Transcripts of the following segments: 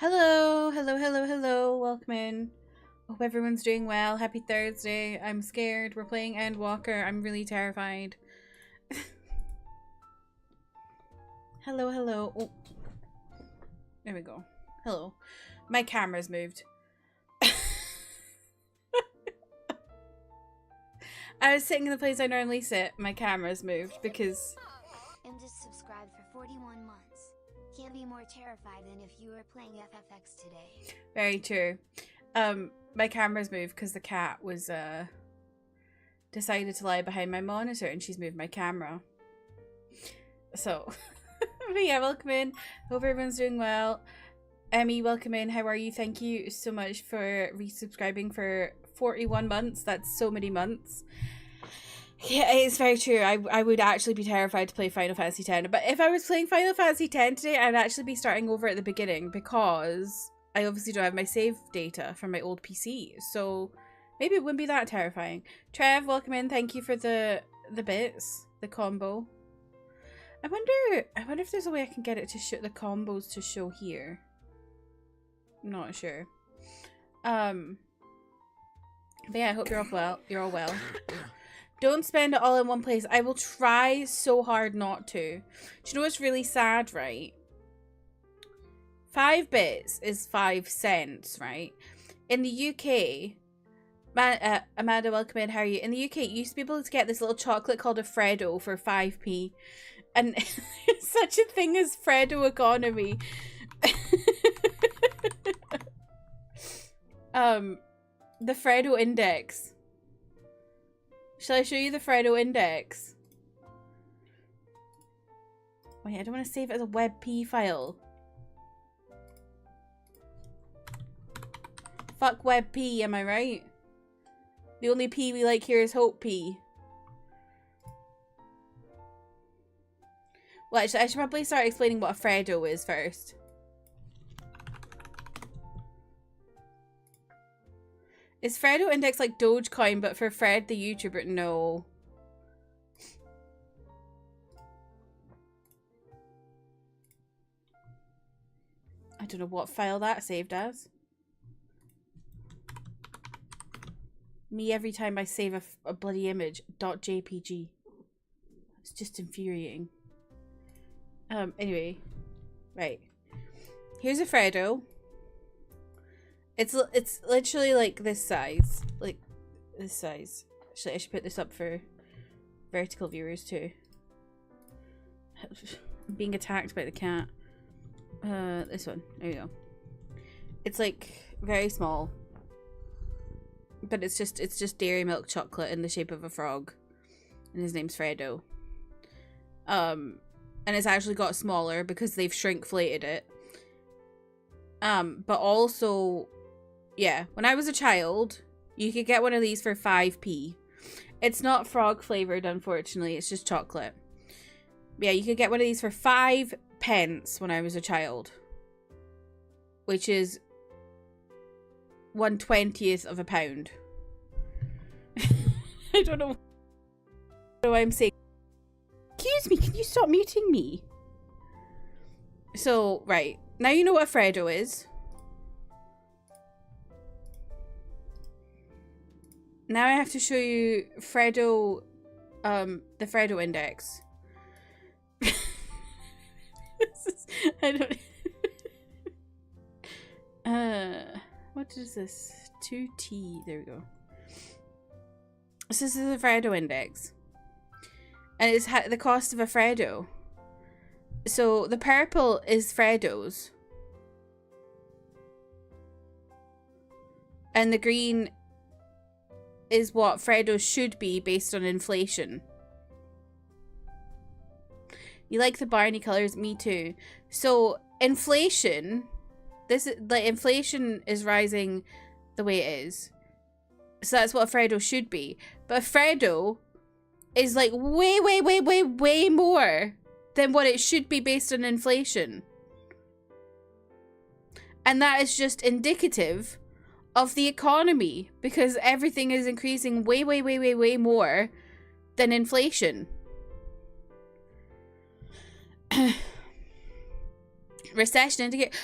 Hello, hello, hello, hello. Welcome in. Hope everyone's doing well. Happy Thursday. I'm scared. We're playing Endwalker. I'm really terrified. Hello, hello. Oh, there we go. Hello. My camera's moved. I was sitting in the place I normally sit. My camera's moved because... I'm just subscribed for 41 months. Can't be more terrified than if you were playing FFX today. Very true. My camera's moved because the cat was, decided to lie behind my monitor and she's moved my camera. So, but yeah, welcome in. Hope everyone's doing well. Emmy, welcome in. How are you? Thank you so much for resubscribing for 41 months. That's so many months. Yeah, it's very true. I would actually be terrified to play Final Fantasy X. But if I was playing Final Fantasy X today, I'd actually be starting over at the beginning because I obviously don't have my save data from my old PC. So maybe it wouldn't be that terrifying. Trev, welcome in. Thank you for the bits, the combo. I wonder if there's a way I can get it to show the combos to show here. I'm not sure. But yeah, I hope you're all well. You're all well. Don't spend it all in one place. I will try so hard not to. Do you know what's really sad, right? 5 bits is 5 cents, right? In the UK, Amanda, welcome in. How are you? In the UK, you used to be able to get this little chocolate called a Freddo for 5p. And it's such a thing as Freddo economy. The Freddo index. Shall I show you the Freddo index? Wait, I don't want to save it as a WebP file. Fuck WebP, am I right? The only P we like here is Hope P. Well, actually, I should probably start explaining what a Freddo is first. Is Freddo index like Dogecoin, but for Fred the YouTuber? No. I don't know what file that saved as. Me every time I save a bloody image. .jpg. It's just infuriating. Anyway. Right. Here's a Freddo. It's literally like this size. Like, this size. Actually, I should put this up for vertical viewers too. I'm being attacked by the cat. This one. There we go. It's like very small. But it's just dairy milk chocolate in the shape of a frog. And his name's Freddo. And it's actually got smaller because they've shrinkflated it. But also... yeah, when I was a child, you could get one of these for 5p. It's not frog flavored, unfortunately. It's just chocolate. But yeah, you could get one of these for 5 pence when I was a child. Which is 1/20th of a pound. I don't know what I'm saying. Excuse me, can you stop muting me? So, right. Now you know what a Freddo is. Now I have to show you Freddo, the Freddo index. I don't... what is this? 2T, there we go. So this is the Freddo index. And it's the cost of a Freddo. So the purple is Freddo's. And the green is what Freddo should be based on inflation. You like the Barney colours? Me too. So inflation, inflation is rising the way it is. So that's what a Freddo should be. But a Freddo is like way more than what it should be based on inflation. And that is just indicative of the economy, because everything is increasing way more than inflation. Recession indicator.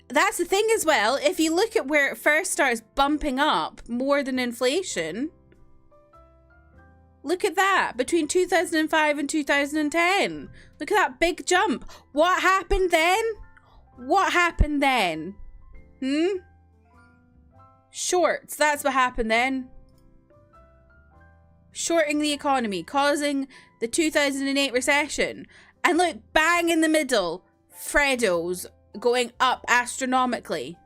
that's the thing as well. If you look at where it first starts bumping up more than inflation, look at that between 2005 and 2010. Look at that big jump. What happened then? What happened then? Shorts. That's what happened then. Shorting the economy, causing the 2008 recession. And look, bang in the middle, Freddos going up astronomically.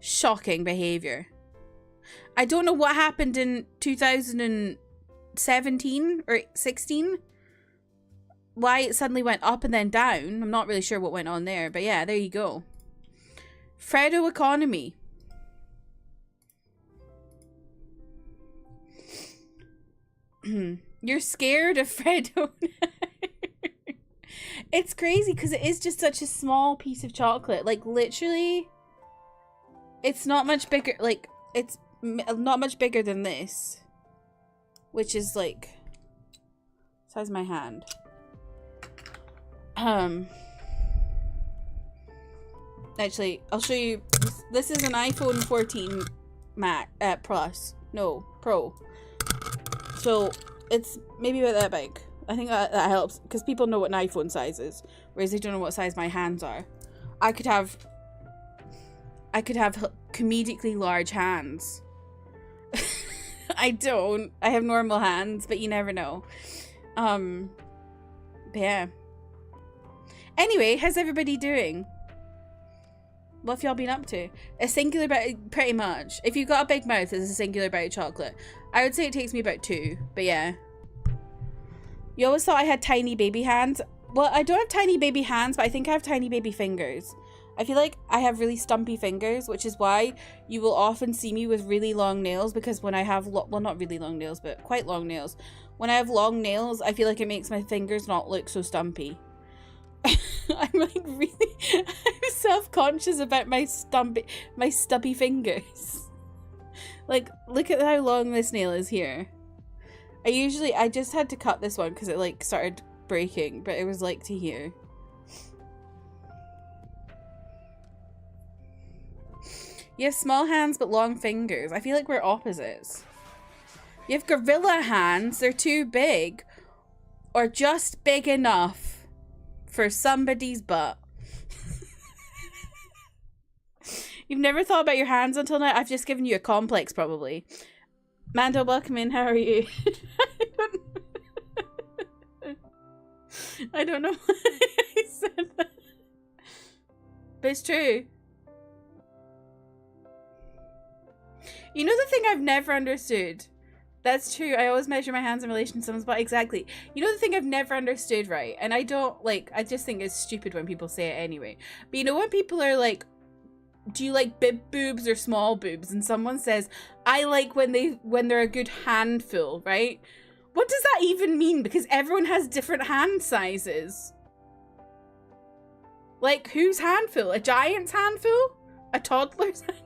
Shocking behaviour. I don't know what happened in 2017 or 16. Why it suddenly went up and then down. I'm not really sure what went on there. But yeah, there you go. Freddo economy. You're scared of Freddo. It's crazy because it is just such a small piece of chocolate. Like, literally, it's not much bigger. Like, it's not much bigger than this, which is like size of my hand. Actually, I'll show you. This is an iPhone 14 Max Plus. No, Pro. So it's maybe about that big. I think that helps because people know what an iPhone size is, whereas they don't know what size my hands are. I could have comedically large hands. I don't. I have normal hands, but you never know. But yeah. Anyway, how's everybody doing? What have y'all been up to? A singular bite, pretty much. If you've got a big mouth, it's a singular bite of chocolate. I would say it takes me about 2, but yeah. You always thought I had tiny baby hands. Well, I don't have tiny baby hands, but I think I have tiny baby fingers. I feel like I have really stumpy fingers, which is why you will often see me with really long nails, because when I have, well, not really long nails, but quite long nails. When I have long nails, I feel like it makes my fingers not look so stumpy. I'm like really, I'm self-conscious about my stubby fingers. Like, look at how long this nail is here. I just had to cut this one because it like started breaking, but it was like to here. You have small hands but long fingers. I feel like we're opposites. You have gorilla hands, they're too big. Or just big enough for somebody's butt. You've never thought about your hands until now? I've just given you a complex, probably. Mando, welcome in. How are you? I don't know why I said that. But it's true. You know the thing I've never understood? That's true. I always measure my hands in relation to someone's butt. Exactly. You know the thing I've never understood, right? And I don't, like, I just think it's stupid when people say it anyway. But you know when people are like, do you like big boobs or small boobs? And someone says, I like when they're a good handful, right? What does that even mean? Because everyone has different hand sizes. Like, whose handful? A giant's handful? A toddler's handful?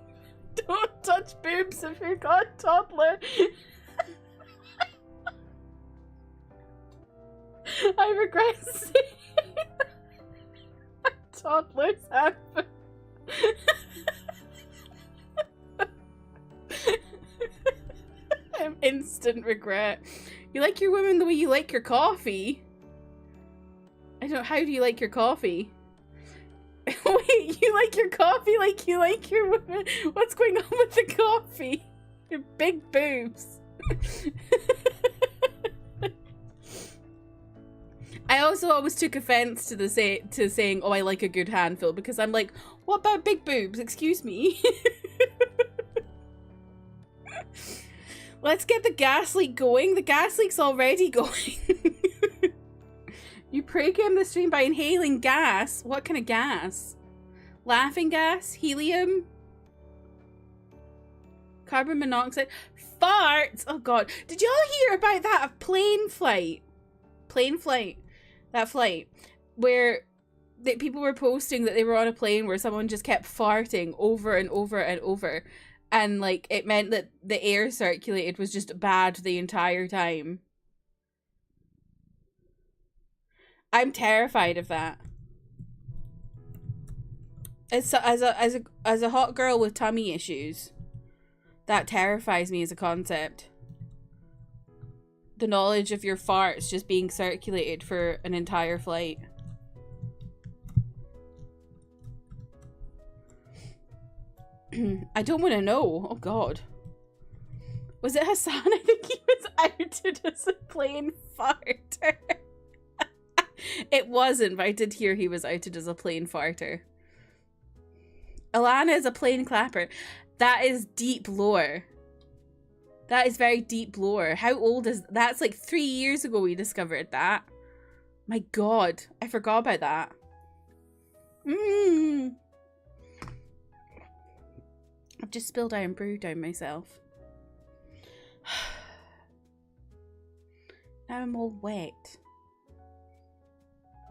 Don't touch boobs if you've got a toddler. I regret saying a toddler's handful. Instant regret. You like your women the way you like your coffee? I don't know, how do you like your coffee? Wait, you like your coffee like you like your women? What's going on with the coffee? Your big boobs. I also always took offense to saying, oh, I like a good handful, because I'm like, what about big boobs? Excuse me. Let's get the gas leak going. The gas leak's already going. You pregame the stream by inhaling gas. What kind of gas? Laughing gas? Helium? Carbon monoxide? Farts? Oh god. Did y'all hear about that plane flight? That flight where people were posting that they were on a plane where someone just kept farting over and over and over. And, like, it meant that the air circulated was just bad the entire time. I'm terrified of that. As a hot girl with tummy issues, that terrifies me as a concept. The knowledge of your farts just being circulated for an entire flight. I don't want to know. Oh god. Was it Hassan? I think he was outed as a plane farter. It wasn't, but I did hear he was outed as a plane farter. Alana is a plane clapper. That is deep lore. That is very deep lore. How old is... That's like 3 years ago we discovered that. My god. I forgot about that. I've just spilled iron brew down myself. Now I'm all wet.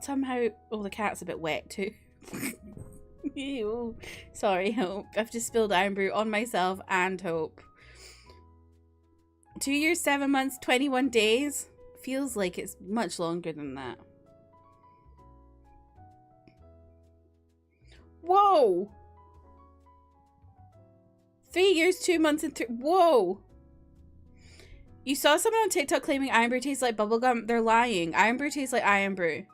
Somehow... Oh, the cat's a bit wet too. Ew. Sorry, Hope. I've just spilled iron brew on myself and Hope. 2 years, 7 months, 21 days. Feels like it's much longer than that. Whoa! 3 years, 2 months, and whoa! You saw someone on TikTok claiming iron brew tastes like bubblegum. They're lying. Iron brew tastes like iron brew.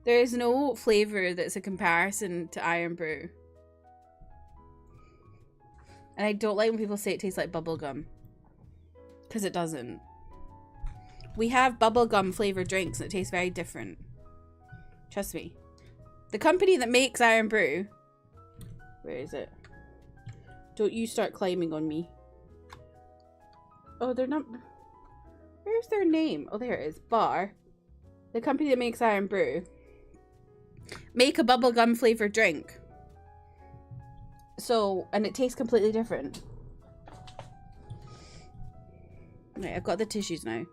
There is no flavour that's a comparison to iron brew. And I don't like when people say it tastes like bubblegum. Because it doesn't. We have bubblegum flavoured drinks that taste very different. Trust me. The company that makes iron brew... Where is it? Don't you start climbing on me. Oh, they're not... Where's their name? Oh, there it is. Bar. The company that makes iron brew. Make a bubblegum flavoured drink. So, and it tastes completely different. Right, I've got the tissues now.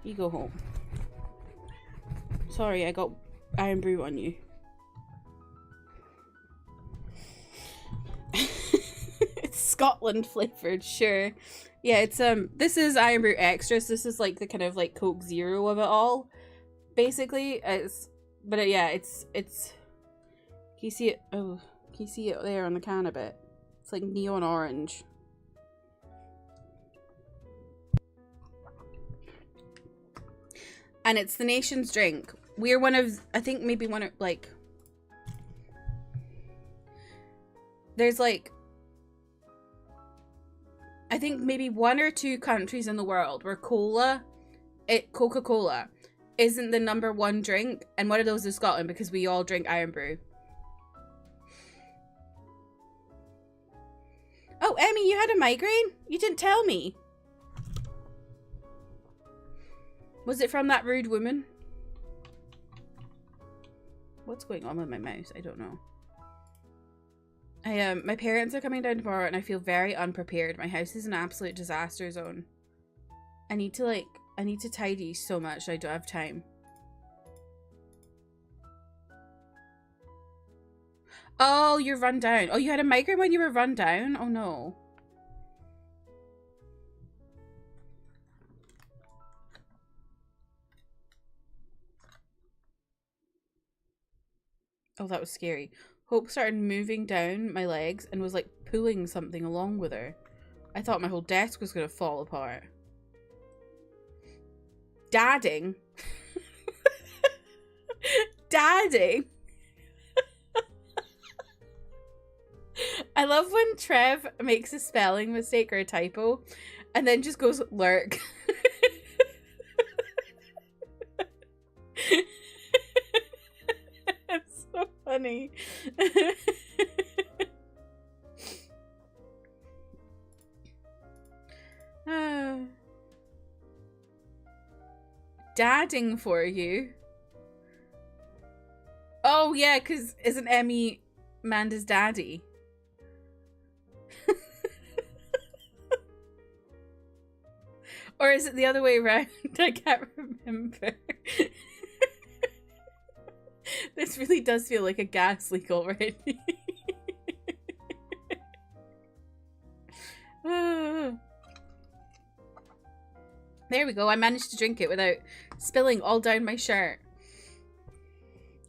You go home. Sorry, I got iron brew on you. It's Scotland flavoured, sure. Yeah, it's this is iron brew extras. This is like the kind of like Coke Zero of it all. Basically, yeah, it's can you see it? Oh, can you see it there on the can a bit? It's like neon orange. And it's the nation's drink. We're one of, I think maybe one of, like, there's like, I think maybe 1 or 2 countries in the world where Coca-Cola isn't the #1 drink, and one of those is Scotland because we all drink iron brew. Oh, Emmy, you had a migraine? You didn't tell me. Was it from that rude woman? What's going on with my mouse? I don't know. My parents are coming down tomorrow and I feel very unprepared. My house is an absolute disaster zone. I need to tidy so much. I don't have time. Oh, you're run down. Oh, you had a migraine when you were run down? Oh no. Oh, that was scary. Hope started moving down my legs and was like pulling something along with her. I thought my whole desk was going to fall apart. Dadding? Dadding? I love when Trev makes a spelling mistake or a typo and then just goes lurk. It's so funny. Dadding for you. Oh yeah, because isn't Emmy Manda's daddy? Or is it the other way around? I can't remember. This really does feel like a gas leak already. There we go. I managed to drink it without spilling all down my shirt.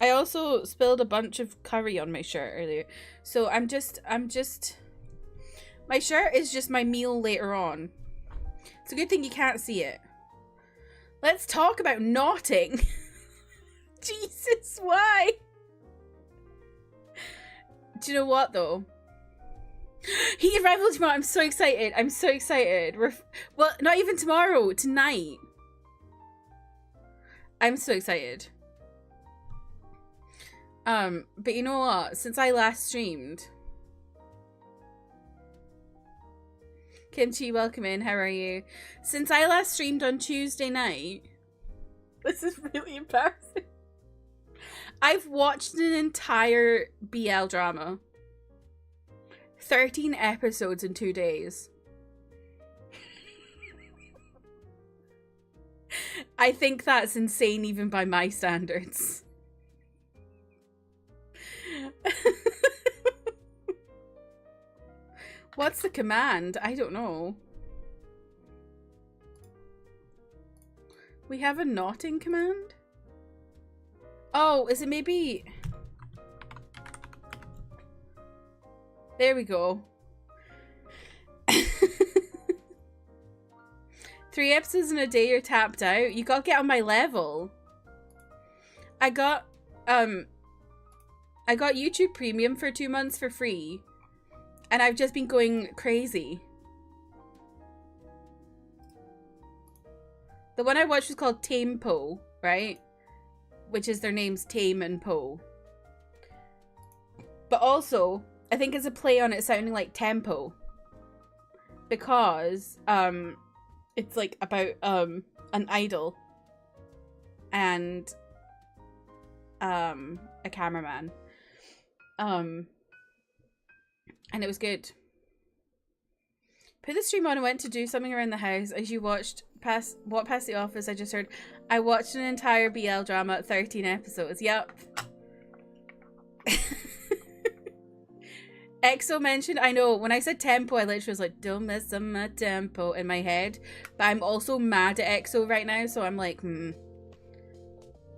I also spilled a bunch of curry on my shirt earlier. So I'm just my shirt is just my meal later on. It's a good thing you can't see it. Let's talk about knotting. Jesus, why? Do you know what though? Heated Rival tomorrow. I'm so excited. I'm so excited. Well, not even tomorrow. Tonight. I'm so excited. But you know what? Since I last streamed, Kimchi, welcome in. How are you? Since I last streamed on Tuesday night, this is really embarrassing. I've watched an entire BL drama. 13 episodes in 2 days. I think that's insane even by my standards. What's the command? I don't know. We have a knotting command? Oh, is it maybe... There we go. 3 episodes in a day, you're tapped out. You gotta get on my level. I got YouTube Premium for 2 months for free. And I've just been going crazy. The one I watched was called Tame Po, right? Which is their names, Tame and Po. But also, I think it's a play on it sounding like tempo. Because, it's like about, an idol. And, a cameraman. And it was good. Put the stream on and went to do something around the house as you watched past the office. I just heard I watched an entire BL drama, 13 episodes. Yep. EXO mentioned, I know, when I said tempo, I literally was like, don't mess up my tempo in my head. But I'm also mad at EXO right now, so I'm like, But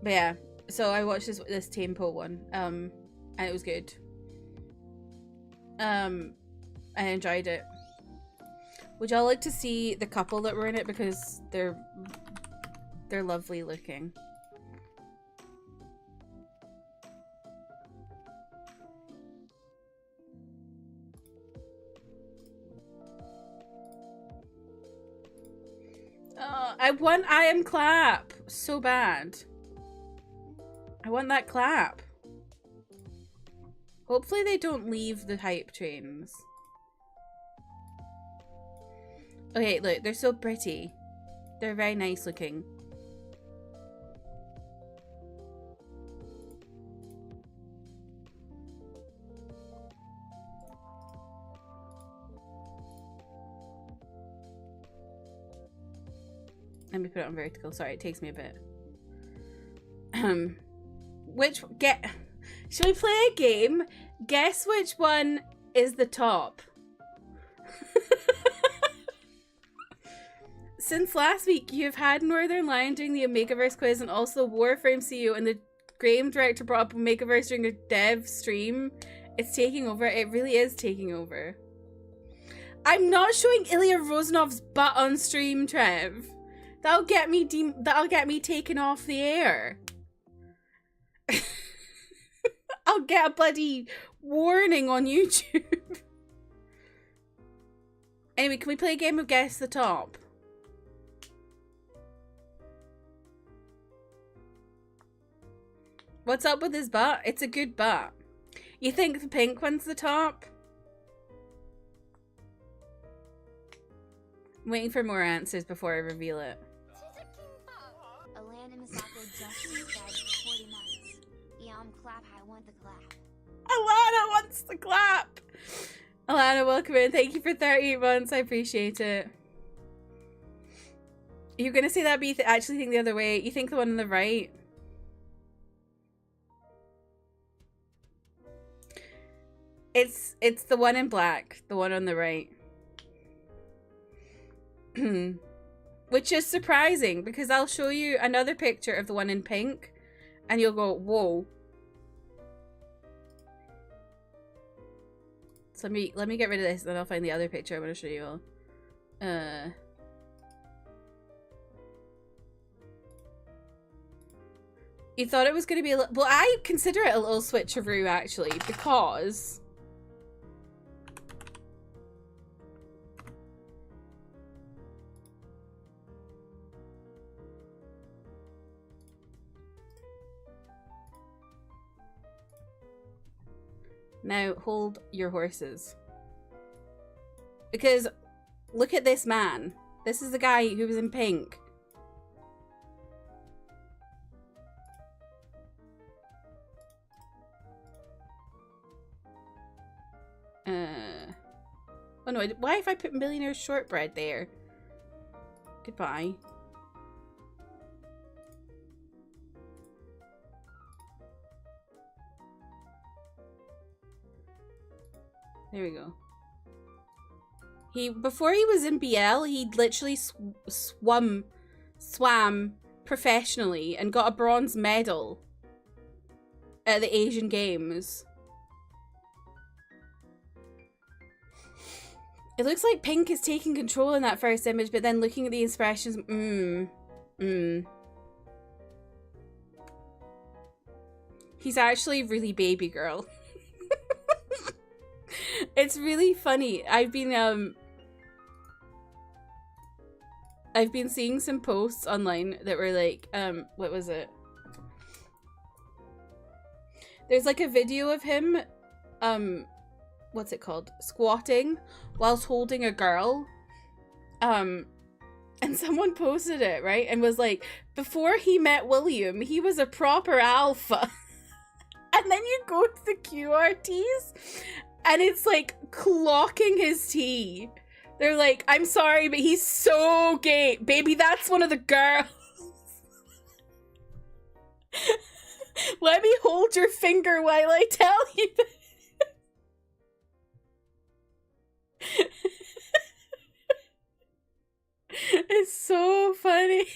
yeah, so I watched this tempo one, and it was good. I enjoyed it. Would y'all like to see the couple that were in it, because they're lovely looking. I want I Am Clap so bad. I want that clap. Hopefully they don't leave the hype trains. Okay, look, they're so pretty. They're very nice looking. Let me put it on vertical. Sorry, it takes me a bit. Shall we play a game? Guess which one is the top. Since last week, you have had Northern Lion doing the Omegaverse quiz and also Warframe CEO, and the game director brought up Omegaverse during a dev stream. It's taking over. It really is taking over. I'm not showing Ilya Rozanov's butt on stream, Trev. That'll get me taken off the air. I'll get a bloody warning on YouTube. Anyway, can we play a game of Guess the Top? What's up with his butt? It's a good butt. You think the pink one's the top? I'm waiting for more answers before I reveal it. Alana Misako just subscribed for 40 months. Clap, I want the clap. Alana wants the clap! Alana, welcome in. Thank you for 38 months. I appreciate it. You're gonna say that, but you actually think the other way. You think the one on the right? It's the one in black. The one on the right. Which is surprising, because I'll show you another picture of the one in pink, and you'll go, whoa. let me get rid of this, then I'll find the other picture I want to show you all. You thought it was going to be a little... Well, I consider it a little switcheroo, actually, because... Now, hold your horses. Because, look at this man. This is the guy who was in pink. Oh no, why have I put Millionaire Shortbread there? Goodbye. There we go. Before he was in BL, he literally swam professionally and got a bronze medal at the Asian Games. It looks like Pink is taking control in that first image, but then looking at the expressions, He's actually really baby girl. It's really funny. I've been seeing some posts online that were like, what was it? There's like a video of him, what's it called? Squatting whilst holding a girl. And someone posted it, right? And was like, before he met William, he was a proper alpha. And then you go to the QRTs and it's like clocking his tea. They're like, I'm sorry, but he's so gay. Baby, that's one of the girls. Let me hold your finger while I tell you that. It's so funny.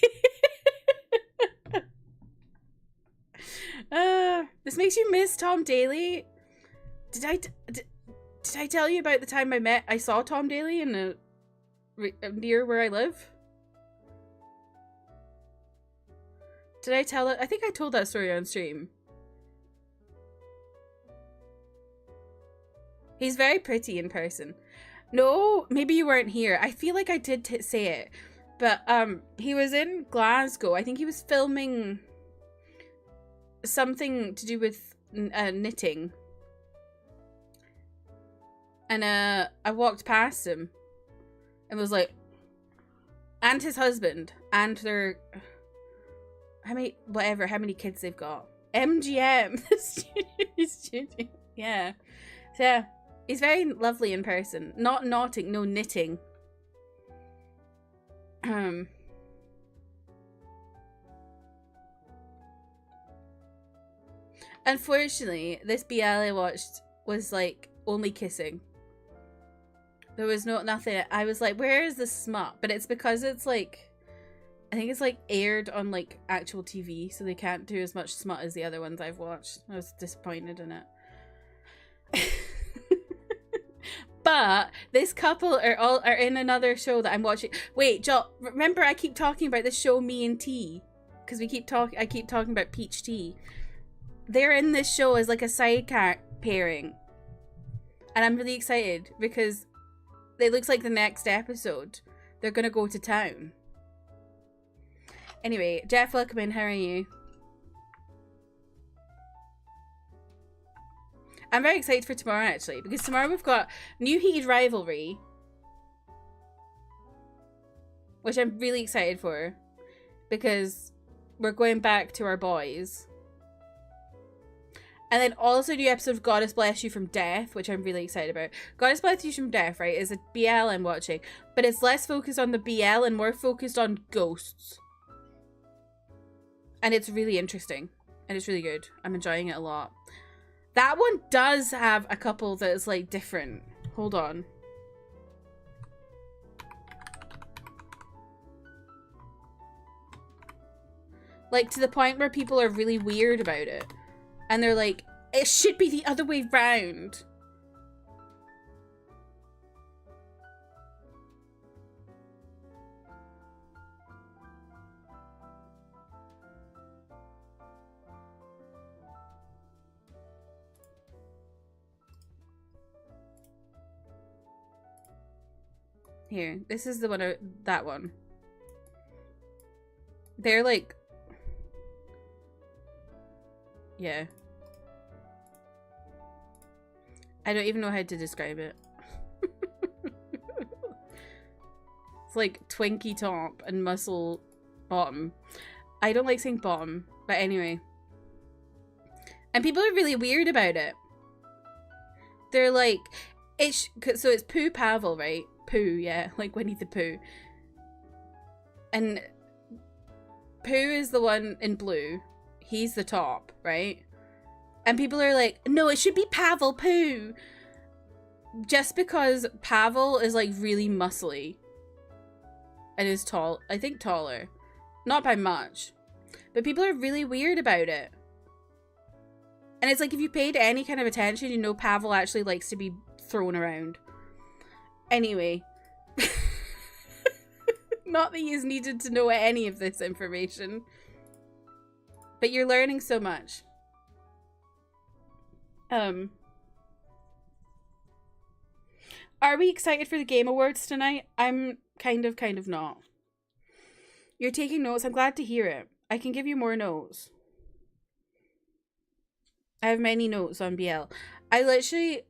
This makes you miss Tom Daly. Did I tell you about the time I saw Tom Daly in near where I live? Did I tell it? I think I told that story on stream. He's very pretty in person. No, maybe you weren't here. I feel like I did say it. But he was in Glasgow. I think he was filming something to do with knitting. And I walked past him and was like, and his husband and their, how many kids they've got. MGM. Yeah. So yeah, he's very lovely in person. Not knotting, no, knitting. Unfortunately, this BL I watched was like only kissing. There was nothing. I was like, where is the smut? But it's because it's like, I think it's like aired on like actual TV, so they can't do as much smut as the other ones I've watched. I was disappointed in it. But this couple are in another show that I'm watching. Wait, Jo, remember I keep talking about this show Me and Tea? Because I keep talking about Peach Tea. They're in this show as like a side pairing. And I'm really excited because it looks like the next episode they're gonna go to town. Anyway, Jeff, welcome in. How are you? I'm very excited for tomorrow, actually, because tomorrow we've got New Heated Rivalry, which I'm really excited for, because we're going back to our boys. And then also new episode of Goddess Bless You from Death, which I'm really excited about. Goddess Bless You from Death, right, is a BL I'm watching, but it's less focused on the BL and more focused on ghosts. And it's really interesting, and it's really good. I'm enjoying it a lot. That one does have a couple that is like different. Hold on. Like to the point where people are really weird about it. And they're like, it should be the other way round. Here, this is the one, that one. They're like... Yeah. I don't even know how to describe it. It's like twinky top and muscle bottom. I don't like saying bottom, but anyway. And people are really weird about it. They're like, so it's Pooh Pavel, right? Pooh, yeah, like Winnie the Pooh. And Pooh is the one in blue. He's the top, right? And people are like, no, it should be Pavel Pooh. Just because Pavel is like really muscly. And is tall, I think taller. Not by much. But people are really weird about it. And it's like, if you paid any kind of attention, you know Pavel actually likes to be thrown around. Anyway. Not that you needed to know any of this information. But you're learning so much. Are we excited for the Game Awards tonight? I'm kind of not. You're taking notes. I'm glad to hear it. I can give you more notes. I have many notes on BL. I literally...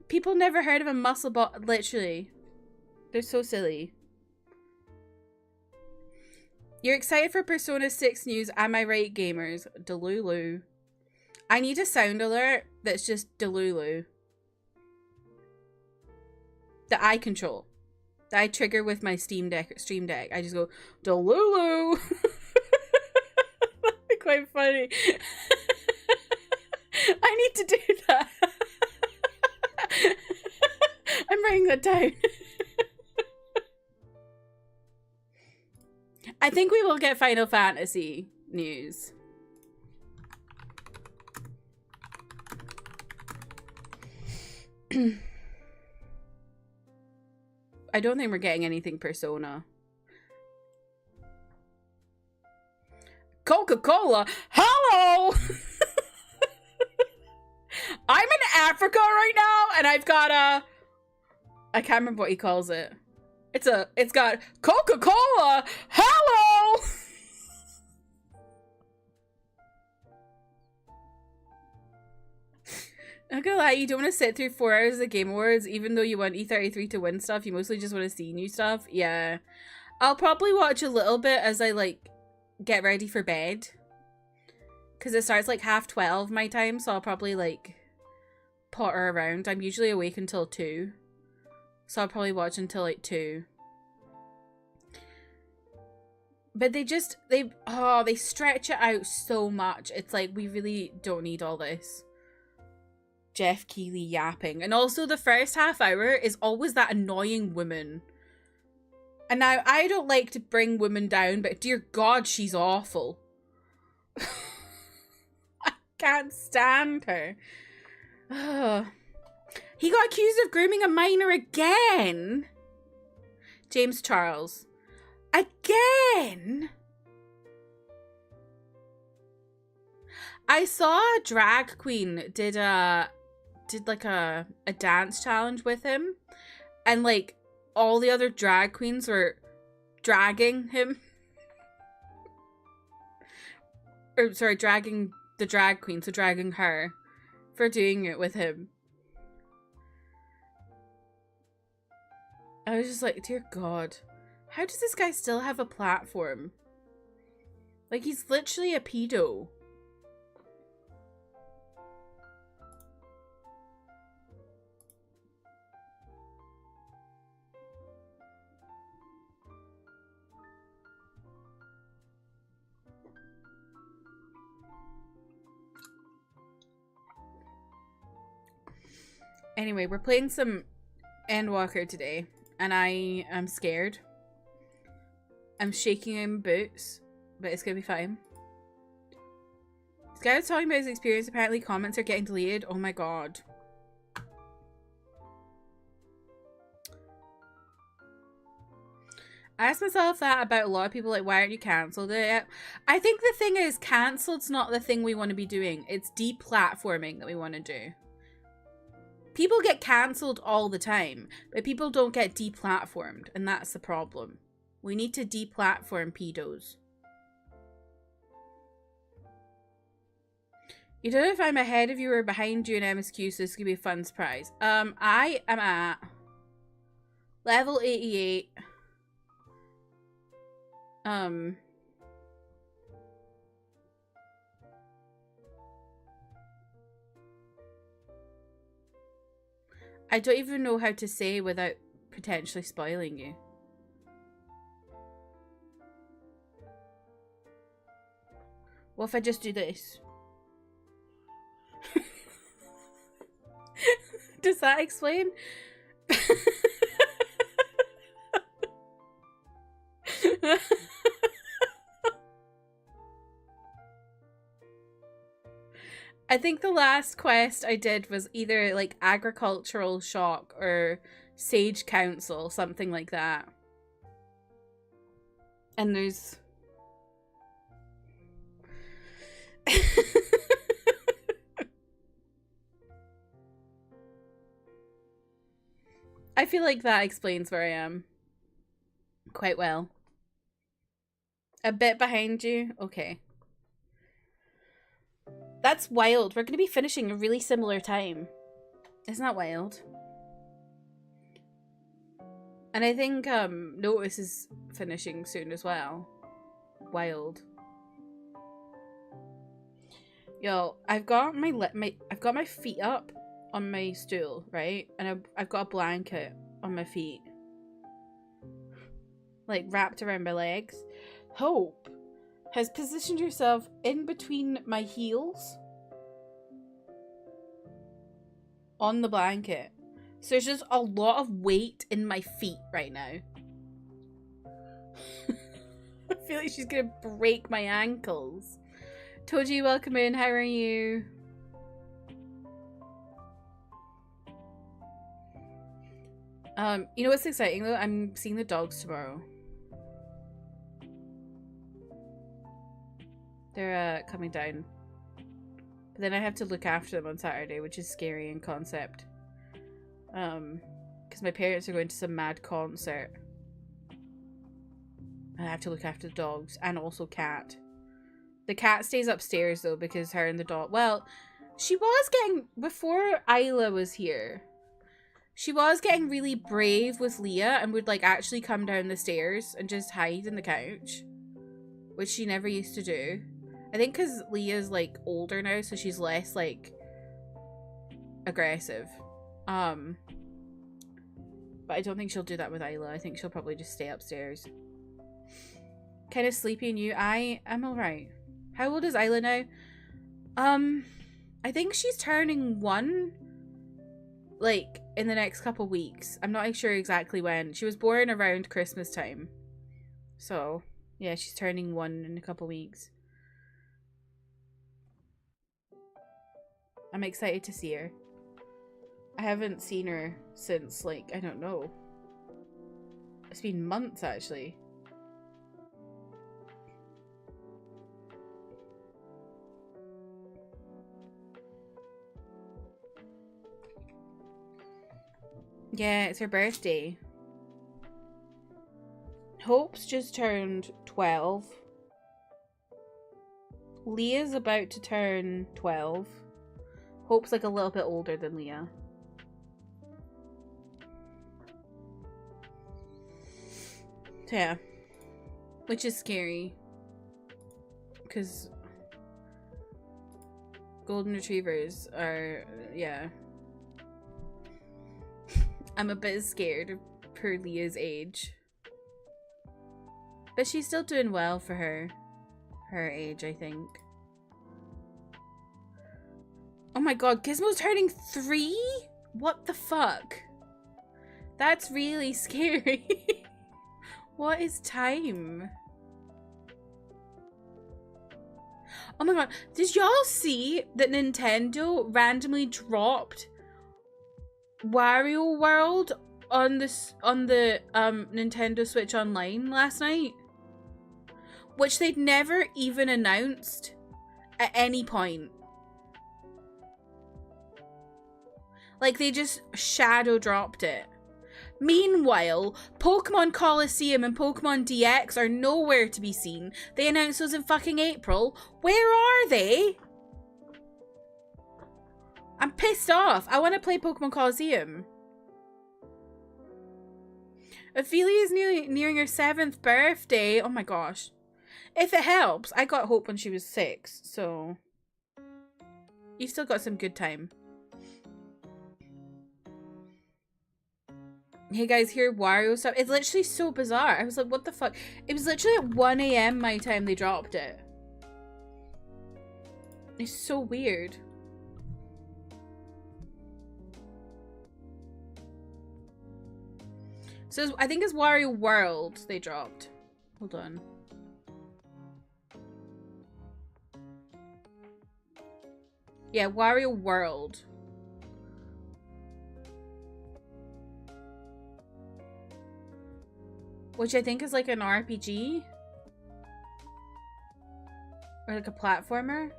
People never heard of a muscle bot. Literally. They're so silly. You're excited for Persona 6 news. Am I right, gamers? Delulu. I need a sound alert that's just Delulu. That I control. That I trigger with my Stream Deck. I just go, Delulu. That'd be quite funny. I need to do that. I'm writing that down. I think we will get Final Fantasy news. I don't think we're getting anything Persona. Coca-Cola? Hello! I'm in Africa right now, and I've got a... I can't remember what he calls it. It's got Coca-Cola! Hello! I'm gonna lie, you don't want to sit through 4 hours of Game Awards, even though you want E33 to win stuff. You mostly just want to see new stuff. Yeah. I'll probably watch a little bit as I, like, get ready for bed. Because it starts, like, 12:30 my time, so I'll probably, like, potter around. I'm usually awake until 2. So I'll probably watch until, like, 2. But they stretch it out so much. It's like, we really don't need all this. Jeff Keighley yapping. And also the first half hour is always that annoying woman. And now, I don't like to bring women down, but dear God, she's awful. I can't stand her. Ugh. He got accused of grooming a minor again. James Charles. Again? I saw a drag queen did like a dance challenge with him, and like all the other drag queens were dragging him. Or sorry, dragging the drag queen, so dragging her for doing it with him. I was just like, dear God, how does this guy still have a platform? Like, he's literally a pedo. Anyway, we're playing some Endwalker today, and I am scared. I'm shaking in boots, but it's gonna be fine. This guy was talking about his experience. Apparently comments are getting deleted. Oh my God. I asked myself that about a lot of people, like, why aren't you cancelled it? I think the thing is, cancelled's not the thing we want to be doing. It's deplatforming that we want to do. People get cancelled all the time, but people don't get deplatformed, and that's the problem. We need to deplatform pedos. You don't know if I'm ahead of you or behind you in MSQ, so this could be a fun surprise. I am at level 88. I don't even know how to say without potentially spoiling you. What if I just do this? Does that explain? I think the last quest I did was either like agricultural shock or sage council, something like that. And there's I feel like that explains where I am quite well. A bit behind you? Okay. That's wild. We're going to be finishing a really similar time. Isn't that wild? And I think Notice is finishing soon as well. Wild. Yo, I've got my feet up on my stool, right? And I've got a blanket on my feet, like wrapped around my legs. Hope has positioned herself in between my heels on the blanket. So there's just a lot of weight in my feet right now. I feel like she's gonna break my ankles. Toji, welcome in. How are you? You know what's exciting though? I'm seeing the dogs tomorrow. They're coming down. But then I have to look after them on Saturday, which is scary in concept. Because my parents are going to some mad concert. And I have to look after the dogs and also cat. The cat stays upstairs though because her and the dog, well, she was getting, before Isla was here, she was getting really brave with Leah and would like actually come down the stairs and just hide in the couch, which she never used to do. I think because Leah's like older now, so she's less like aggressive. But I don't think she'll do that with Isla. I think she'll probably just stay upstairs. Kind of sleepy and you? I am alright. How old is Isla now? I think she's turning 1 like in the next couple weeks. I'm not sure exactly when. She was born around Christmas time. So yeah, she's turning 1 in a couple weeks. I'm excited to see her. I haven't seen her since like, I don't know. It's been months actually. Yeah, it's her birthday. Hope's just turned 12. Leah's about to turn 12. Hope's like a little bit older than Leah. So yeah. Which is scary. Because golden retrievers are, yeah. I'm a bit scared of poor Leah's age. But she's still doing well for her age, I think. Oh my god, Gizmo's turning 3? What the fuck? That's really scary. What is time? Oh my god, did y'all see that Nintendo randomly dropped Wario World on the Nintendo Switch Online last night? Which they'd never even announced at any point. Like, they just shadow dropped it. Meanwhile, Pokemon Colosseum and Pokemon DX are nowhere to be seen. They announced those in fucking April. Where are they? I'm pissed off. I want to play Pokemon Colosseum. Ophelia is nearing her 7th birthday. Oh my gosh. If it helps, I got Hope when she was 6, so you've still got some good time. Hey guys, here Wario stuff. It's literally so bizarre. I was like, what the fuck? It was literally at 1 AM my time they dropped it. It's so weird. So I think it's Wario World they dropped. Hold on. Yeah, Wario World. Which I think is like an RPG. Or like a platformer.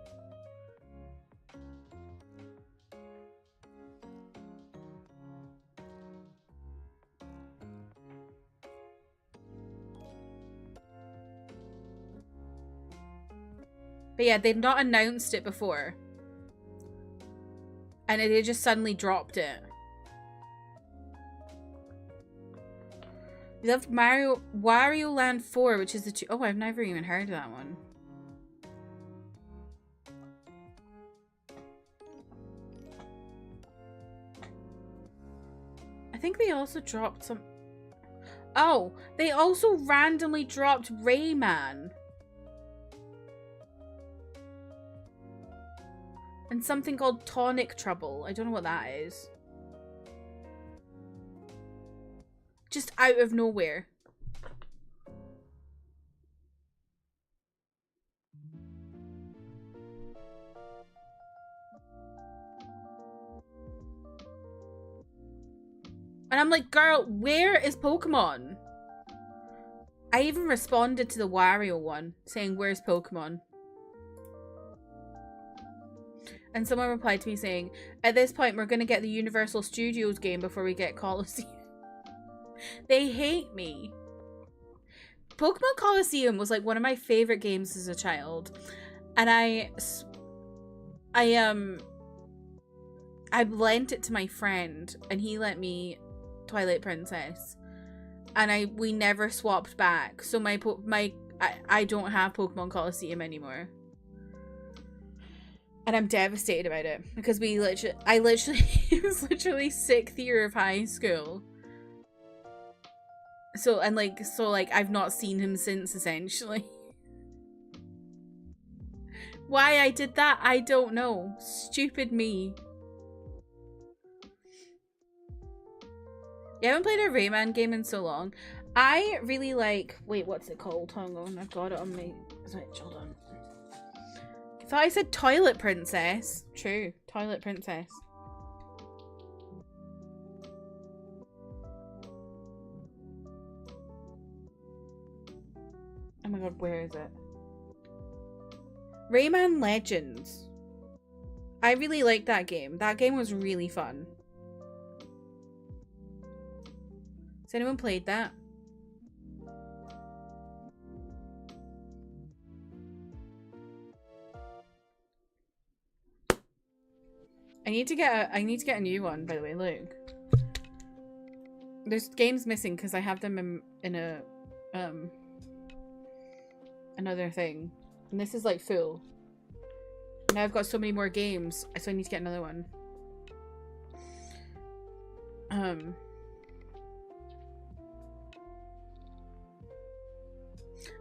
But yeah, they'd not announced it before. And they just suddenly dropped it. We love Wario Land 4, which is the two. Oh, I've never even heard of that one. I think they also dropped some. Oh, they also randomly dropped Rayman. And something called Tonic Trouble. I don't know what that is. Just out of nowhere. And I'm like, girl, where is Pokemon? I even responded to the Wario one, saying, where's Pokemon? And someone replied to me saying, at this point, we're going to get the Universal Studios game before we get Colosseum. They hate me. Pokemon Colosseum was like one of my favorite games as a child. And I lent it to my friend and he lent me Twilight Princess. And we never swapped back. So I don't have Pokemon Colosseum anymore. And I'm devastated about it because it was literally 6th year of high school. So I've not seen him since, essentially. Why I did that, I don't know. Stupid me. You haven't played a Rayman game in so long. I really like... Wait, what's it called? Hang on, I've got it on my Switch. Hold on. I thought I said Toilet Princess. True, Toilet Princess. Oh my god, where is it? Rayman Legends. I really liked that game. That game was really fun. Has anyone played that? I need to get a new one, by the way. Look. There's games missing because I have them in a another thing. And this is like full. Now I've got so many more games, so I need to get another one.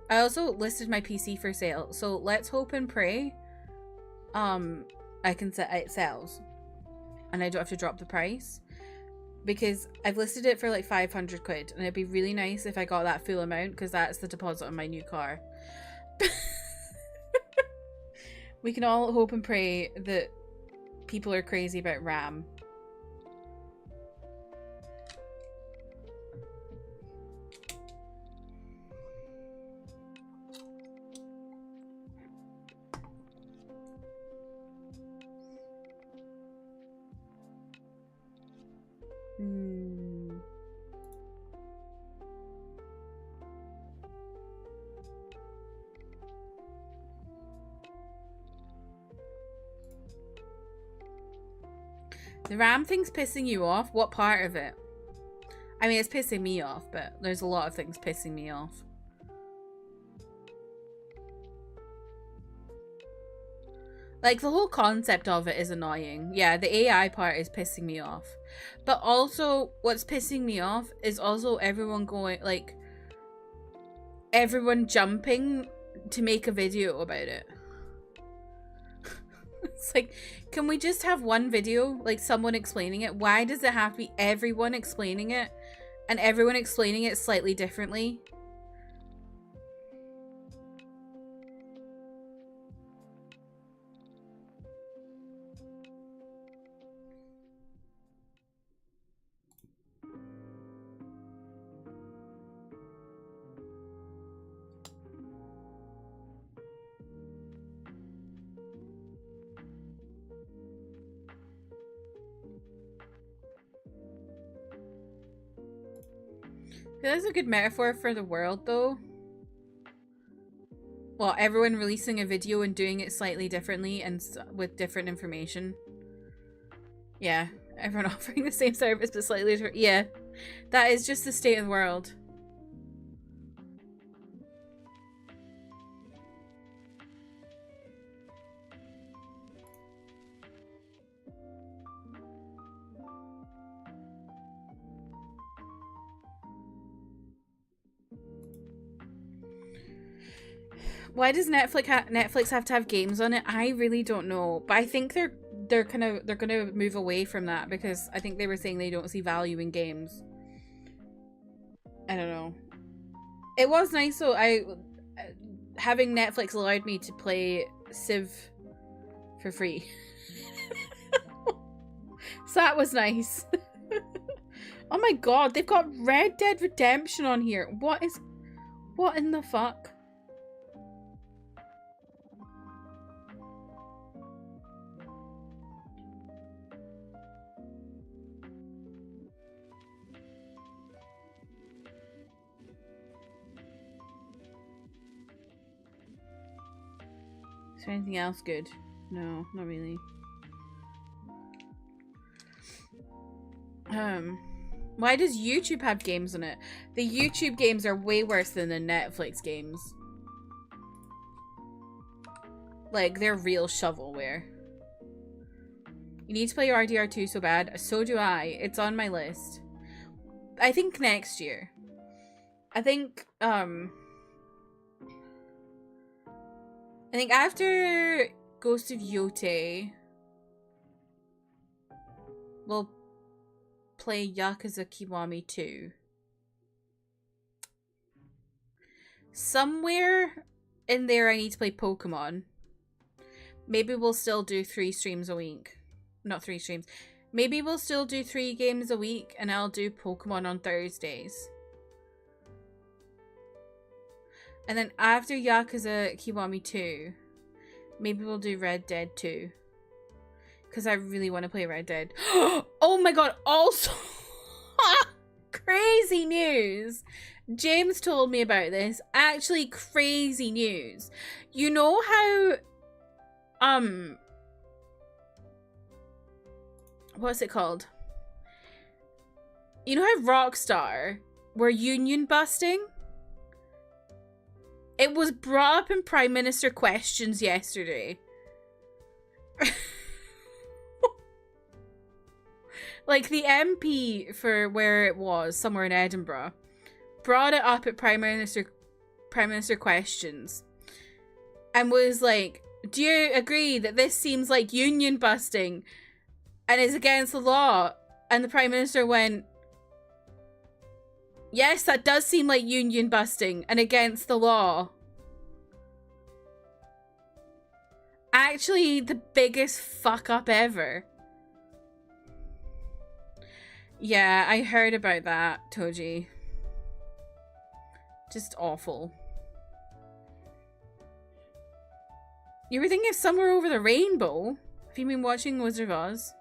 I also listed my PC for sale, so let's hope and pray I can set it sells and I don't have to drop the price, because I've listed it for like 500 quid and it'd be really nice if I got that full amount, because that's the deposit on my new car. We can all hope and pray that people are crazy about RAM. Hmm. The RAM thing's pissing you off? What part of it? I mean, it's pissing me off, but there's a lot of things pissing me off. Like, the whole concept of it is annoying. Yeah, the AI part is pissing me off. But also, what's pissing me off is also everyone going, like, everyone jumping to make a video about it. It's like, can we just have one video, like someone explaining it? Why does it have to be everyone explaining it? And everyone explaining it slightly differently? That's a good metaphor for the world, though. Well, everyone releasing a video and doing it slightly differently and with different information. Yeah, everyone offering the same service but slightly different. Yeah, that is just the state of the world. Why does Netflix have to have games on it? I really don't know, but I think they're gonna move away from that because I think they were saying they don't see value in games. I don't know. It was nice though. Having Netflix allowed me to play Civ for free, so that was nice. Oh my god, they've got Red Dead Redemption on here. What in the fuck? Is there anything else good? No, not really. Why does YouTube have games on it? The YouTube games are way worse than the Netflix games. Like, they're real shovelware. You need to play RDR2 so bad. So do I. It's on my list. I think next year. I think after Ghost of Yote, we'll play Yakuza Kiwami 2. Somewhere in there I need to play Pokemon. Maybe we'll still do 3 streams a week. Not 3 streams. Maybe we'll still do 3 games a week and I'll do Pokemon on Thursdays. And then after Yakuza Kiwami 2, maybe we'll do Red Dead 2. Because I really want to play Red Dead. Oh my god, also crazy news. James told me about this. Actually crazy news. You know how what's it called? You know how Rockstar were union busting? It was brought up in Prime Minister questions yesterday. Like, the MP for where it was, somewhere in Edinburgh, brought it up at Prime Minister questions and was like, do you agree that this seems like union busting and is against the law? And the Prime Minister went, yes, that does seem like union busting and against the law. Actually, the biggest fuck up ever. Yeah, I heard about that, Toji. Just awful. You were thinking of Somewhere Over the Rainbow? Have you been watching Wizard of Oz?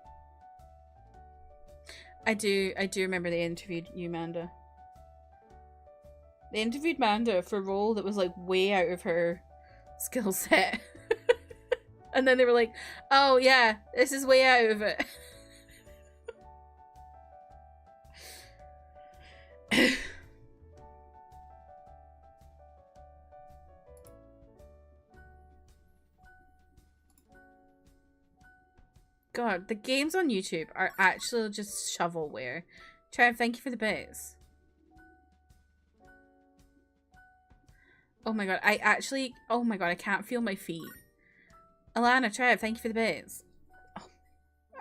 I do remember they interviewed you, Manda. They interviewed Manda for a role that was like way out of her skill set. And then they were like, oh yeah, this is way out of it. God, the games on YouTube are actually just shovelware. Trev, thank you for the bits. Oh my god, oh my god, I can't feel my feet. Alana, Trev, thank you for the bits. Oh,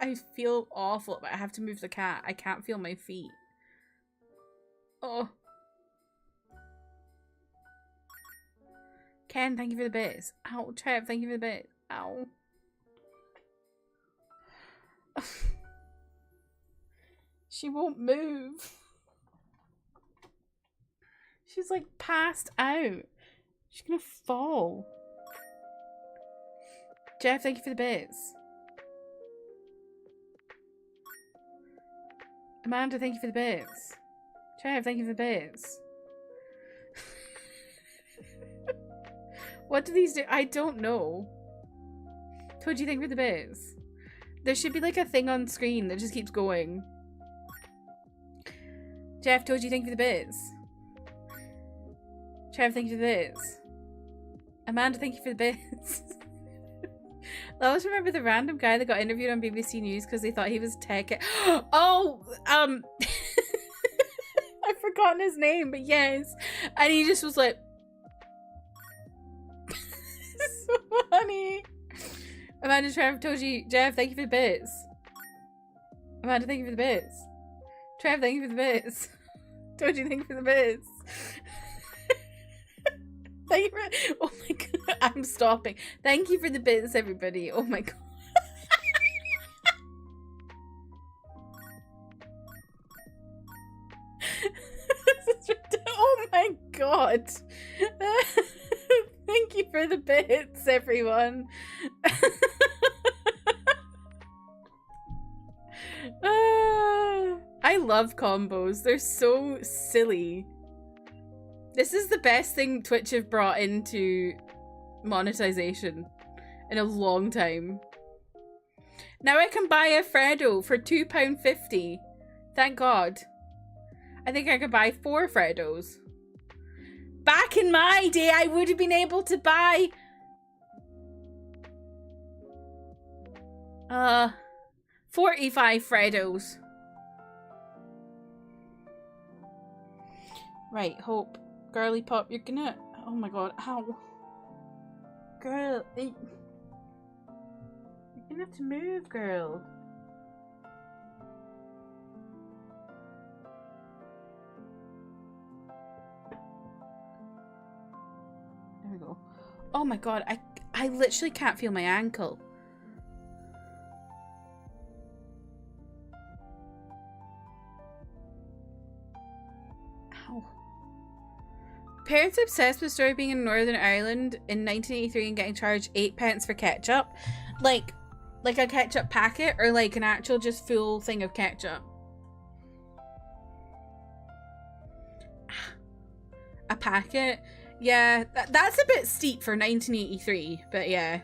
I feel awful, but I have to move the cat. I can't feel my feet. Oh. Ken, thank you for the bits. Ow, Trev, thank you for the bits. Ow. She won't move. She's like passed out. She's gonna fall. Jeff, thank you for the bits. Amanda, thank you for the bits. Jeff, thank you for the bits. What do these do? I don't know. Told you thank you for the bits. There should be like a thing on screen that just keeps going. Jeff, told you thank you for the bits. Trev, thank you for the bits. Amanda, thank you for the bits. I always remember the random guy that got interviewed on BBC News because they thought he was tech. Oh, I've forgotten his name, but yes. And he just was like, so funny. Amanda, Trev, told you, Jeff, thank you for the bits. Amanda, thank you for the bits. Trev, thank you for the bits. Told you, thank you for the bits. Thank you for, oh my god, I'm stopping. Thank you for the bits, everybody. Oh my god. Oh my god. Thank you for the bits, everyone. I love combos. They're so silly. This is the best thing Twitch have brought into monetization in a long time. Now I can buy a Freddo for £2.50. Thank God. I think I could buy 4 Freddos. Back in my day, I would have been able to buy 45 Freddos. Right, Hope. Girly Pop, you're gonna... Oh my god, ow. Girl, you're gonna have to move, girl. There we go. Oh my god, I literally can't feel my ankle. Ow. Parents obsessed with story being in Northern Ireland in 1983 and getting charged 8p for ketchup. Like a ketchup packet or like an actual just full thing of ketchup? A packet? Yeah, that's a bit steep for 1983, but yeah.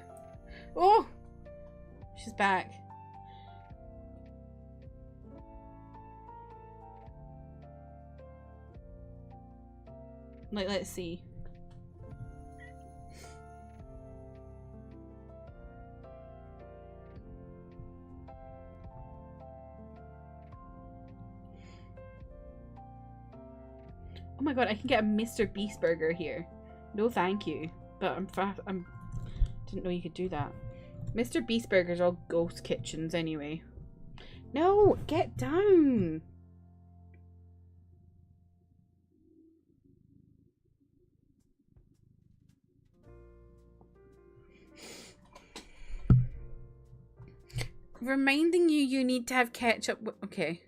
Oh! She's back. Like, let's see. Oh my god, I can get a Mr. Beast burger here. No thank you. But I'm didn't know you could do that. Mr. Beast burgers are all ghost kitchens anyway. No, get down. Reminding you need to have ketchup. Okay.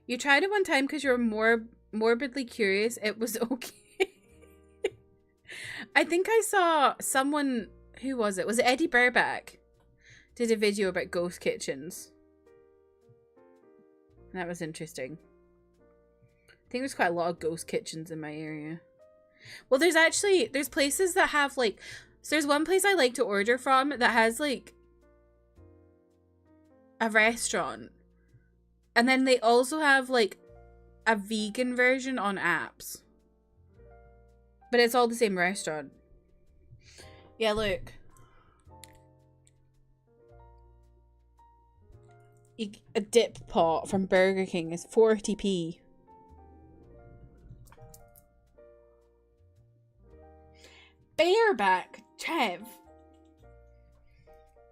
You tried it one time because you were more morbidly curious. It was okay. I think I saw someone, who was it? Was it Eddie Burback? Did a video about ghost kitchens. That was interesting. I think there's quite a lot of ghost kitchens in my area. Well, there's places that have like, so there's one place I like to order from that has like a restaurant. And then they also have like a vegan version on apps. But it's all the same restaurant. Yeah, look. A dip pot from Burger King is 40p. Bareback, Trev.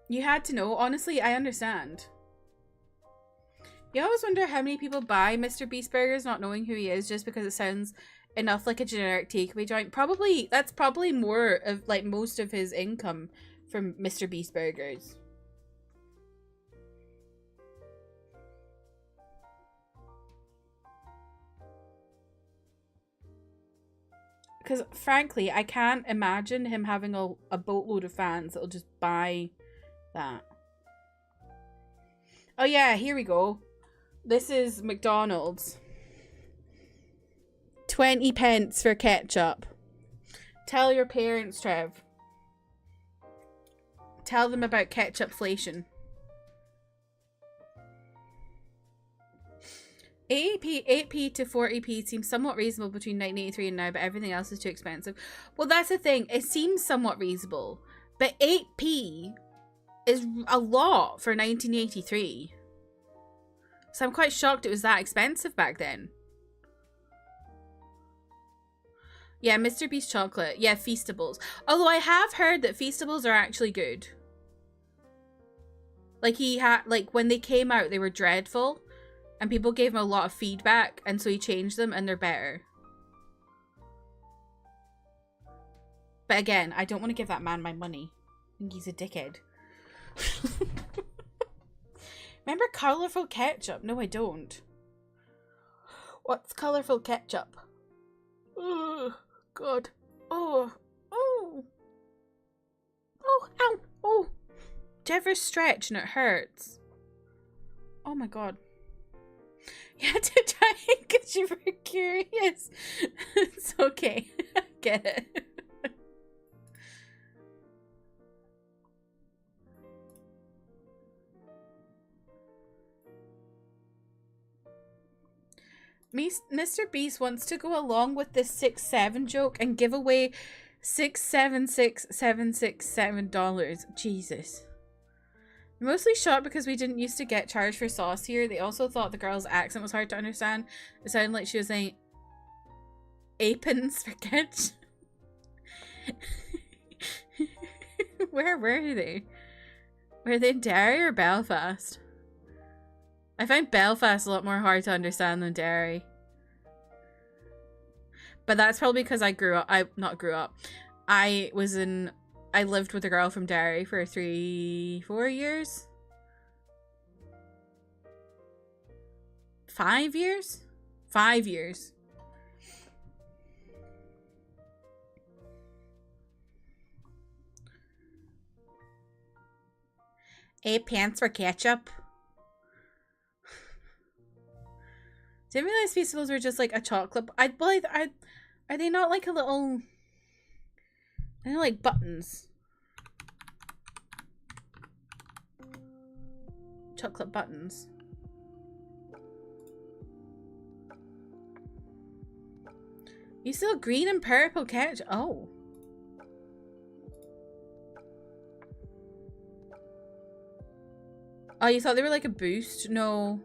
You had to know. Honestly, I understand. You always wonder how many people buy Mr. Beast burgers not knowing who he is just because it sounds enough like a generic takeaway joint. That's probably more of like most of his income from Mr. Beast burgers. Because frankly, I can't imagine him having a boatload of fans that'll just buy that. Oh yeah, here we go. This is McDonald's. 20 pence for ketchup. Tell your parents, Trev. Tell them about ketchupflation. 8p to 40p seems somewhat reasonable between 1983 and now, but everything else is too expensive. Well, that's the thing. It seems somewhat reasonable, but 8p is a lot for 1983. So I'm quite shocked it was that expensive back then. Yeah, Mr. Beast chocolate. Yeah, Feastables. Although I have heard that Feastables are actually good. Like when they came out, they were dreadful. And people gave him a lot of feedback, and so he changed them, and they're better. But again, I don't want to give that man my money. I think he's a dickhead. Remember colourful ketchup? No, I don't. What's colourful ketchup? Oh, God. Oh. Oh. Oh, ow. Oh. Do you ever stretch and it hurts? Oh, my God. You had to try it because you were curious. It's okay. I get it. Mr. Beast wants to go along with this 6-7 joke and give away $676,767. Jesus. I'm mostly shocked because we didn't used to get charged for sauce here. They also thought the girl's accent was hard to understand. It sounded like she was saying apins for ketchup. Where were they? Were they in Derry or Belfast? I find Belfast a lot more hard to understand than Derry. But that's probably because I lived with a girl from Derry for 3-4 years. 5 years? 5 years. £8 for ketchup. Didn't realize Feastables were just like a chocolate. Are they not like a little? They're like buttons. Chocolate buttons. You still green and purple ketchup? Oh. Oh, you thought they were like a boost? No.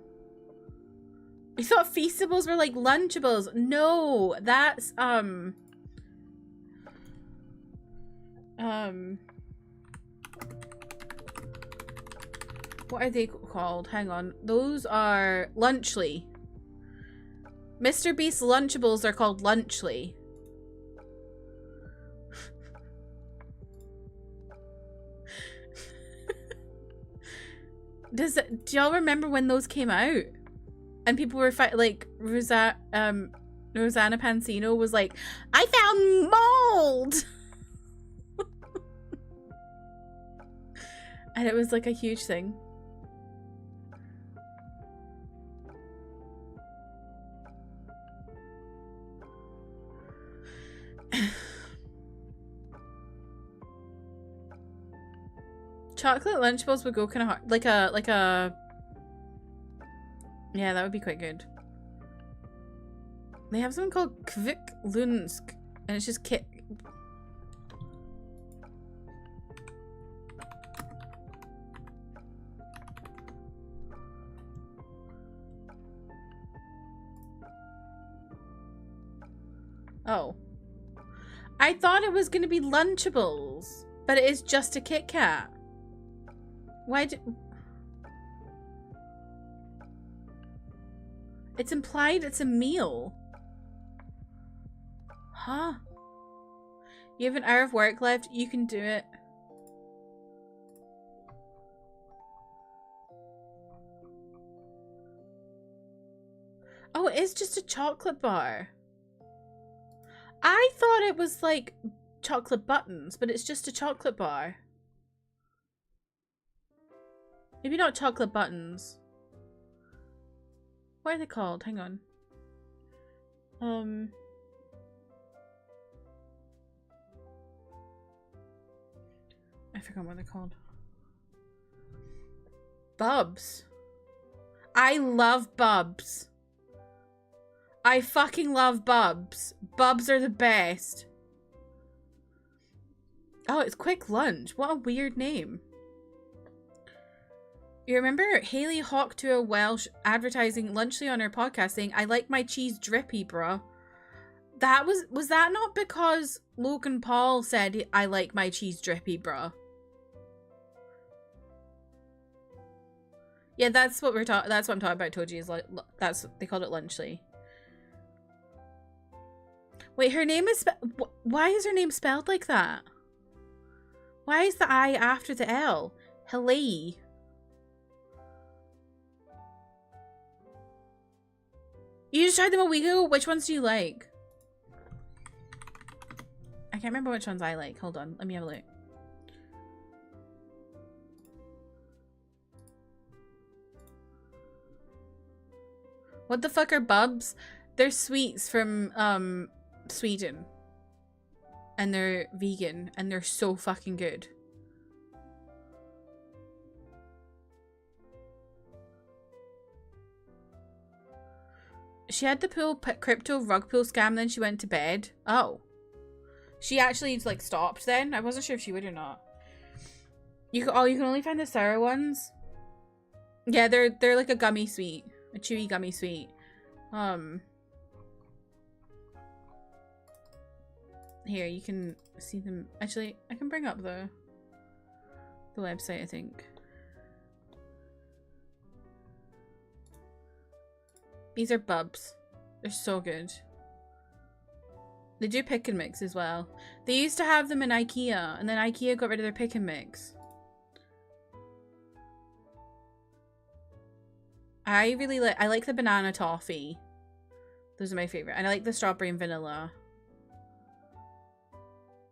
You thought Feastables were like Lunchables? No, that's what are they called? Hang on. Those are Lunchly. Mr. Beast's Lunchables are called Lunchly. Do y'all remember when those came out? And people were like Rosanna Pansino was like, I found mold. And it was like a huge thing. Chocolate Lunchables would go kind of hard. Like a... Yeah, that would be quite good. They have something called Kvik Lunsk. And it's just kit. Oh. I thought it was going to be Lunchables, but it is just a Kit Kat. Why did... It's implied it's a meal. Huh? You have an hour of work left, you can do it. Oh, it is just a chocolate bar. I thought it was like chocolate buttons, but it's just a chocolate bar. Maybe not chocolate buttons. What are they called? Hang on. I forgot what they're called. Bubs. I love Bubs. I fucking love Bubs. Bubs are the best. Oh, it's Quick Lunch. What a weird name. You remember Haley Hawk to a Welsh advertising Lunchly on her podcast saying, I like my cheese drippy, bruh. That was that not because Logan Paul said, I like my cheese drippy, bruh? Yeah, that's what we're talking. That's what I'm talking about. Toji is like that's they called it Lunchly. Wait, her name is why is her name spelled like that? Why is the I after the L? Haley. You just tried them a week ago. Which ones do you like? I can't remember which ones I like. Hold on, let me have a look. What the fuck are Bubs? They're sweets from Sweden. And they're vegan and they're so fucking good. She had the crypto rug pull scam, then she went to bed. Oh. She actually like stopped then? I wasn't sure if she would or not. You can only find the sour ones. Yeah, they're like a gummy sweet. A chewy gummy sweet. Here, you can see them. Actually, I can bring up the website, I think. These are Bubs. They're so good. They do pick and mix as well. They used to have them in IKEA, and then IKEA got rid of their pick and mix. I like the banana toffee. Those are my favorite. And I like the strawberry and vanilla.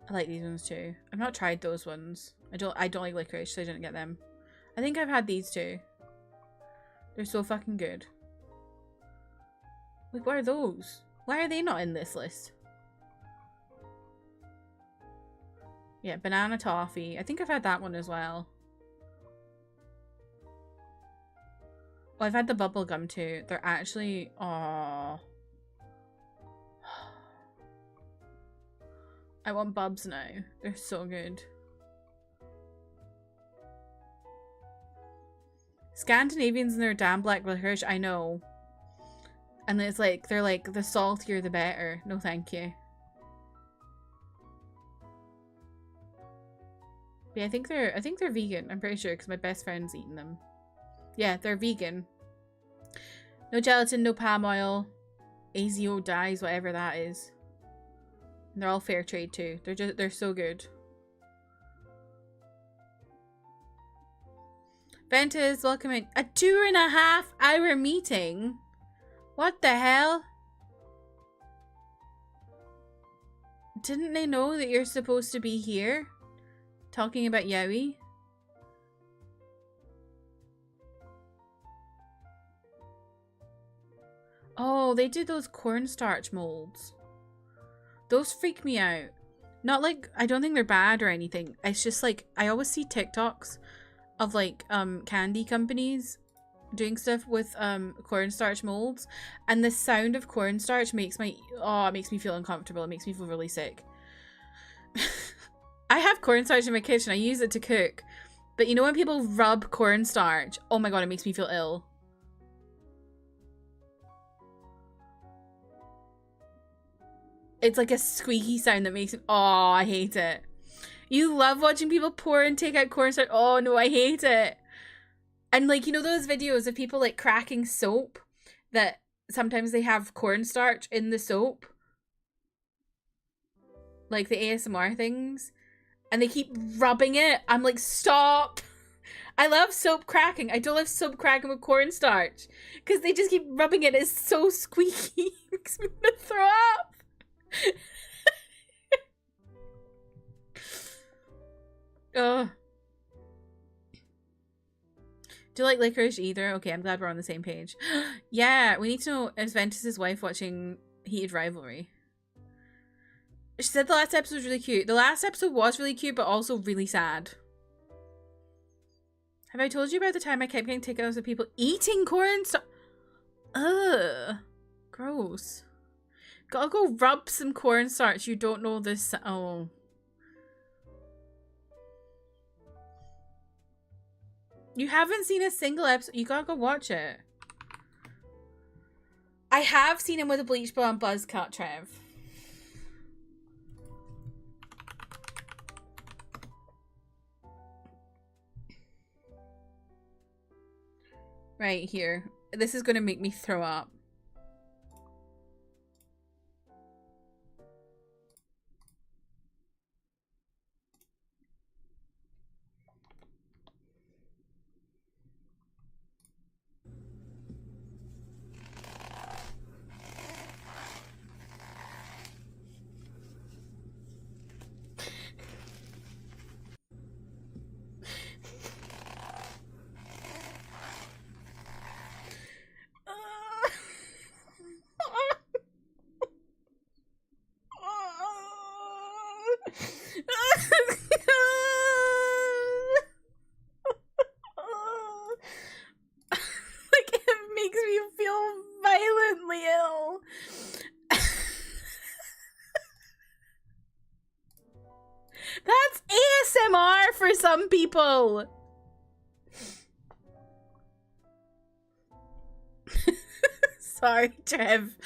I like these ones too. I've not tried those ones. I don't like licorice, so I didn't get them. I think I've had these too. They're so fucking good. Like, what are those? Why are they not in this list? Yeah, banana toffee. I think I've had that one as well. Oh, I've had the bubble gum too. They're actually... Aww. I want Bubs now. They're so good. Scandinavians and their damn black licorice, I know. And it's like, they're like, the saltier the better. No thank you. But yeah, I think they're vegan. I'm pretty sure because my best friend's eating them. Yeah, they're vegan. No gelatin, no palm oil. ASO dyes, whatever that is. And they're all fair trade too. They're so good. Ventus, welcome in. A 2.5 hour meeting? What the hell? Didn't they know that you're supposed to be here? Talking about Yowie? Oh, they did those cornstarch molds. Those freak me out. Not like, I don't think they're bad or anything. It's just like, I always see TikToks of like candy companies doing stuff with cornstarch molds, and the sound of cornstarch makes it makes me feel uncomfortable. It makes me feel really sick. I have cornstarch in my kitchen. I use it to cook. But you know when people rub cornstarch? Oh my god, it makes me feel ill. It's like a squeaky sound that makes it... Oh, I hate it. You love watching people pour and take out cornstarch. Oh no, I hate it. And like, you know those videos of people like cracking soap? That sometimes they have cornstarch in the soap? Like the ASMR things? And they keep rubbing it. I'm like, stop. I love soap cracking. I don't love soap cracking with cornstarch. Because they just keep rubbing it. It's so squeaky. It makes me want to throw up. Oh. Do you like licorice either? Okay, I'm glad we're on the same page. Yeah, we need to know, is Ventus's wife watching Heated Rivalry? She said the last episode was really cute. The last episode was really cute, but also really sad. Have I told you about the time I kept getting tickets of people eating cornstarch? Ugh. Gross. Gotta go rub some cornstarch. You don't know this. Oh. You haven't seen a single episode. You gotta go watch it. I have seen him with a bleach blonde buzz cut, Trev. Right here. This is gonna make me throw up. Some people. Sorry, Trev.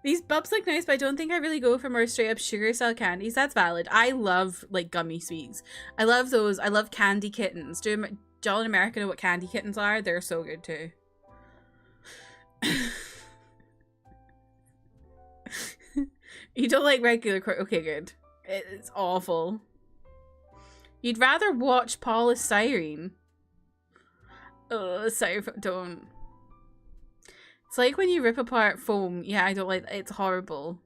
These bubs look nice, but I don't think I really go for more straight up sugar style candies. That's valid. I love like gummy sweets. I love those. I love candy kittens. Do y'all in America know what candy kittens are? They're so good too. You don't like regular okay, good. It's awful. You'd rather watch polystyrene. Styrofoam, don't. It's like when you rip apart foam. Yeah, I don't like that. It's horrible.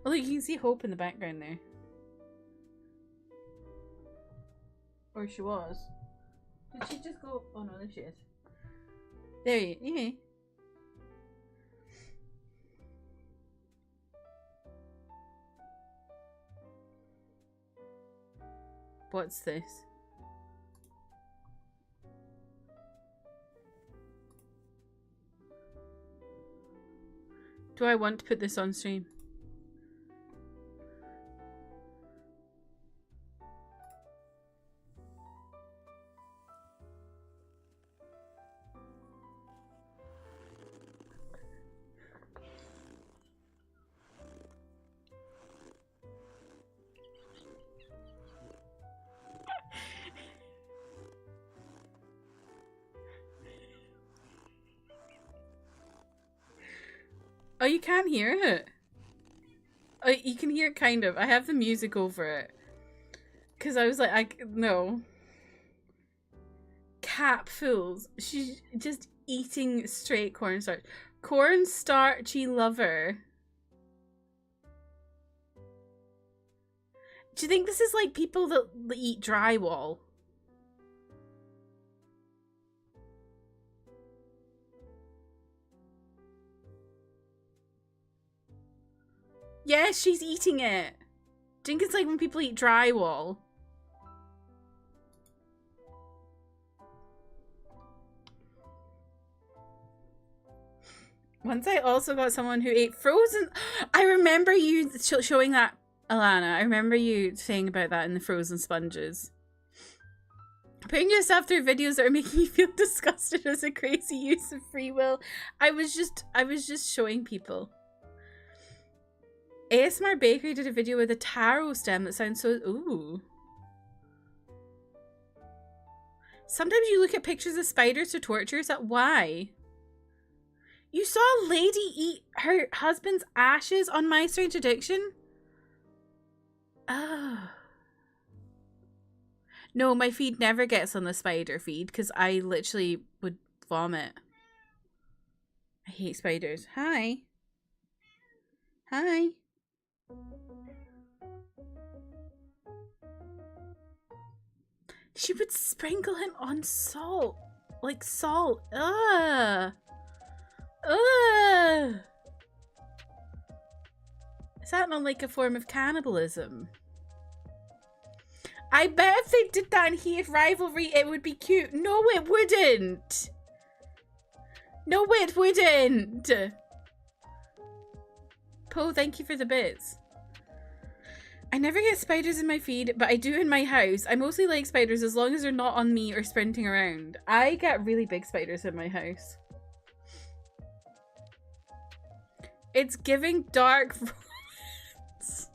Oh, look, you can see Hope in the background there. Or she was. Did she just go? Oh no, there she is. There you yeah. What's this? Do I want to put this on stream? Oh, you can't hear it? Oh, you can hear it kind of. I have the music over it. Because I was like, no. Capfuls. She's just eating straight cornstarch. Cornstarchy lover. Do you think this is like people that eat drywall? Yeah, she's eating it. Do you think it's like when people eat drywall? Once I also got someone who ate frozen. I remember you showing that, Alana. I remember you saying about that in the frozen sponges. Putting yourself through videos that are making you feel disgusted is a crazy use of free will. I was just showing people. ASMR Bakery did a video with a taro stem that sounds so... Ooh. Sometimes you look at pictures of spiders to torture. Is that why? You saw a lady eat her husband's ashes on My Strange Addiction? Oh. No, my feed never gets on the spider feed because I literally would vomit. I hate spiders. Hi. Hi. She would sprinkle him on salt. Like salt. Ugh. Ugh. Is that not like a form of cannibalism? I bet if they did that in Heated Rivalry, it would be cute. No, it wouldn't. No, it wouldn't. Poe, thank you for the bits. I never get spiders in my feed, but I do in my house. I mostly like spiders as long as they're not on me or sprinting around. I get really big spiders in my house. It's giving dark romance.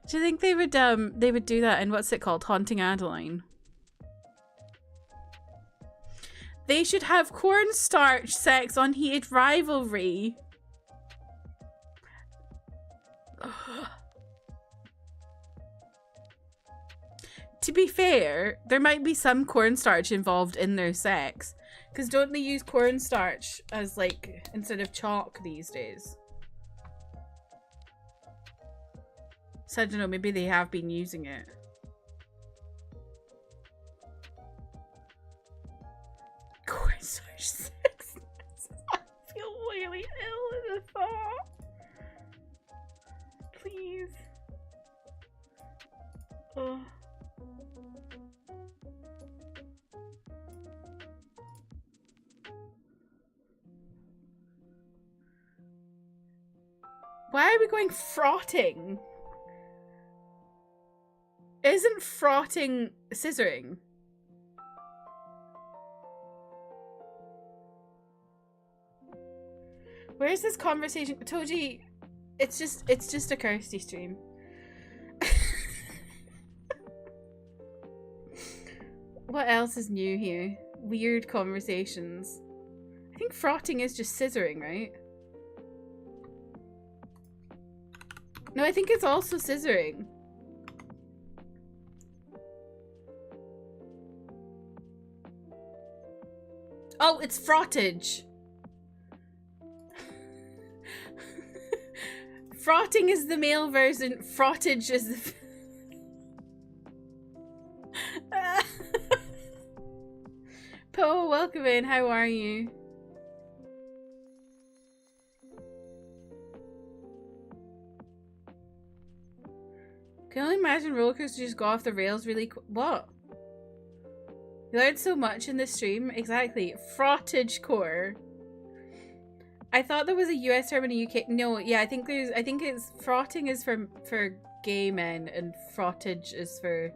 Do you think they would do that in what's it called? Haunting Adeline? They should have cornstarch sex on Heated Rivalry. To be fair, there might be some cornstarch involved in their sex. Because don't they use cornstarch as like, instead of chalk these days? So I don't know, maybe they have been using it. Cornstarch sex. I feel really ill at the thought. Please. Oh. Why are we going frotting? Isn't frotting scissoring? Where's this conversation? Toji, it's just a Kirsty stream. What else is new here? Weird conversations. I think frotting is just scissoring, right? No, I think it's also scissoring. Oh, it's frottage. Frotting is the male version. Frottage is the... Poe, welcome in. How are you? Can only imagine roller coasters just go off the rails really quick. What? You learned so much in this stream. Exactly. Frottage core. I thought there was a US term and a UK. No, yeah, I think it's frotting is for gay men and frottage is for...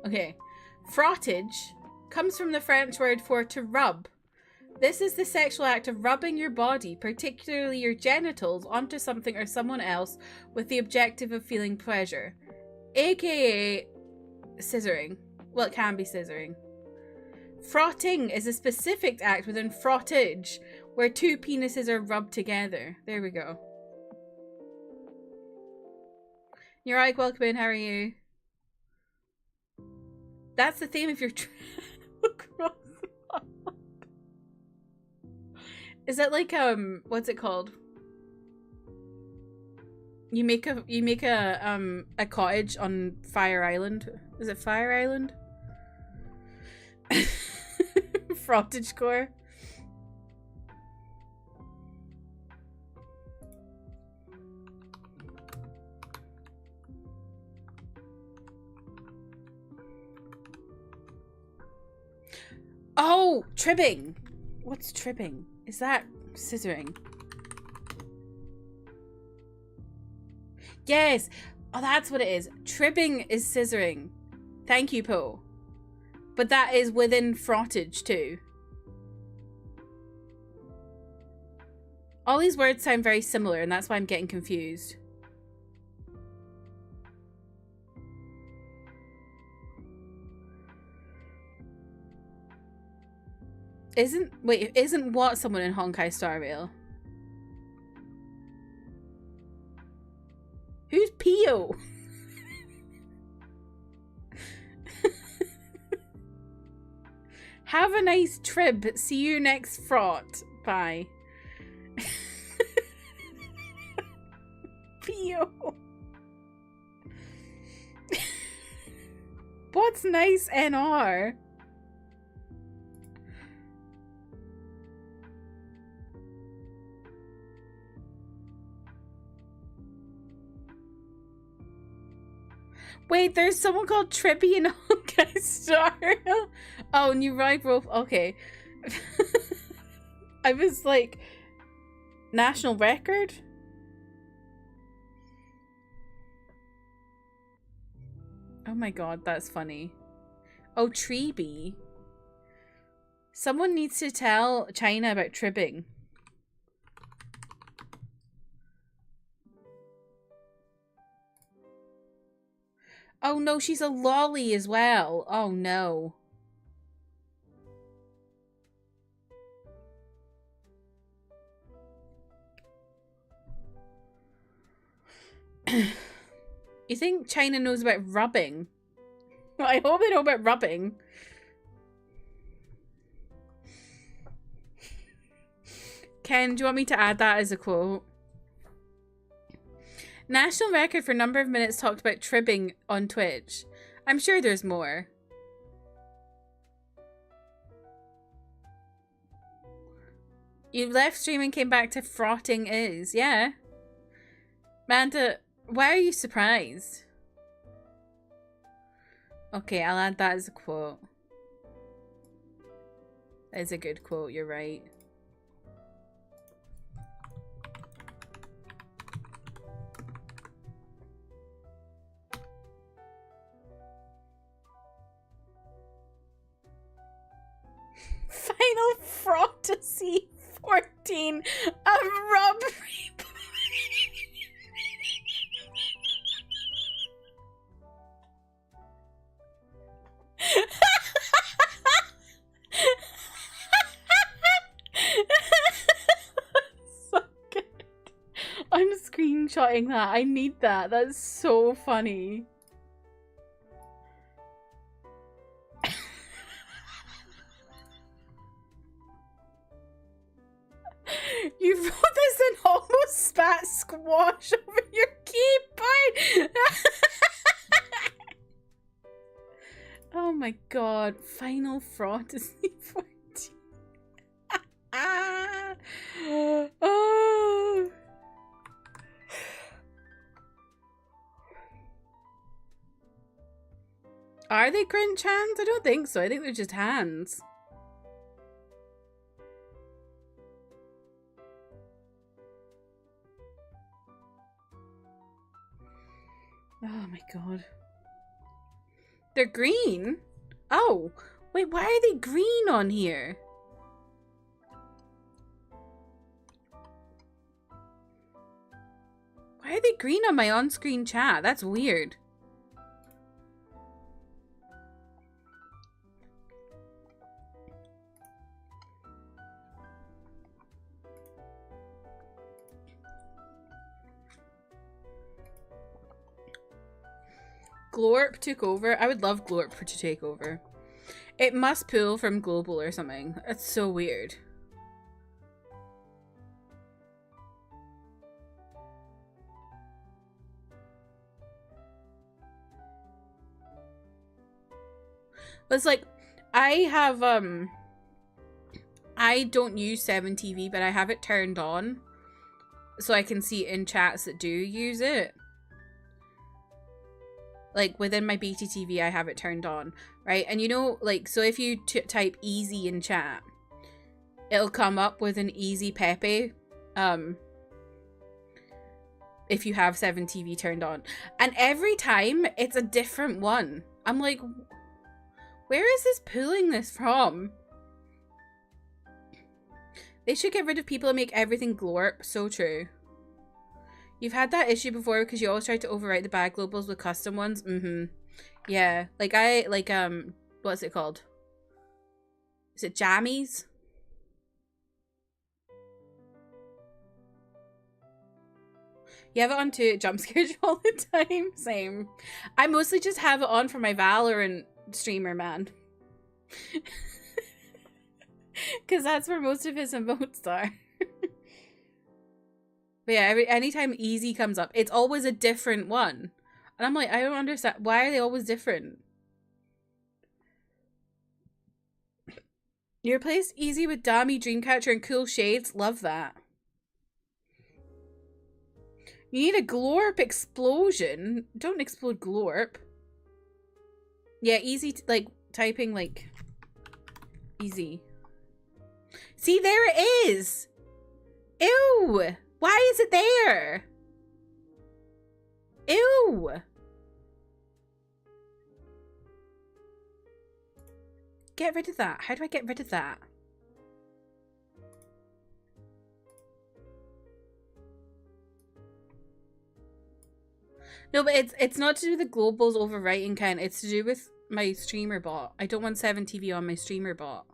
Okay. Frottage comes from the French word for to rub. This is the sexual act of rubbing your body, particularly your genitals, onto something or someone else with the objective of feeling pleasure. AKA scissoring. Well, it can be scissoring. Frotting is a specific act within frottage, where two penises are rubbed together. There we go. You're right, welcome in, how are you? That's the theme if you're trying to across the world. Is that like what's it called? You make a cottage on Fire Island. Is it Fire Island? Frottage core. Oh, tribbing. What's tribbing? Is that scissoring? Yes. Oh, that's what it is. Tribbing is scissoring. Thank you, Poe. But that is within frottage too. All these words sound very similar, and that's why I'm getting confused. Isn't what someone in Honkai Star Rail? Who's Pio? Have a nice trib. See you next fraught. Bye. Pio. What's nice NR? Wait, there's someone called Trippy in Honkai Star. Oh, new rival. Okay. I was like, national record? Oh my god, that's funny. Oh, Treeby. Someone needs to tell China about tribbing. Oh no, she's a lolly as well. Oh no. You think China knows about rubbing? I hope they know about rubbing. Ken, do you want me to add that as a quote? National record for number of minutes talked about tribbing on Twitch. I'm sure there's more. You left streaming, came back to frotting is. Yeah. Manda, why are you surprised? Okay, I'll add that as a quote. That is a good quote, you're right. Final Fantasy 14 of Rub So good. I'm screenshotting that. I need that. That's so funny. You wrote this and almost spat squash over your keyboard. Oh my god. Final Fantasy 14. Oh. Are they Grinch hands? I don't think so. I think they're just hands. Oh my god. They're green? Oh, wait, why are they green on here? Why are they green on my on-screen chat? That's weird. Glorp took over. I would love Glorp to take over. It must pull from global or something. That's so weird. But it's like, I have, I don't use 7TV, but I have it turned on so I can see it in chats that do use it. like within my BTTV, I have it turned on, right? And you know, like, so if you type easy in chat, it'll come up with an easy Pepe, if you have 7TV turned on. And every time it's a different one. I'm like, where is this pulling this from? They should get rid of people and make everything glorp. So true. You've had that issue before because you always try to overwrite the bad globals with custom ones. Yeah. Like what's it called? Is it jammies? You have it on too, jump scares you all the time. Same. I mostly just have it on for my Valorant streamer, man. Because that's where most of his emotes are. But yeah, anytime easy comes up, it's always a different one. And I'm like, I don't understand. Why are they always different? You replaced easy with Dami, Dreamcatcher, and Cool Shades. Love that. You need a glorp explosion. Don't explode glorp. Yeah, easy, like, typing, like, easy. See, there it is. Ew. Why is it there? Ew. Get rid of that. How do I get rid of that? No, but it's not to do with the globals overwriting count. It's to do with my streamer bot. I don't want 7TV on my streamer bot.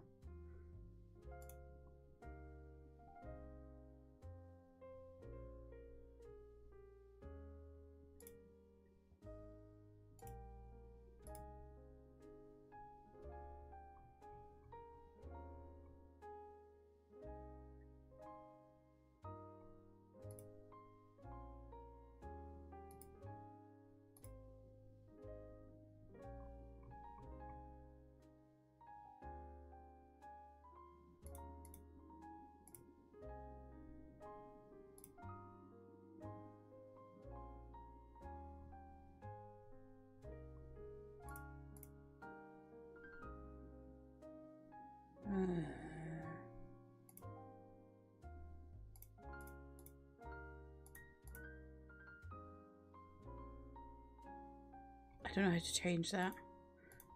I don't know how to change that.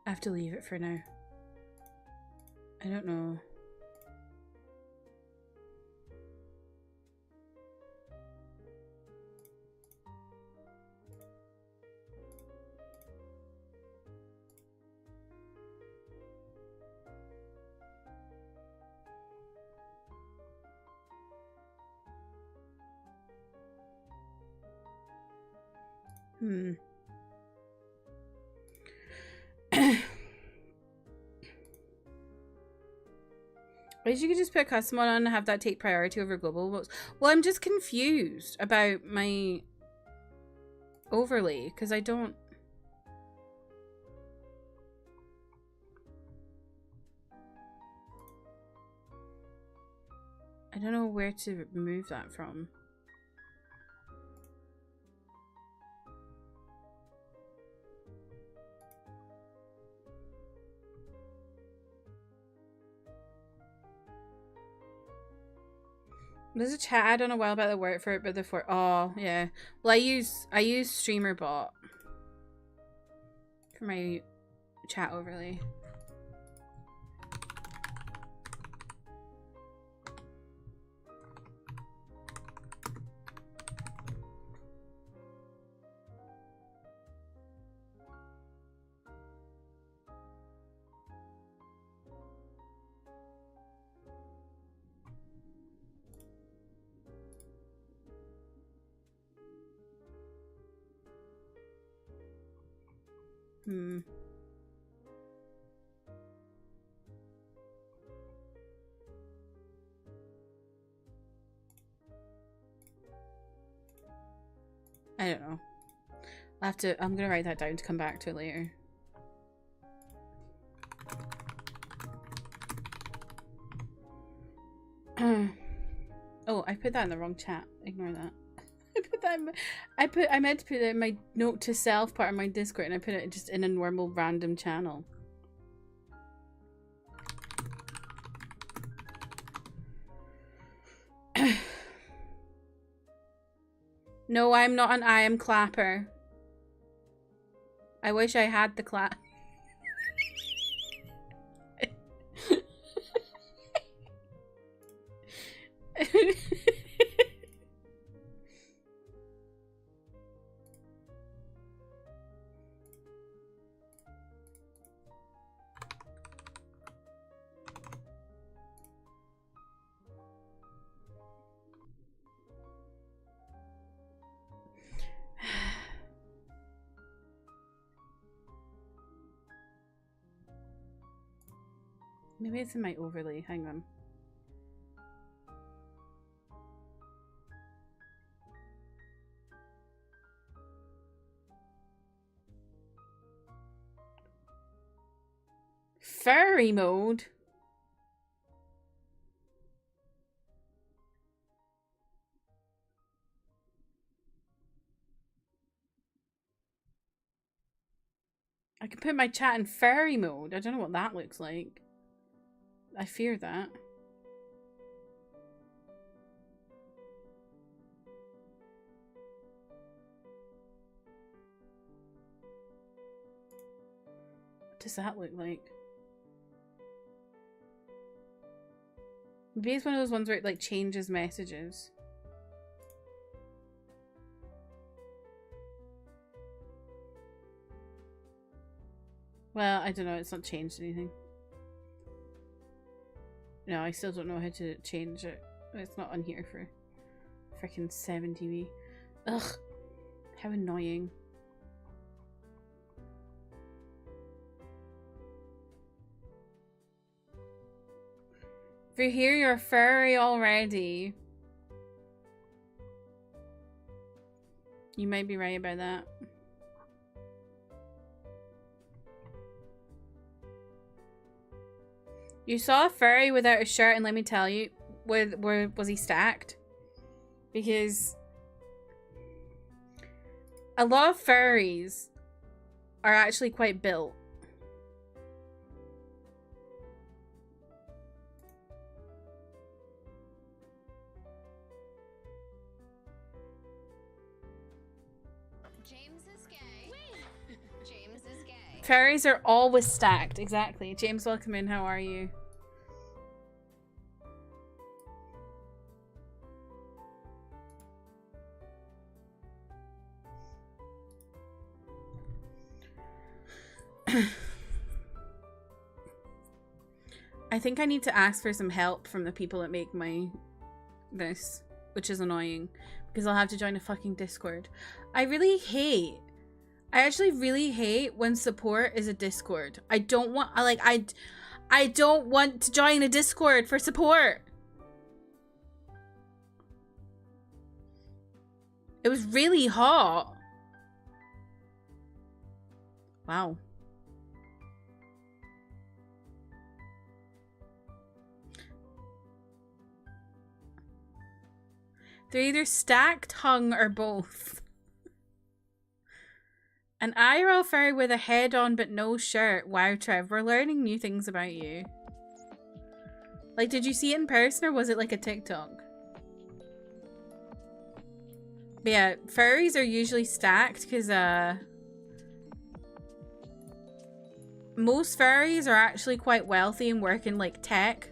I have to leave it for now. I don't know. I guess you could just put a custom one on and have that take priority over global votes. Well, I'm just confused about my overlay because I don't know where to move that from. There's a chat I don't know while about the word for it, but oh yeah. Well, I use StreamerBot for my chat overlay. I don't know. I'm gonna write that down to come back to it later. Oh, I put that in the wrong chat. Ignore that. I put that in I meant to put it in my note to self part of my Discord, and I put it just in a normal random channel. No, I'm not an I am clapper. I wish I had the clap. Maybe it's in my overlay. Hang on. Furry mode? I can put my chat in furry mode. I don't know what that looks like. I fear that. What does that look like? Maybe it's one of those ones where it like changes messages. Well, I don't know, it's not changed anything. No, I still don't know how to change it. It's not on here for freaking 70V. Ugh, how annoying. If you're here, you're a furry already. You might be right about that. You saw a furry without a shirt, and let me tell you, was he stacked? Because a lot of furries are actually quite built. James is gay. Wait. James is gay. Furries are always stacked, exactly. James, welcome in. How are you? I think I need to ask for some help from the people that make this, which is annoying because I'll have to join a fucking Discord. I actually really hate when support is a Discord. I don't want I don't want to join a Discord for support. It was really hot. Wow. They're either stacked, hung, or both. An IRL furry with a head on but no shirt. Wow, Trev, we're learning new things about you. Like, did you see it in person or was it like a TikTok? But yeah, furries are usually stacked because most furries are actually quite wealthy and work in like tech.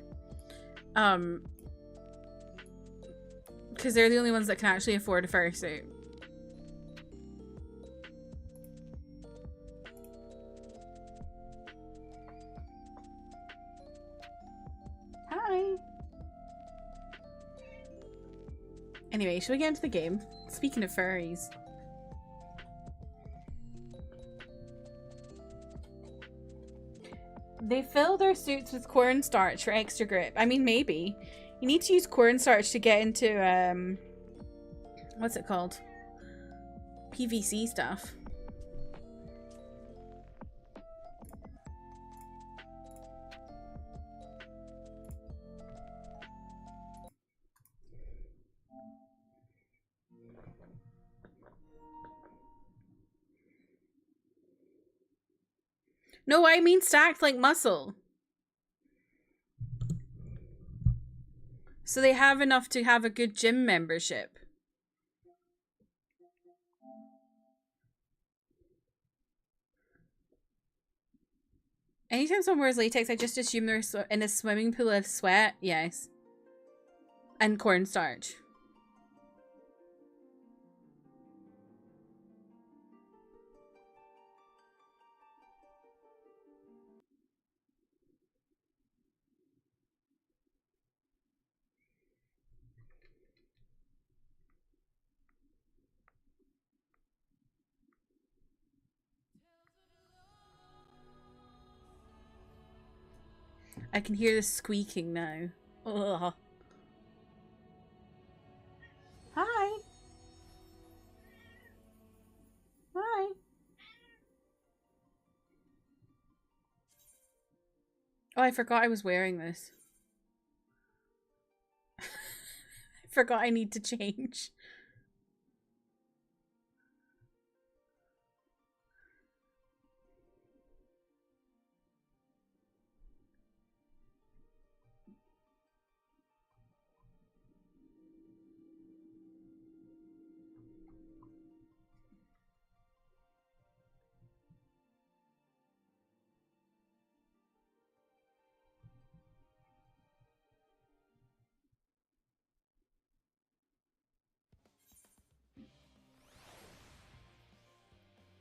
Because they're the only ones that can actually afford a fursuit. Hi. Anyway, should we get into the game? Speaking of furries. They fill their suits with cornstarch for extra grip. I mean, maybe. You need to use cornstarch to get into, what's it called? PVC stuff. No, I mean stacked like muscle. So they have enough to have a good gym membership. Anytime someone wears latex, I just assume they're in a swimming pool of sweat. Yes. And cornstarch. I can hear the squeaking now. Ugh. Hi. Hi. Oh, I forgot I was wearing this. I forgot I need to change.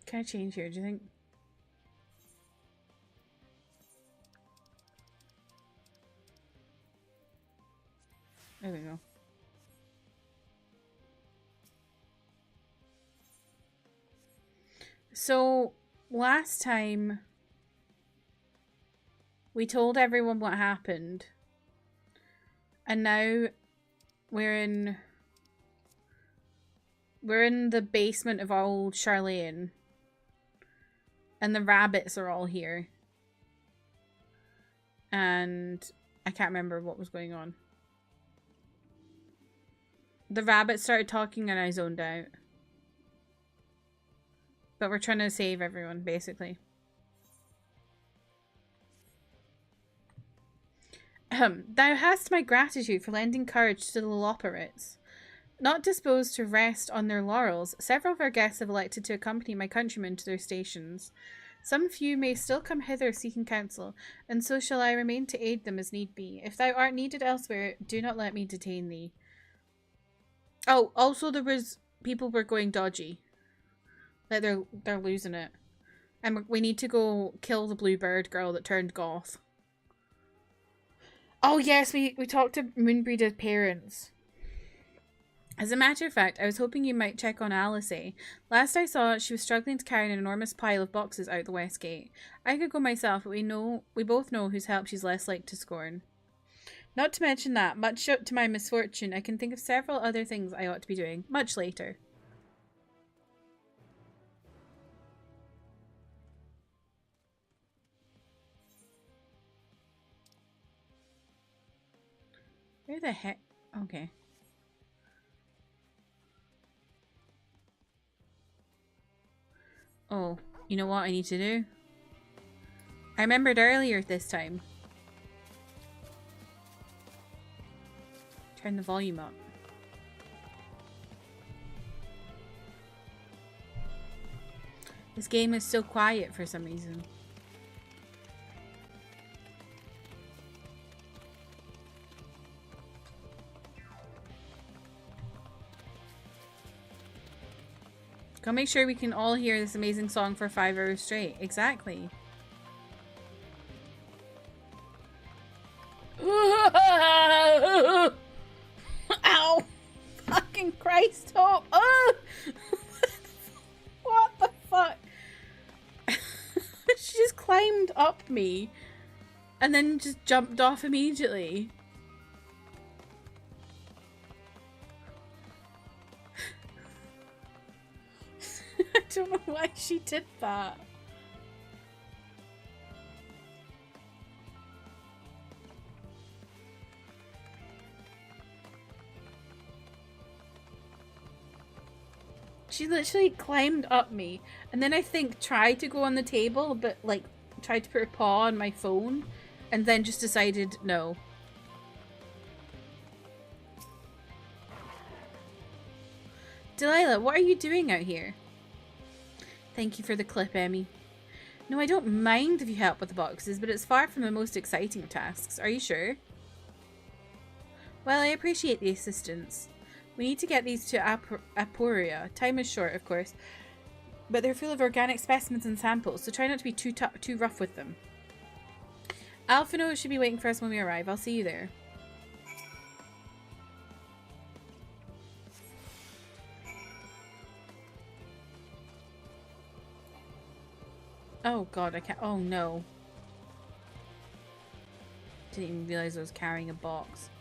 Can I change here, do you think? There we go. So, last time we told everyone what happened. And now we're in the basement of old Charlene. And the rabbits are all here. And I can't remember what was going on. The rabbit started talking and I zoned out. But we're trying to save everyone, basically. Thou hast my gratitude for lending courage to the Loperates. Not disposed to rest on their laurels, several of our guests have elected to accompany my countrymen to their stations. Some few may still come hither seeking counsel, and so shall I remain to aid them as need be. If thou art needed elsewhere, do not let me detain thee. Oh, also there was people were going dodgy. Like they're losing it. And we need to go kill the bluebird girl that turned goth. Oh yes, we talked to Moonbreeder's parents. As a matter of fact, I was hoping you might check on Alice. Last I saw, she was struggling to carry an enormous pile of boxes out the west gate. I could go myself, but we both know whose help she's less like to scorn. Not to mention that, much to my misfortune, I can think of several other things I ought to be doing, much later. Where the heck? Okay. Oh, you know what I need to do? I remembered earlier this time. Turn the volume up. This game is so quiet for some reason. Gotta make sure we can all hear this amazing song for 5 hours straight. Exactly. Ow! Fucking Christ, Hope! Oh! What the fuck? She just climbed up me and then just jumped off immediately. I don't know why she did that. She literally climbed up me and then I think tried to go on the table but like tried to put her paw on my phone and then just decided no. Delilah, what are you doing out here? Thank you for the clip, Emmy. No, I don't mind if you help with the boxes, but it's far from the most exciting of tasks. Are you sure? Well, I appreciate the assistance. We need to get these to Aporia. Time is short, of course, but they're full of organic specimens and samples, so try not to be too rough with them. Alphino should be waiting for us when we arrive. I'll see you there. Oh god, I can't. Oh no. Didn't even realize I was carrying a box.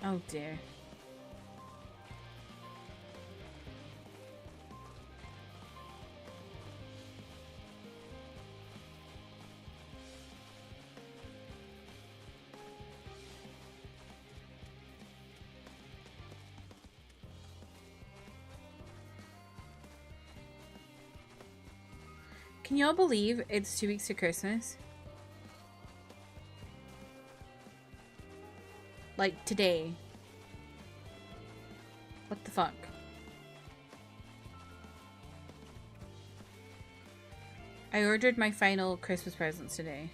Oh dear. Can y'all believe it's 2 weeks to Christmas? Like today. What the fuck? I ordered my final Christmas presents today.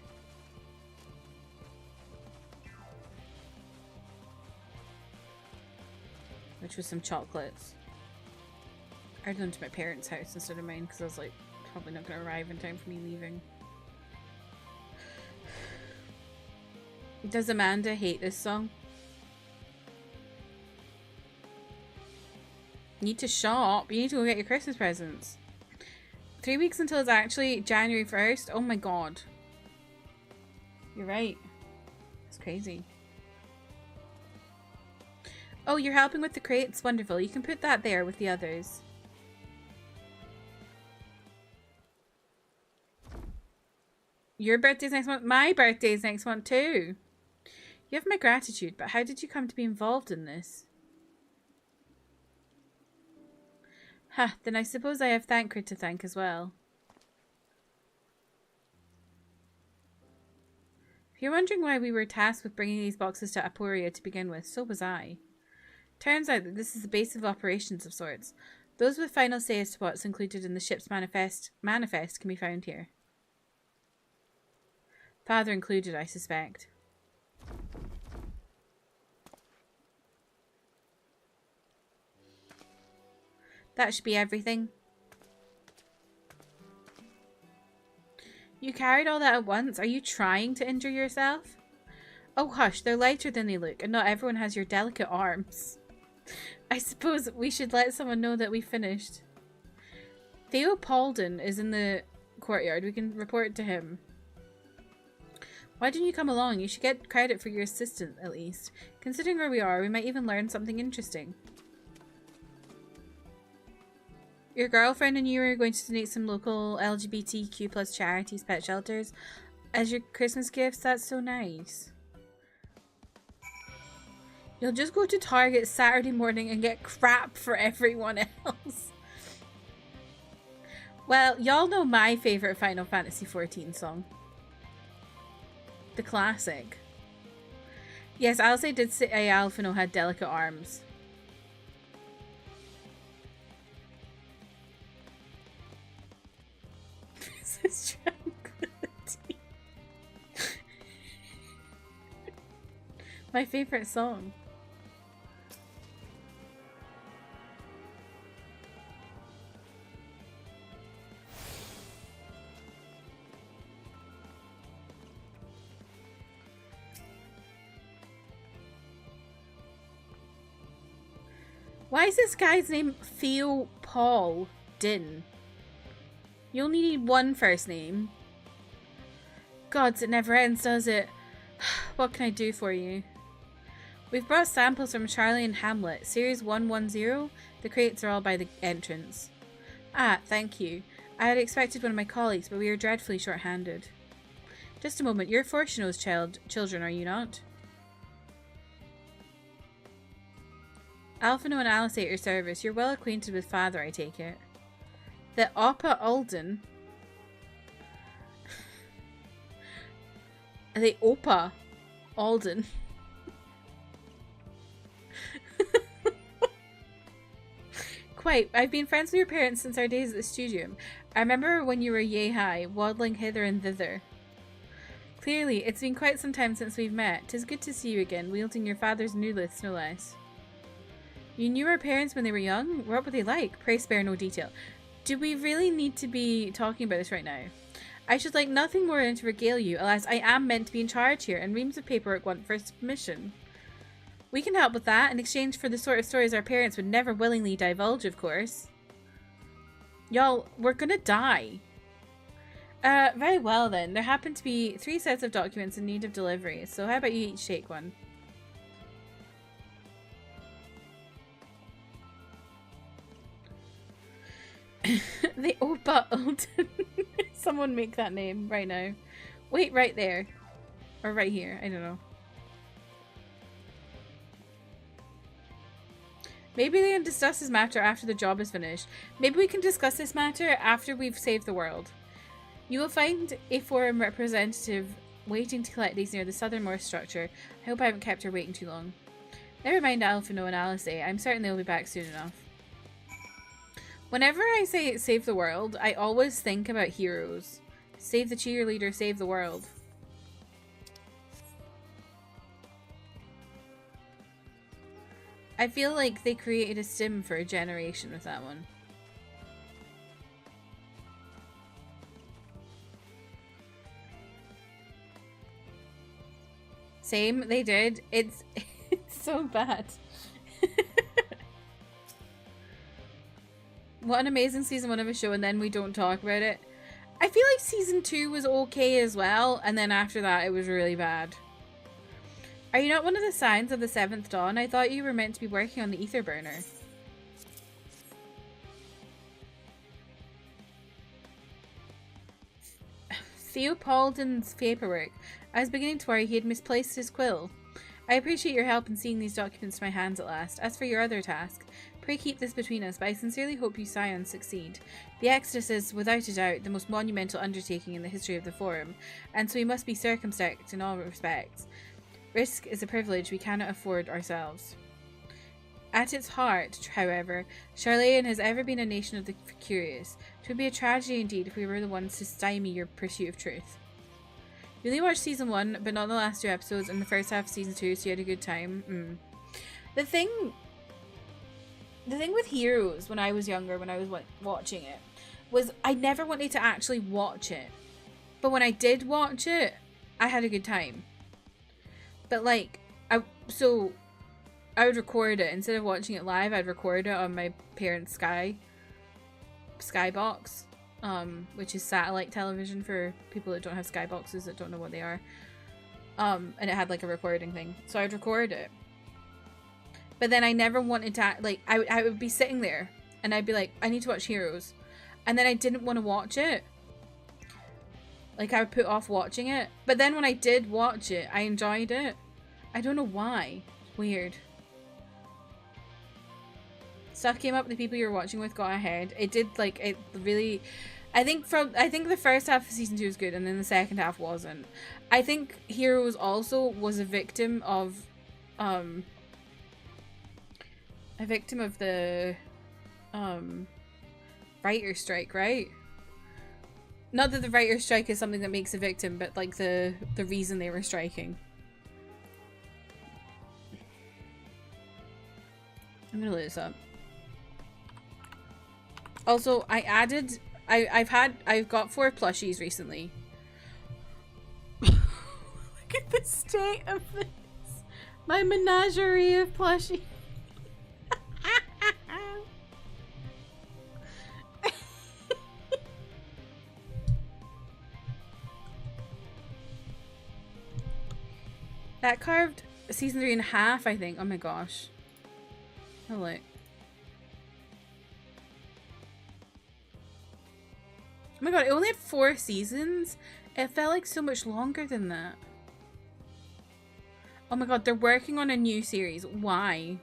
Which was some chocolates. I ordered them to my parents' house instead of mine because I was like, probably not going to arrive in time for me leaving. Does Amanda hate this song? You need to shop. You need to go get your Christmas presents. 3 weeks until it's actually January 1st. Oh my god. You're right. That's crazy. Oh, you're helping with the crates? Wonderful. You can put that there with the others. Your birthday's next month. My birthday's next month too. You have my gratitude, but how did you come to be involved in this? Huh, then I suppose I have Thancred to thank as well. If you're wondering why we were tasked with bringing these boxes to Aporia to begin with, so was I. Turns out that this is the base of operations of sorts. Those with final say as to what's included in the ship's manifest can be found here. Father included, I suspect. That should be everything. You carried all that at once? Are you trying to injure yourself? Oh hush, they're lighter than they look, and not everyone has your delicate arms. I suppose we should let someone know that we finished. Theo Paulden is in the courtyard. We can report to him. Why didn't you come along? You should get credit for your assistance, at least. Considering where we are, we might even learn something interesting. Your girlfriend and you are going to donate some local LGBTQ plus charities, pet shelters, as your Christmas gifts? That's so nice. You'll just go to Target Saturday morning and get crap for everyone else. Well, y'all know my favourite Final Fantasy XIV song. The classic. Yes, Alcé did say Alphino had delicate arms. Princess Tranquility. My favourite song. Why is this guy's name Theo Paul Din? You only need one first name. Gods, it never ends, does it? What can I do for you? We've brought samples from Charlie and Hamlet, Series 110. The crates are all by the entrance. Ah, thank you. I had expected one of my colleagues, but we are dreadfully short-handed. Just a moment, you're Fortuno's children, are you not? Alphino and Alice at your service. You're well acquainted with Father, I take it. The Oppa Alden? The Opa Alden. Quite. I've been friends with your parents since our days at the studio. I remember when you were yay high, waddling hither and thither. Clearly, it's been quite some time since we've met. 'Tis good to see you again, wielding your father's newlith, no less. You knew our parents when they were young? What were they like? Pray spare no detail. Do we really need to be talking about this right now? I should like nothing more than to regale you, alas I am meant to be in charge here, and reams of paperwork want for submission. We can help with that, in exchange for the sort of stories our parents would never willingly divulge, of course. Y'all, we're gonna die. Very well then. There happen to be 3 sets of documents in need of delivery, so how about you each take one? The Opa Alden. Someone make that name right now. Wait, right there. Or right here. I don't know. Maybe they can discuss this matter after the job is finished. Maybe we can discuss this matter after we've saved the world. You will find a forum representative waiting to collect these near the southernmost structure. I hope I haven't kept her waiting too long. Never mind Alphino and Alice. I'm certain they'll be back soon enough. Whenever I say save the world, I always think about heroes. Save the cheerleader, save the world. I feel like they created a sim for a generation with that one. Same, they did. It's so bad. What an amazing season 1 of a show, and then we don't talk about it. I feel like season 2 was okay as well, and then after that it was really bad. Are you not one of the signs of the 7th dawn? I thought you were meant to be working on the ether burner. Theopolden's paperwork. I was beginning to worry he had misplaced his quill. I appreciate your help in seeing these documents to my hands at last. As for your other task, pray keep this between us, but I sincerely hope you scions succeed. The Exodus is, without a doubt, the most monumental undertaking in the history of the Forum, and so we must be circumspect in all respects. Risk is a privilege we cannot afford ourselves. At its heart, however, Charlayan has ever been a nation of the curious. It would be a tragedy indeed if we were the ones to stymie your pursuit of truth. You only watched season 1, but not the last 2 episodes and the first half of season 2, so you had a good time. The thing with Heroes when I was younger, when I was watching it, was I never wanted to actually watch it. But when I did watch it, I had a good time. But like, I would record it. Instead of watching it live, I'd record it on my parents' Skybox, which is satellite television for people that don't have Skyboxes, that don't know what they are. And it had like a recording thing, so I'd record it. But then I never wanted to, like, I would be sitting there and I'd be like, I need to watch Heroes, and then I didn't want to watch it. Like, I would put off watching it. But then when I did watch it, I enjoyed it. I don't know why. It's weird. Stuff came up, the people you were watching with got ahead. It did, like, it really... I think the first half of season 2 was good, and then the second half wasn't. I think Heroes also was a victim of the writer's strike, right? Not that the writer's strike is something that makes a victim, but like the reason they were striking. I'm gonna look this up. Also, I've got 4 plushies recently. Look at the state of this. My menagerie of plushies. That carved season 3 in half, I think. Oh my gosh. Oh, look. Oh my god, it only had 4 seasons? It felt like so much longer than that. Oh my god, they're working on a new series. Why?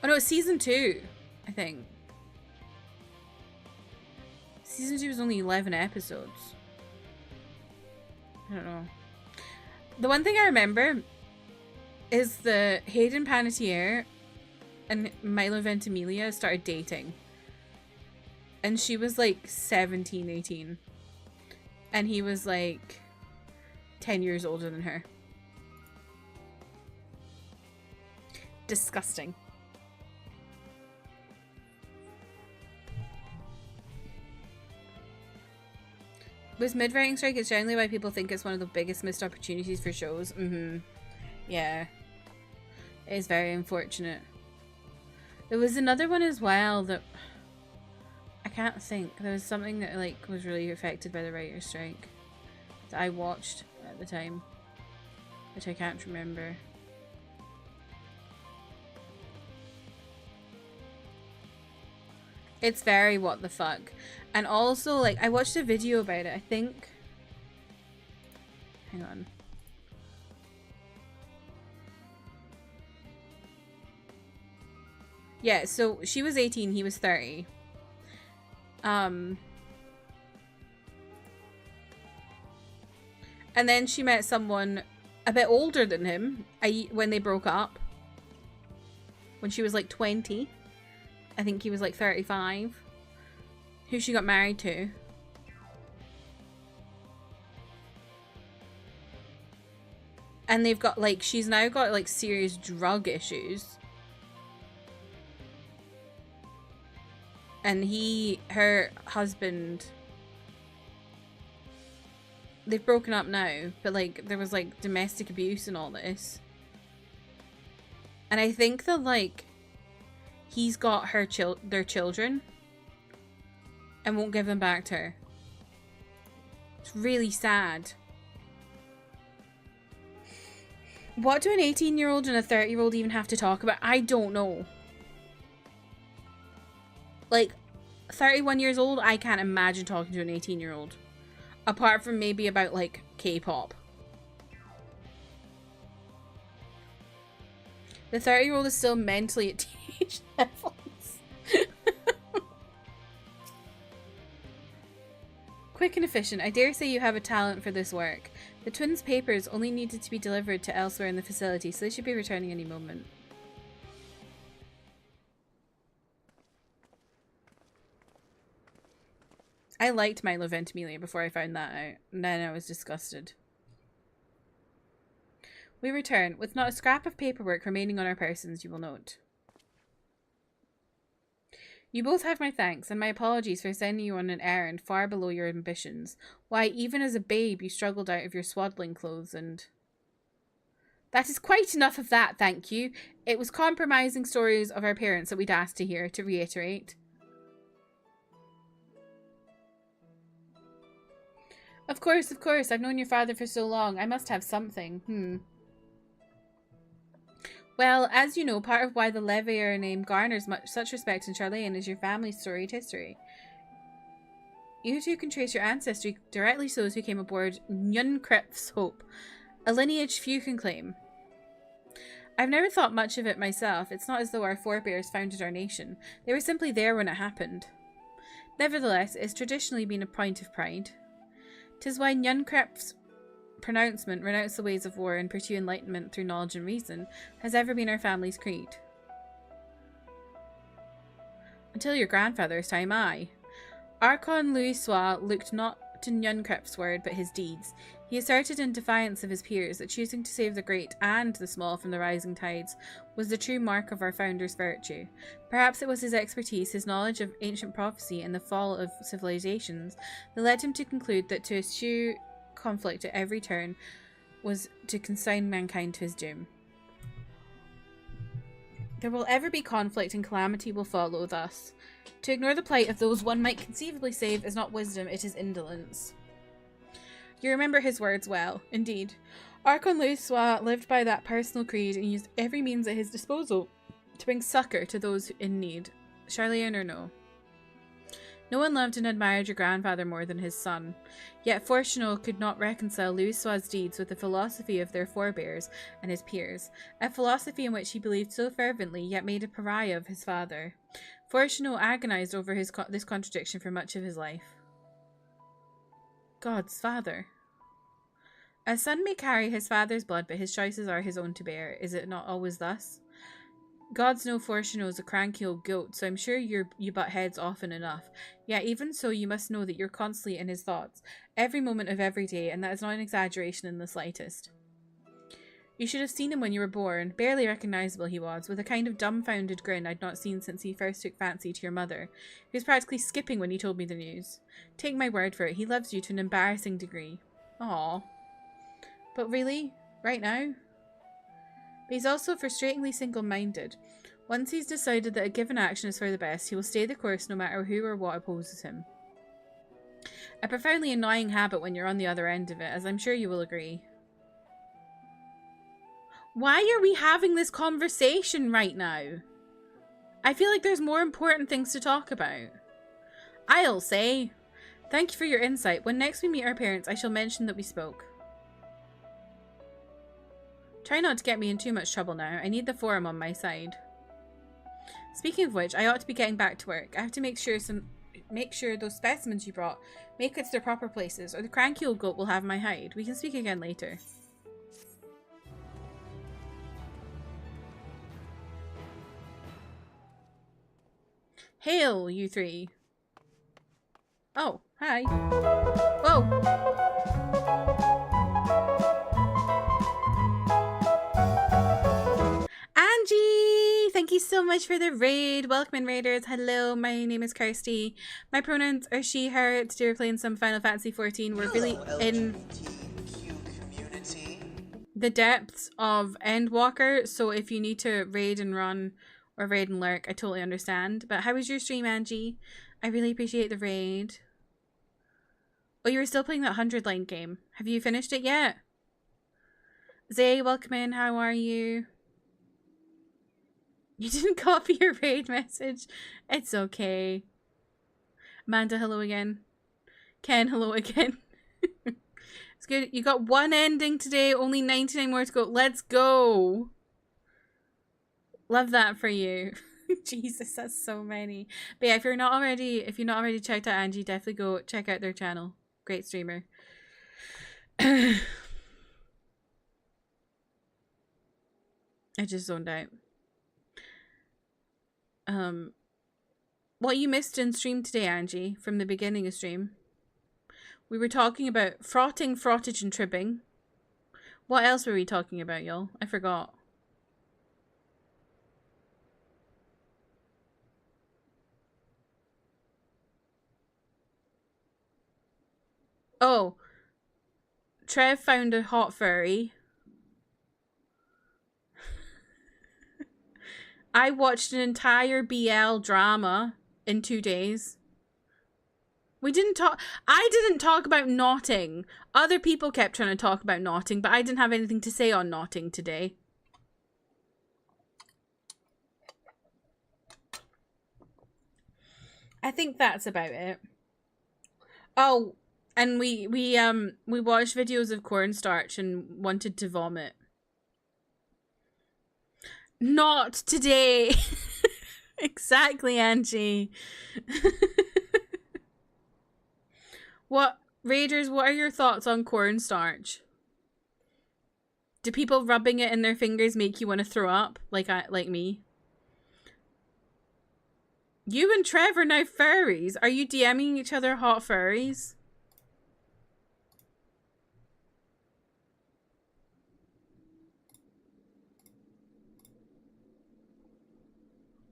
Oh no, it's season 2, I think. Season 2 was only 11 episodes. I don't know. The one thing I remember is the Hayden Panettiere and Milo Ventimiglia started dating. And she was like 17, 18. And he was like 10 years older than her. Disgusting. With mid-writing strike, it's generally why people think it's one of the biggest missed opportunities for shows. Yeah. It is very unfortunate. There was another one as well that... I can't think. There was something that like was really affected by the writer's strike that I watched at the time, which I can't remember. It's very what the fuck. And also, like, I watched a video about it, I think. Hang on. Yeah, so she was 18, he was 30. And then she met someone a bit older than him when they broke up. When she was like 20. I think he was like 35. Who she got married to. And they've got like, she's now got like serious drug issues. And her husband, they've broken up now, but like there was like domestic abuse and all this. And I think that like he's got their children and won't give them back to her. It's really sad. What do an 18-year-old and a 30-year-old even have to talk about? I don't know. Like, 31 years old, I can't imagine talking to an 18-year-old. Apart from maybe about, like, K-pop. The 30-year-old is still mentally at teenage levels. Quick and efficient. I dare say you have a talent for this work. The twins' papers only needed to be delivered to elsewhere in the facility, so they should be returning any moment. I liked Milo Ventimiglia before I found that out, and then I was disgusted. We return, with not a scrap of paperwork remaining on our persons, you will note. You both have my thanks, and my apologies for sending you on an errand far below your ambitions. Why, even as a babe, you struggled out of your swaddling clothes and... That is quite enough of that, thank you. It was compromising stories of our parents that we'd asked to hear, to reiterate. Of course, I've known your father for so long. I must have something. Well, as you know, part of why the Lvl name garners such respect in Charlayan is your family's storied history. You two can trace your ancestry directly to those who came aboard Nunkrep's Hope, a lineage few can claim. I've never thought much of it myself. It's not as though our forebears founded our nation. They were simply there when it happened. Nevertheless, it has traditionally been a point of pride. 'Tis why Nunkrep's pronouncement, renounce the ways of war and pursue enlightenment through knowledge and reason, has ever been our family's creed. Until your grandfather's time, aye. Archon Louis Sois looked not to Nunkrep's word but his deeds. He asserted in defiance of his peers that choosing to save the great and the small from the rising tides was the true mark of our founder's virtue. Perhaps it was his expertise, his knowledge of ancient prophecy and the fall of civilizations that led him to conclude that to eschew conflict at every turn was to consign mankind to his doom. There will ever be conflict and calamity will follow thus. To ignore the plight of those one might conceivably save is not wisdom, it is indolence. You remember his words well, indeed. Archon Louis Sois lived by that personal creed and used every means at his disposal to bring succour to those in need, Charlayan or no. No one loved and admired your grandfather more than his son. Yet Fortuno could not reconcile Louisoix's deeds with the philosophy of their forebears and his peers, a philosophy in which he believed so fervently, yet made a pariah of his father. Fortuno agonized over this contradiction for much of his life. God's father. A son may carry his father's blood, but his choices are his own to bear. Is it not always thus? Gods know Fortuno is a cranky old goat, so I'm sure you butt heads often enough. Yet even so, you must know that you're constantly in his thoughts, every moment of every day, and that is not an exaggeration in the slightest. You should have seen him when you were born. Barely recognisable he was, with a kind of dumbfounded grin I'd not seen since he first took fancy to your mother. He was practically skipping when he told me the news. Take my word for it, he loves you to an embarrassing degree. Aww. But really? Right now? But he's also frustratingly single-minded. Once he's decided that a given action is for the best, he will stay the course no matter who or what opposes him. A profoundly annoying habit when you're on the other end of it, as I'm sure you will agree. Why are we having this conversation right now? I feel like there's more important things to talk about. I'll say. Thank you for your insight. When next we meet our parents, I shall mention that we spoke. Try not to get me in too much trouble now. I need the forum on my side. Speaking of which, I ought to be getting back to work. I have to make sure those specimens you brought make it to their proper places, or the cranky old goat will have my hide. We can speak again later. Hail, you three. Oh, hi. Whoa. Angie! Thank you so much for the raid. Welcome in, raiders. Hello, my name is Kirsty. My pronouns are she, her. Today we're playing some Final Fantasy XIV. We're really in the depths of Endwalker, so if you need to raid and run or raid and lurk, I totally understand. But how was your stream, Angie? I really appreciate the raid. Oh, you were still playing that 100 line game. Have you finished it yet? Zay, welcome in. How are you? You didn't copy your raid message. It's okay. Amanda, hello again. Ken, hello again. It's good. You got one ending today. Only 99 more to go. Let's go. Love that for you. Jesus, that's so many. But yeah, if you're not already checked out Angie, definitely go check out their channel. Great streamer. I just zoned out. What you missed in stream today, Angie, from the beginning of stream. We were talking about frotting, frottage, and tribbing. What else were we talking about, y'all? I forgot. Oh. Trev found a hot furry. I watched an entire BL drama in 2 days. I didn't talk about knotting. Other people kept trying to talk about knotting, but I didn't have anything to say on knotting today. I think that's about it. Oh, and we watched videos of cornstarch and wanted to vomit. Not today. Exactly, Angie. What, Raiders, what are your thoughts on cornstarch? Do people rubbing it in their fingers make you want to throw up like me? You and Trev are now furries. Are you DMing each other hot furries?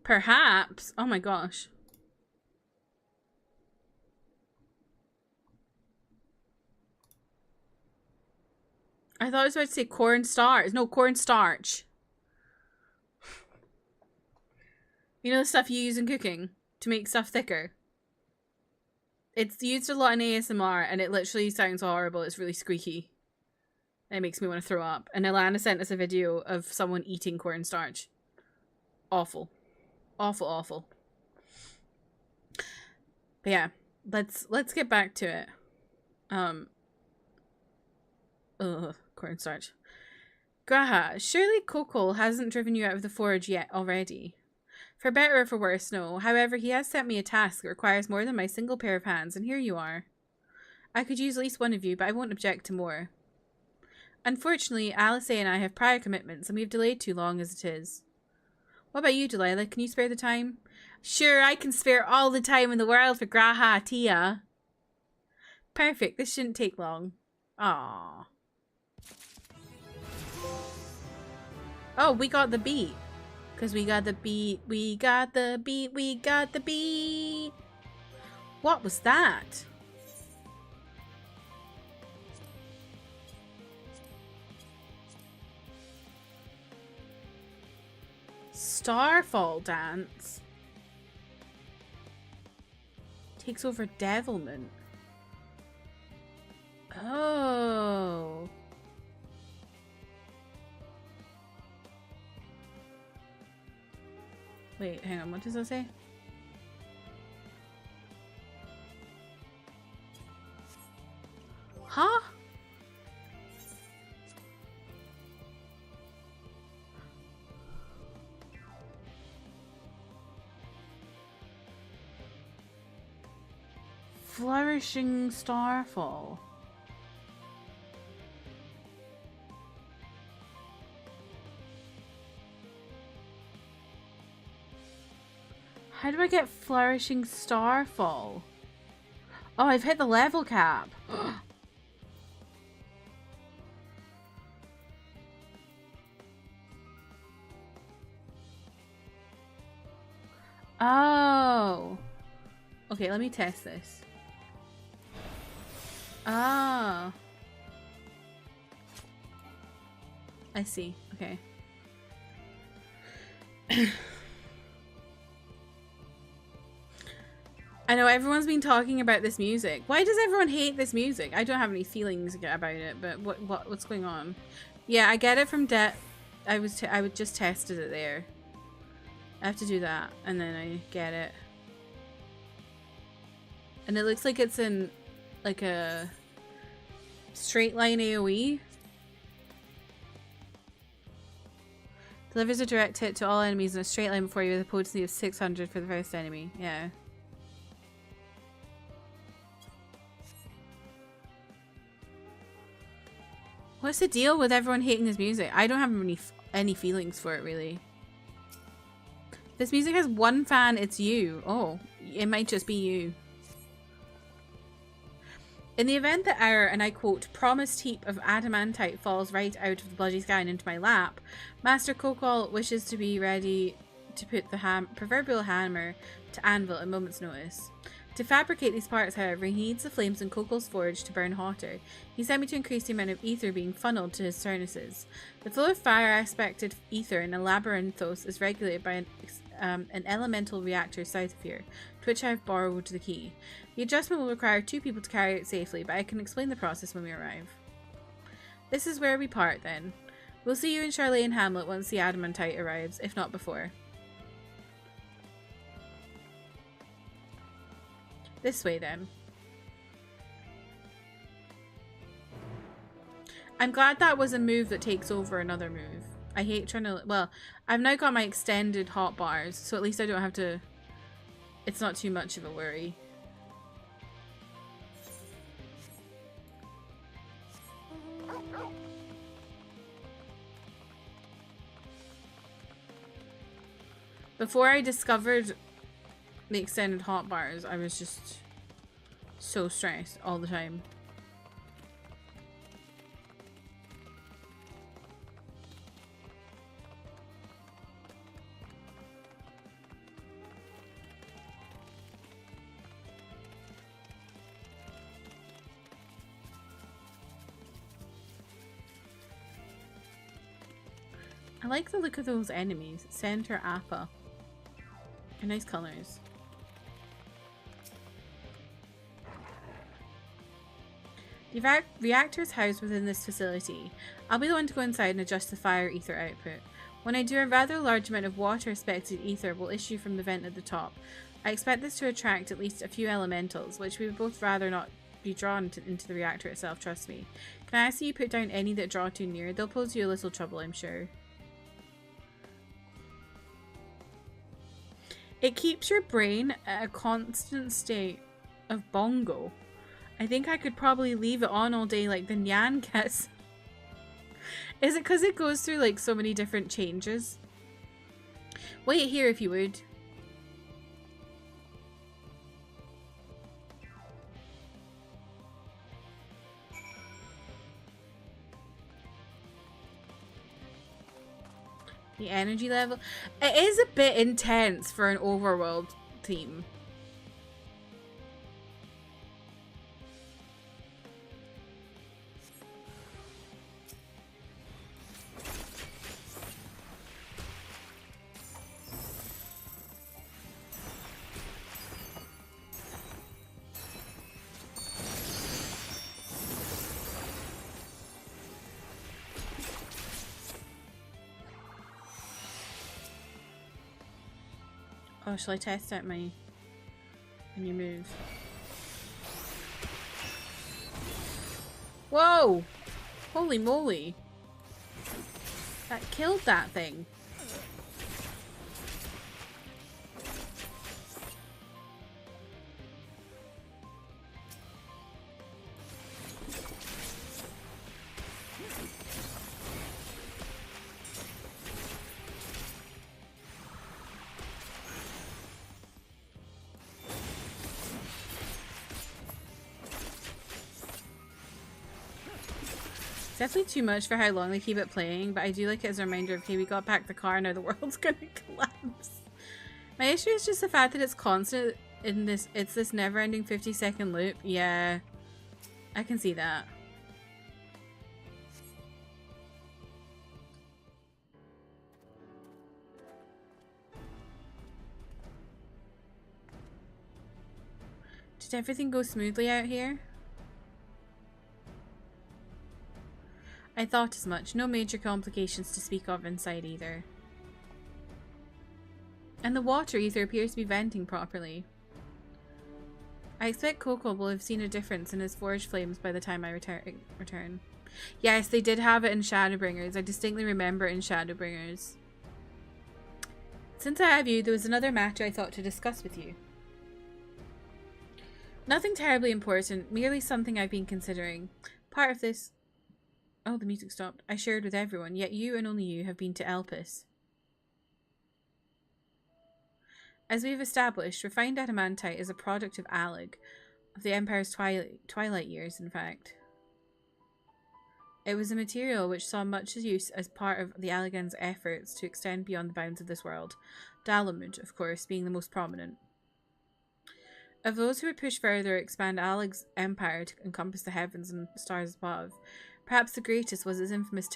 Perhaps. Oh my gosh. I thought I was about to say cornstarch. No, cornstarch. You know the stuff you use in cooking to make stuff thicker? It's used a lot in ASMR and it literally sounds horrible. It's really squeaky. It makes me want to throw up. And Alana sent us a video of someone eating cornstarch. Awful. Awful, awful. But yeah, let's get back to it. Cornstarch. Graha, surely Kokol hasn't driven you out of the forge yet already. For better or for worse, no. However, he has set me a task that requires more than my single pair of hands, and here you are. I could use at least one of you, but I won't object to more. Unfortunately, Alice and I have prior commitments, and we've delayed too long as it is. What about you, Delilah? Can you spare the time? Sure, I can spare all the time in the world for Graha, Tia. Perfect, this shouldn't take long. Aww. Oh, we got the beat. Because we got the beat, we got the beat, we got the beat. What was that? Starfall dance. Takes over devilment. Oh. Wait, hang on, what does that say? Huh? Flourishing Starfall. How do I get Flourishing Starfall? Oh, I've hit the level cap. Oh. Okay, let me test this. Ah. I see. Okay. I know everyone's been talking about this music. Why does everyone hate this music? I don't have any feelings about it, but what's going on? Yeah, I get it from I would just tested it there. I have to do that, and then I get it. And it looks like it's in like a straight line AoE. Delivers a direct hit to all enemies in a straight line before you with a potency of 600 for the first enemy. Yeah. What's the deal with everyone hating this music? I don't have any feelings for it, really. This music has one fan, it's you. Oh, it might just be you. In the event that our, and I quote, promised heap of adamantite falls right out of the bloody sky and into my lap, Master Kokol wishes to be ready to put the proverbial hammer to anvil at a moment's notice. To fabricate these parts, however, he needs the flames in Kokol's forge to burn hotter. He sent me to increase the amount of ether being funneled to his furnaces. The flow of fire-aspected ether in a labyrinthos is regulated by an elemental reactor south of here, to which I have borrowed the key. The adjustment will require 2 people to carry out safely, but I can explain the process when we arrive. This is where we part, then. We'll see you in Charlene Hamlet once the adamantite arrives, if not before. This way, then. I'm glad that was a move that takes over another move. I hate trying to... Well, I've now got my extended hotbars, so at least I don't have to... It's not too much of a worry. Before I discovered the extended hotbars, I was just so stressed all the time. I like the look of those enemies. Center Appa. They're nice colors. The reactor is housed within this facility. I'll be the one to go inside and adjust the fire ether output. When I do, a rather large amount of water-spected ether will issue from the vent at the top. I expect this to attract at least a few elementals, which we would both rather not be drawn into the reactor itself, trust me. Can I ask you put down any that draw too near? They'll pose you a little trouble, I'm sure. It keeps your brain at a constant state of bongo. I think I could probably leave it on all day like the Nyan Kiss. Is it because it goes through like so many different changes? Wait here if you would. The energy level. It is a bit intense for an overworld theme. Oh, shall I test out my new move? Whoa! Holy moly! That killed that thing. Definitely too much for how long they keep it playing, but I do like it as a reminder of, okay, we got back the car, now the world's gonna collapse. My issue is just the fact that it's constant in this, it's this never-ending 50-second loop. Yeah, I can see that. Did everything go smoothly out here? I thought as much. No major complications to speak of inside either. And the water ether appears to be venting properly. I expect Coco will have seen a difference in his forge flames by the time I return. Yes, they did have it in Shadowbringers. I distinctly remember it in Shadowbringers. Since I have you, there was another matter I thought to discuss with you. Nothing terribly important, merely something I've been considering. Part of this... Oh, the music stopped. I shared with everyone, yet you and only you have been to Elpis. As we've established, refined adamantite is a product of Alleg, of the Empire's twilight years, in fact. It was a material which saw much use as part of the Allegans' efforts to extend beyond the bounds of this world, Dalamud, of course, being the most prominent. Of those who would push further, expand Alleg's empire to encompass the heavens and stars above, perhaps the greatest was his infamous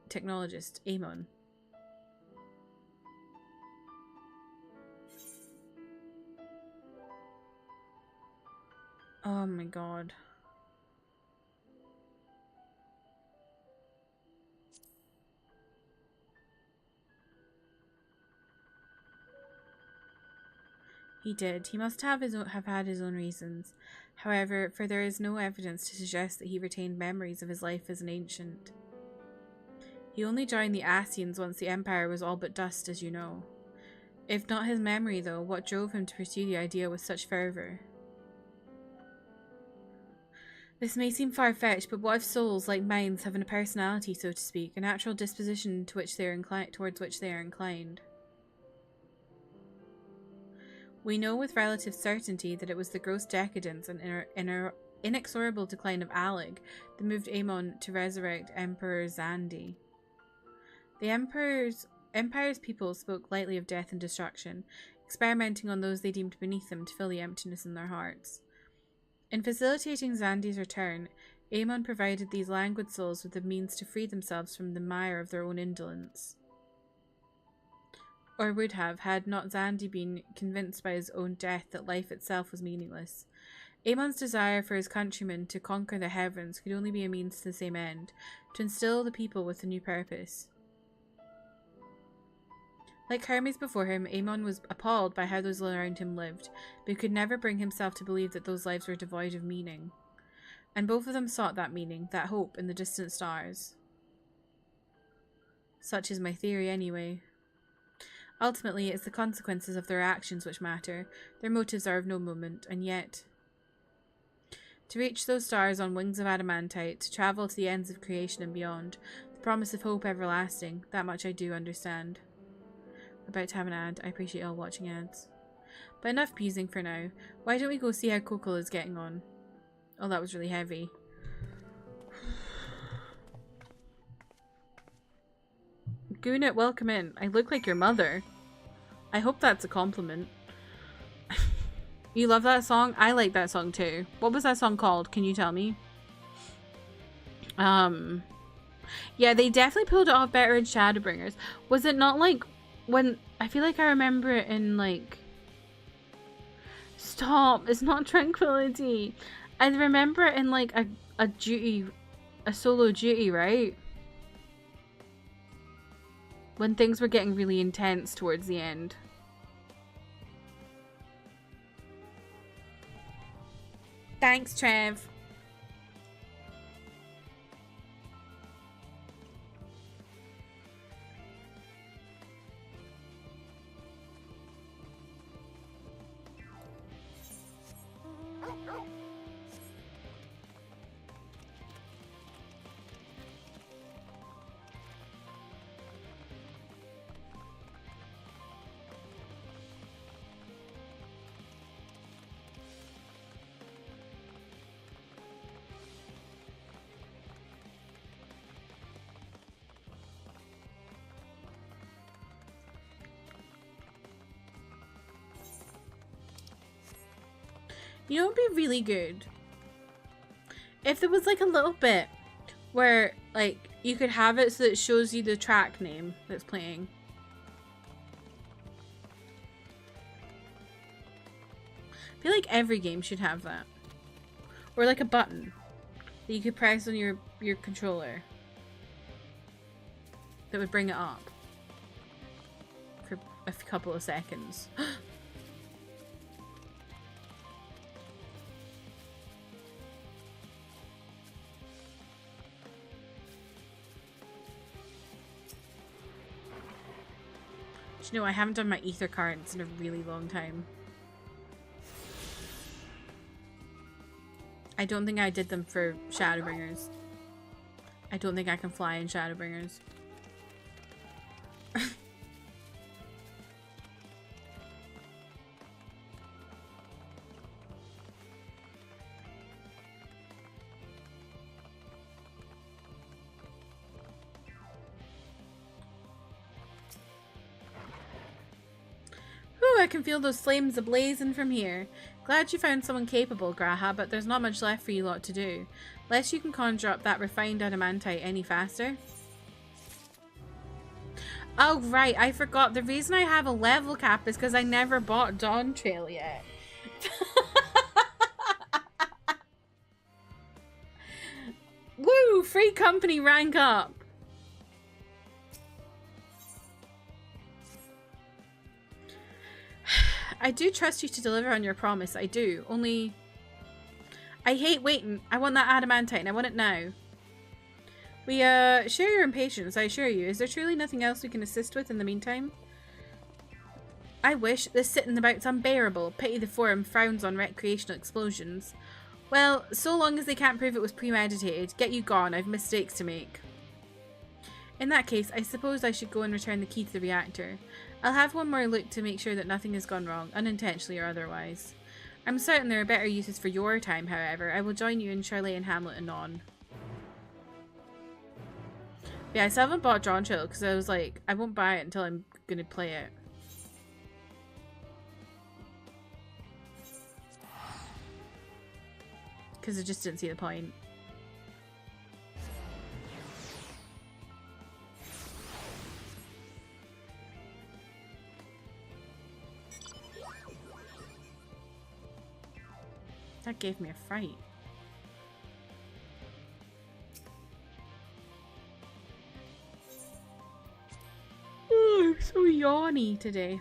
technologist, Amon. Oh my god. He did. He must have had his own reasons. However, for there is no evidence to suggest that he retained memories of his life as an ancient. He only joined the Asians once the Empire was all but dust, as you know. If not his memory, though, what drove him to pursue the idea with such fervour? This may seem far-fetched, but what if souls, like minds, have a personality, so to speak, a natural disposition to which they are towards which they are inclined? We know with relative certainty that it was the gross decadence and inexorable decline of Alleg that moved Amon to resurrect Emperor Zandi. The Empire's people spoke lightly of death and destruction, experimenting on those they deemed beneath them to fill the emptiness in their hearts. In facilitating Zandi's return, Amon provided these languid souls with the means to free themselves from the mire of their own indolence. Or would have, had not Zandi been convinced by his own death that life itself was meaningless. Amon's desire for his countrymen to conquer the heavens could only be a means to the same end, to instill the people with a new purpose. Like Hermes before him, Aemon was appalled by how those around him lived, but could never bring himself to believe that those lives were devoid of meaning. And both of them sought that meaning, that hope, in the distant stars. Such is my theory anyway. Ultimately, it's the consequences of their actions which matter. Their motives are of no moment, and yet... To reach those stars on wings of adamantite, to travel to the ends of creation and beyond, the promise of hope everlasting, that much I do understand. We're about to have an ad. I appreciate all watching ads. But enough peasing for now. Why don't we go see how Coco is getting on? Oh, that was really heavy. Goonit, welcome in. I look like your mother. I hope that's a compliment. You love that song? I like that song too. What was that song called? Can you tell me? Yeah, they definitely pulled it off better in Shadowbringers. Was it not like when... I feel like I remember it in like... Stop! It's not Tranquility. I remember it in like a duty... A solo duty, right? When things were getting really intense towards the end. Thanks, Trev. You know what would be really good? If there was like a little bit where like you could have it so that it shows you the track name that's playing. I feel like every game should have that. Or like a button that you could press on your controller that would bring it up for a couple of seconds. You know, I haven't done my ether cards in a really long time. I don't think I did them for Shadowbringers. I don't think I can fly in Shadowbringers. I can feel those flames ablazing from here. Glad you found someone capable, Graha, but there's not much left for you lot to do. Unless you can conjure up that refined adamantite any faster. Oh, right, I forgot. The reason I have a level cap is because I never bought Dawn Trail yet. Woo! Free company rank up! I do trust you to deliver on your promise, I do. Only... I hate waiting. I want that adamantite and I want it now. We, share your impatience, I assure you. Is there truly nothing else we can assist with in the meantime? I wish. This sitting about's unbearable. Pity the forum frowns on recreational explosions. Well, so long as they can't prove it was premeditated, get you gone. I've mistakes to make. In that case, I suppose I should go and return the key to the reactor. I'll have one more look to make sure that nothing has gone wrong, unintentionally or otherwise. I'm certain there are better uses for your time, however. I will join you in Charlotte and Hamlet anon. Yeah, I still haven't bought John Chill because I was like, I won't buy it until I'm gonna play it. Because I just didn't see the point. That gave me a fright. Oh, I'm so yawny today.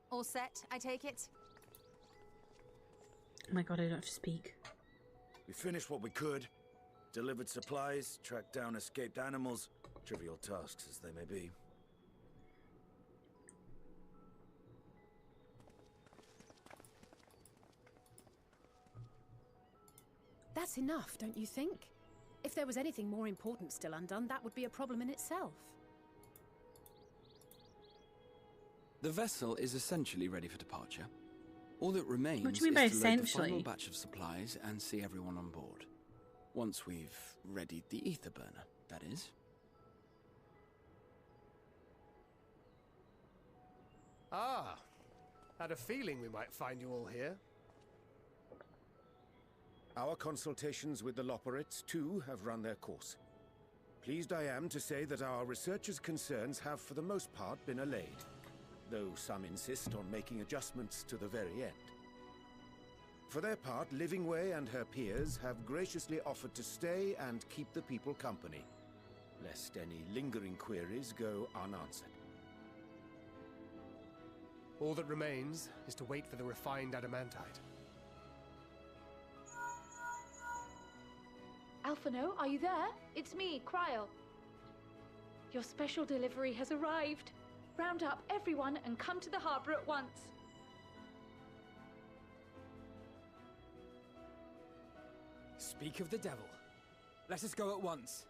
All set, I take it? Oh my god, I don't have to speak. We finished what we could. Delivered supplies, tracked down escaped animals. Trivial tasks as they may be. That's enough, don't you think? If there was anything more important still undone, that would be a problem in itself. The vessel is essentially ready for departure. All that remains What do you mean by is to load the essentially? final batch of supplies and see everyone on board. Once we've readied the ether burner, that is. Ah, had a feeling we might find you all here. Our consultations with the Loperates, too, have run their course. Pleased I am to say that our researchers' concerns have for the most part been allayed, though some insist on making adjustments to the very end. For their part, Livingway and her peers have graciously offered to stay and keep the people company, lest any lingering queries go unanswered. All that remains is to wait for the refined adamantite. Alphano, are you there? It's me, Cryle. Your special delivery has arrived. Round up everyone and come to the harbour at once. Speak of the devil. Let us go at once.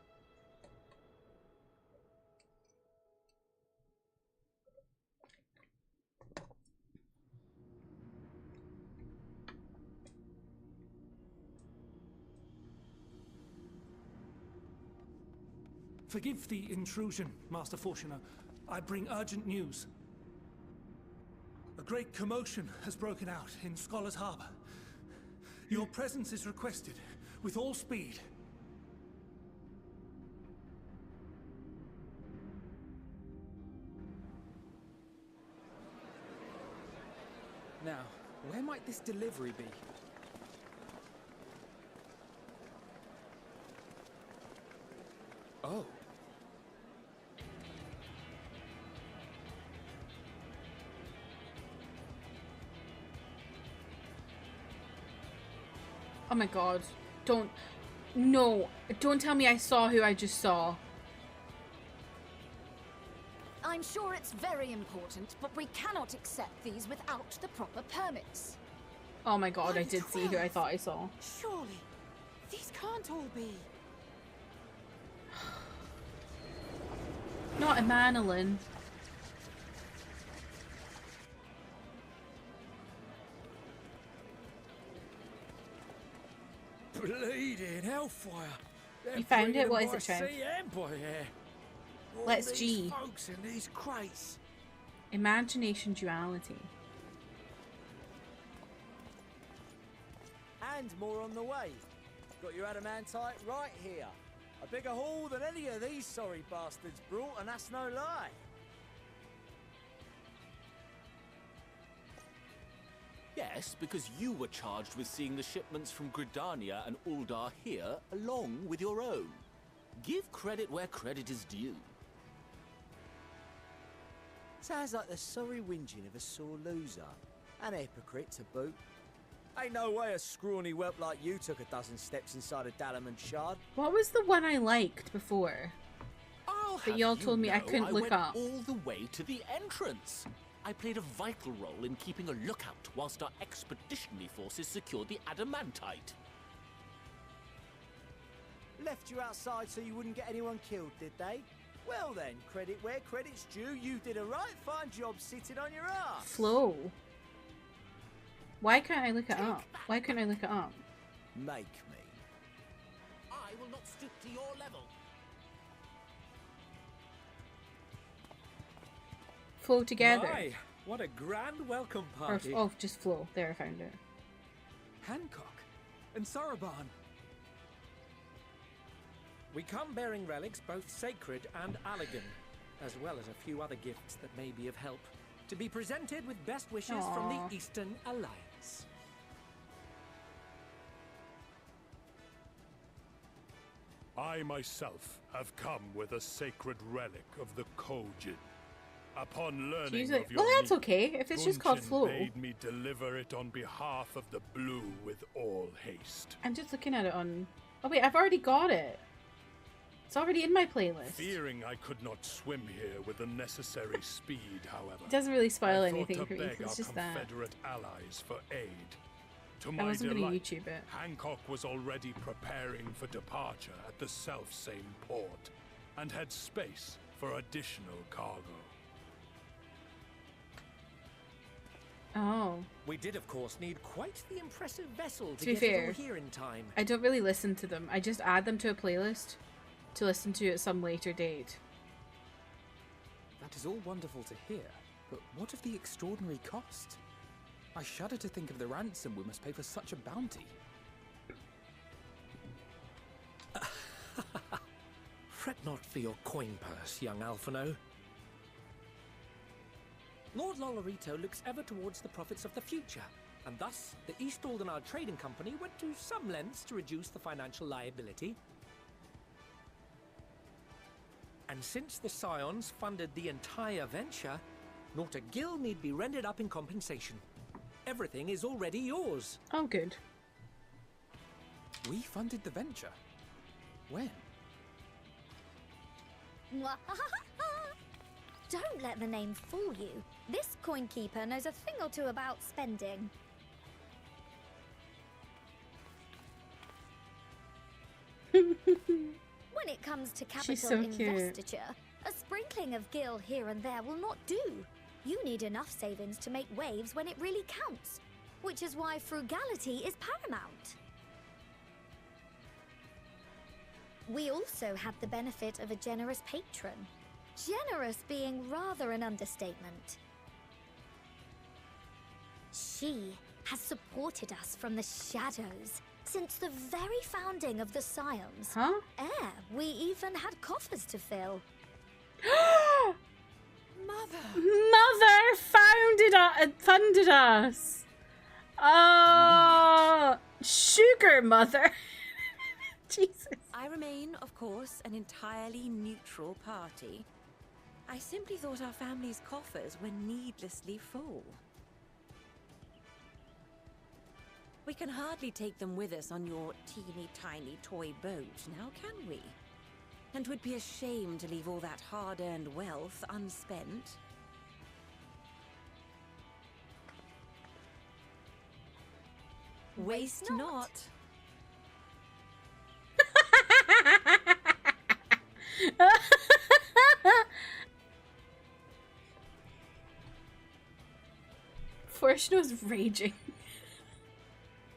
Forgive the intrusion, Master Fortuner. I bring urgent news. A great commotion has broken out in Scholars Harbour. Your presence is requested, with all speed. Now, where might this delivery be? Oh. Oh my god. Don't. No. Don't tell me I saw who I just saw. I'm sure it's very important, but we cannot accept these without the proper permits. Oh my god, I did see who I thought I saw. Surely, these can't all be. Not a Manolin. Bleeding hellfire! You found it? What is it, Trev? Let's All G. these folks in these crates. Imagination duality. And more on the way. Got your adamantite right here. A bigger haul than any of these sorry bastards brought, and that's no lie. Yes, because you were charged with seeing the shipments from Gridania and Uldar here, along with your own. Give credit where credit is due. Sounds like the sorry whinging of a sore loser. An hypocrite to boot. Ain't no way a scrawny whelp like you took a dozen steps inside a Dalaman shard. What was the one I liked before? That y'all told me I couldn't look went up. all the way to the entrance. I played a vital role in keeping a lookout whilst our expeditionary forces secured the adamantite. Left you outside so you wouldn't get anyone killed, did they? Well then, credit where credit's due. You did a right fine job sitting on your ass. Flow. Why can't I look it up? Why couldn't I look it up? Make me. I will not stoop to your level. Flow together. My, what a grand welcome Or, party. oh, just flow. There, I found it. Hancock and Saraban. We come bearing relics both sacred and elegant. as well as a few other gifts that may be of help, to be presented with best wishes from the Eastern Alliance. I myself have come with a sacred relic of the Kojin. Upon learning of your well, that's need, okay if it's just called Gunshin Flow. bade me deliver it on behalf of the Blue with all haste. I'm just looking at it on. Oh wait, I've already got it. It's already in my playlist. Fearing I could not swim here with the necessary speed, however, It doesn't really spoil I thought anything to for me. beg It's our just that. Confederate allies for aid. To I my wasn't gonna delight, YouTube it. Hancock was already preparing for departure at the self-same port, and had space for additional cargo. Oh. We did, of course, need quite the impressive vessel to To be get fair, it all here in time. I don't really listen to them. I just add them to a playlist to listen to at some later date. That is all wonderful to hear, but what of the extraordinary cost? I shudder to think of the ransom we must pay for such a bounty. Fret not for your coin purse, young Alphino. Lord Lolorito looks ever towards the profits of the future, and thus the East Aldenard Trading Company went to some lengths to reduce the financial liability. And since the Scions funded the entire venture, not a gill need be rendered up in compensation. Everything is already yours. Oh, good. We funded the venture. When? Don't let the name fool you. This coin keeper knows a thing or two about spending. When it comes to capital so cute. investiture, a sprinkling of gil here and there will not do. You need enough savings to make waves when it really counts, which is why frugality is paramount. We also had the benefit of a generous patron. Generous being rather an understatement. She has supported us from the shadows since the very founding of the Scions. Huh? We even had coffers to fill. Mother funded us. Oh, sugar mother. Jesus. I remain, of course, an entirely neutral party. I simply thought our family's coffers were needlessly full. We can hardly take them with us on your teeny-tiny toy boat, now can we? And 'twould be a shame to leave all that hard-earned wealth unspent. Waste not. Fortuna's raging.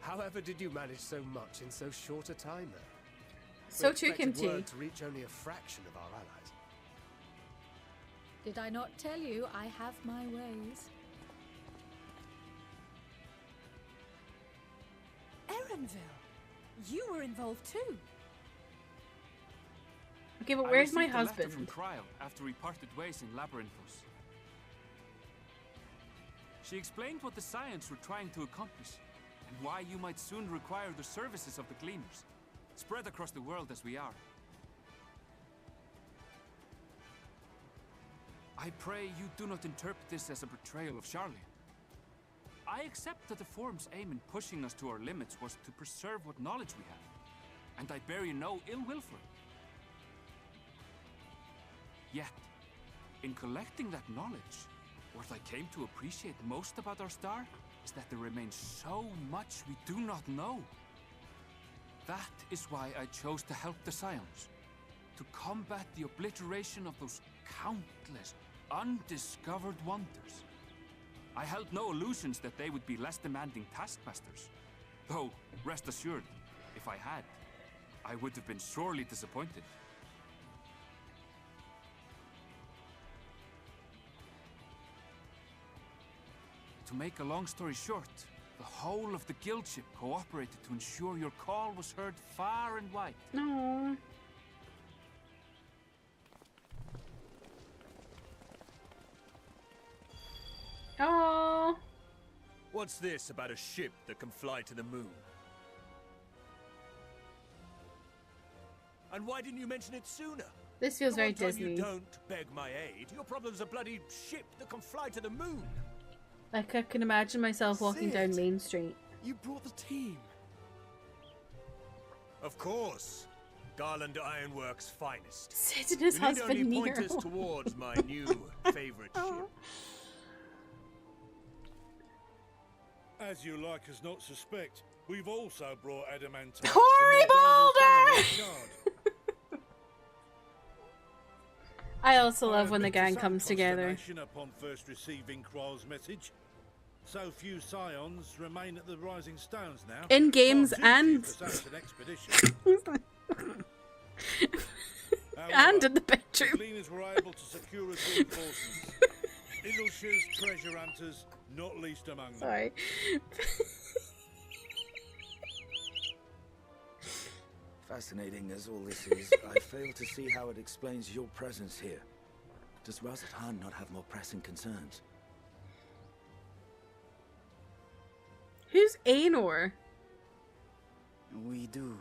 However did you manage so much in so short a time, though? So We too, expected Kimchi. word to reach only a fraction of our allies. Did I not tell you I have my ways? Erenville, you were involved too. Okay, but I where's my received a letter husband? from Cryo after we parted ways in Labyrinthos. She explained what the Scions were trying to accomplish, and why you might soon require the services of the Gleaners, spread across the world as we are. I pray you do not interpret this as a betrayal of Charlie. I accept that the Forum's aim in pushing us to our limits was to preserve what knowledge we have, and I bear you no ill will for it. Yet, in collecting that knowledge, what I came to appreciate most about our star is that there remains so much we do not know. That is why I chose to help the Scions, to combat the obliteration of those countless, undiscovered wonders. I held no illusions that they would be less demanding taskmasters, though, rest assured, if I had, I would have been sorely disappointed. To make a long story short, the whole of the guild ship cooperated to ensure your call was heard far and wide. No. Oh. What's this about a ship that can fly to the moon? And why didn't you mention it sooner? This feels very The one time Disney. You don't beg my aid. Your problem's a bloody ship that can fly to the moon. Like I can imagine myself walking down Main Street. You brought the team. Of course. Garland Ironworks' finest. Sid and his you need husband only point Nero. us towards my new favorite ship. As you like us not suspect, we've also brought adamantite. Cory Boulder! I also love when the gang comes together. Upon first receiving Kryle's message. So few scions remain at the Rising Stones now. In games and and in the bedroom. The cleaners were able to secure us reinforcements. Idleshire's treasure hunters, not least among them. Sorry. Fascinating as all this is, I fail to see how it explains your presence here. Does Razat Khan not have more pressing concerns? Who's Aenor? We do.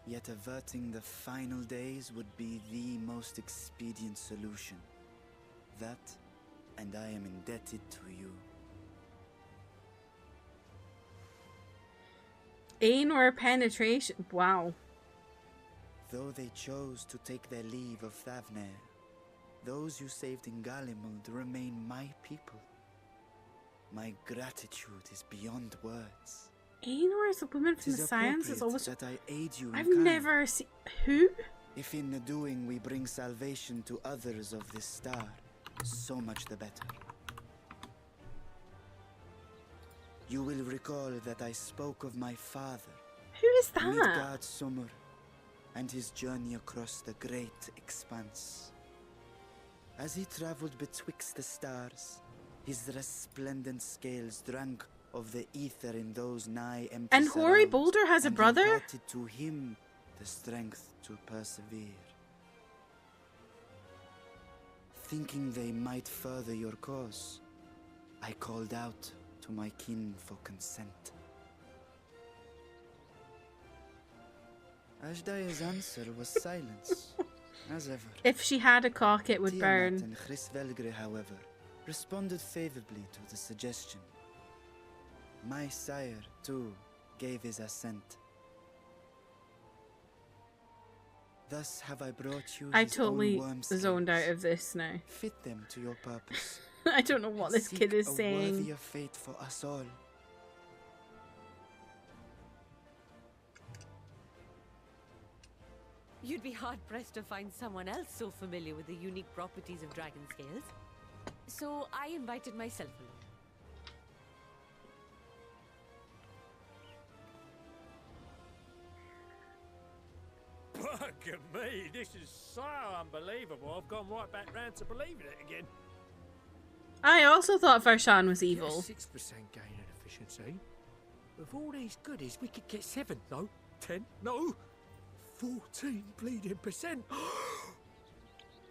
Yet averting the final days would be the most expedient solution. That, and I am indebted to you. Aenor penetration. Wow. Though they chose to take their leave of Thavnair, those you saved in Galimund remain my people. My gratitude is beyond words. Aenor is a woman from the Science. Is always. That I aid you I've in kind. never seen. Who? If in the doing we bring salvation to others of this star, so much the better. You will recall that I spoke of my father. Who is that? Midgard Summer, and his journey across the great expanse. As he traveled betwixt the stars, his resplendent scales drank of the ether in those nigh empty And Cory surrounds, Boulder has a and brother? imparted to him the strength to persevere. Thinking they might further your cause, I called out to my kin for consent. Ajdaya's answer was silence, as ever. If she had a cock, it would Tiamat burn. and Chris-Velgre, however, responded favorably to the suggestion. My sire, too, gave his assent. Thus have I brought you I his own totally worm zoned out scales. of this now. Fit them to your purpose. I don't know what this Seek kid is a saying. worthier fate for us all. You'd be hard-pressed to find someone else so familiar with the unique properties of dragon scales. So I invited myself along. Bugger me, this is so unbelievable. I've gone right back round to believing it again. I also thought Varshan was evil. 6% gain in efficiency. With all these goodies, we could get 7, no? 10, no? 14 bleeding percent.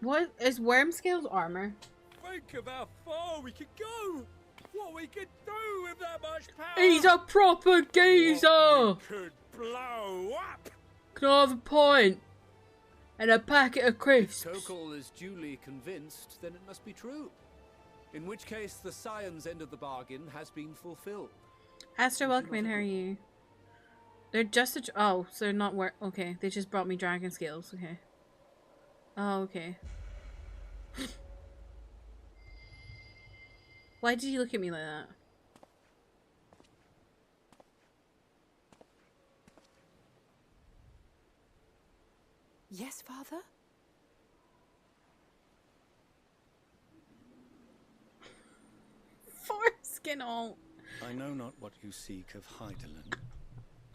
What is worm scales armor? Think of how far we could go. What we could do with that much power. He's a proper geezer. What we could blow up. Can I have a pint? And a packet of crisps. If Tokol is duly convinced, then it must be true. In which case, the Scion's end of the bargain has been fulfilled. Astro, welcome in. How are you? They're just oh, so they're not okay. They just brought me dragon scales. Okay. Oh, okay. Why did you look at me like that? Yes, Father? Foreskin all. I know not what you seek of Hydaelyn,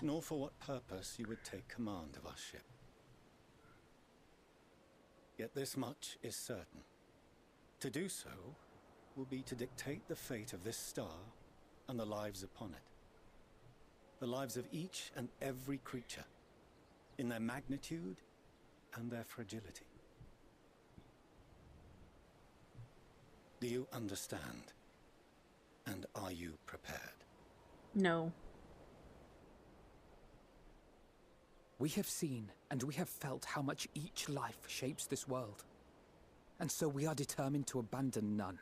nor for what purpose you would take command of our ship. Yet this much is certain. To do so will be to dictate the fate of this star and the lives upon it. The lives of each and every creature, in their magnitude and their fragility. Do you understand? And are you prepared? No. We have seen and we have felt how much each life shapes this world. And so we are determined to abandon none.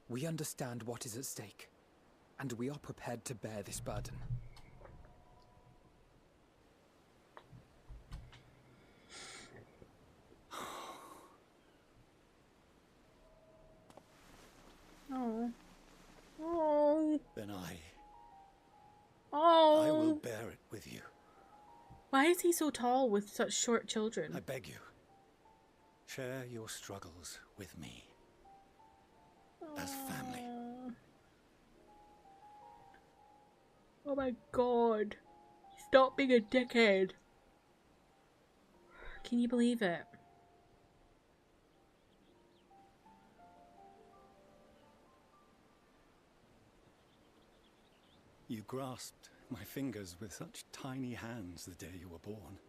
We understand what is at stake, and we are prepared to bear this burden. Oh. Oh. Then I Oh. will bear it with you. Why is he so tall with such short children? I beg you, share your struggles with me. As family. Oh my god. Stop being a dickhead. Can you believe it? You grasped my fingers with such tiny hands the day you were born.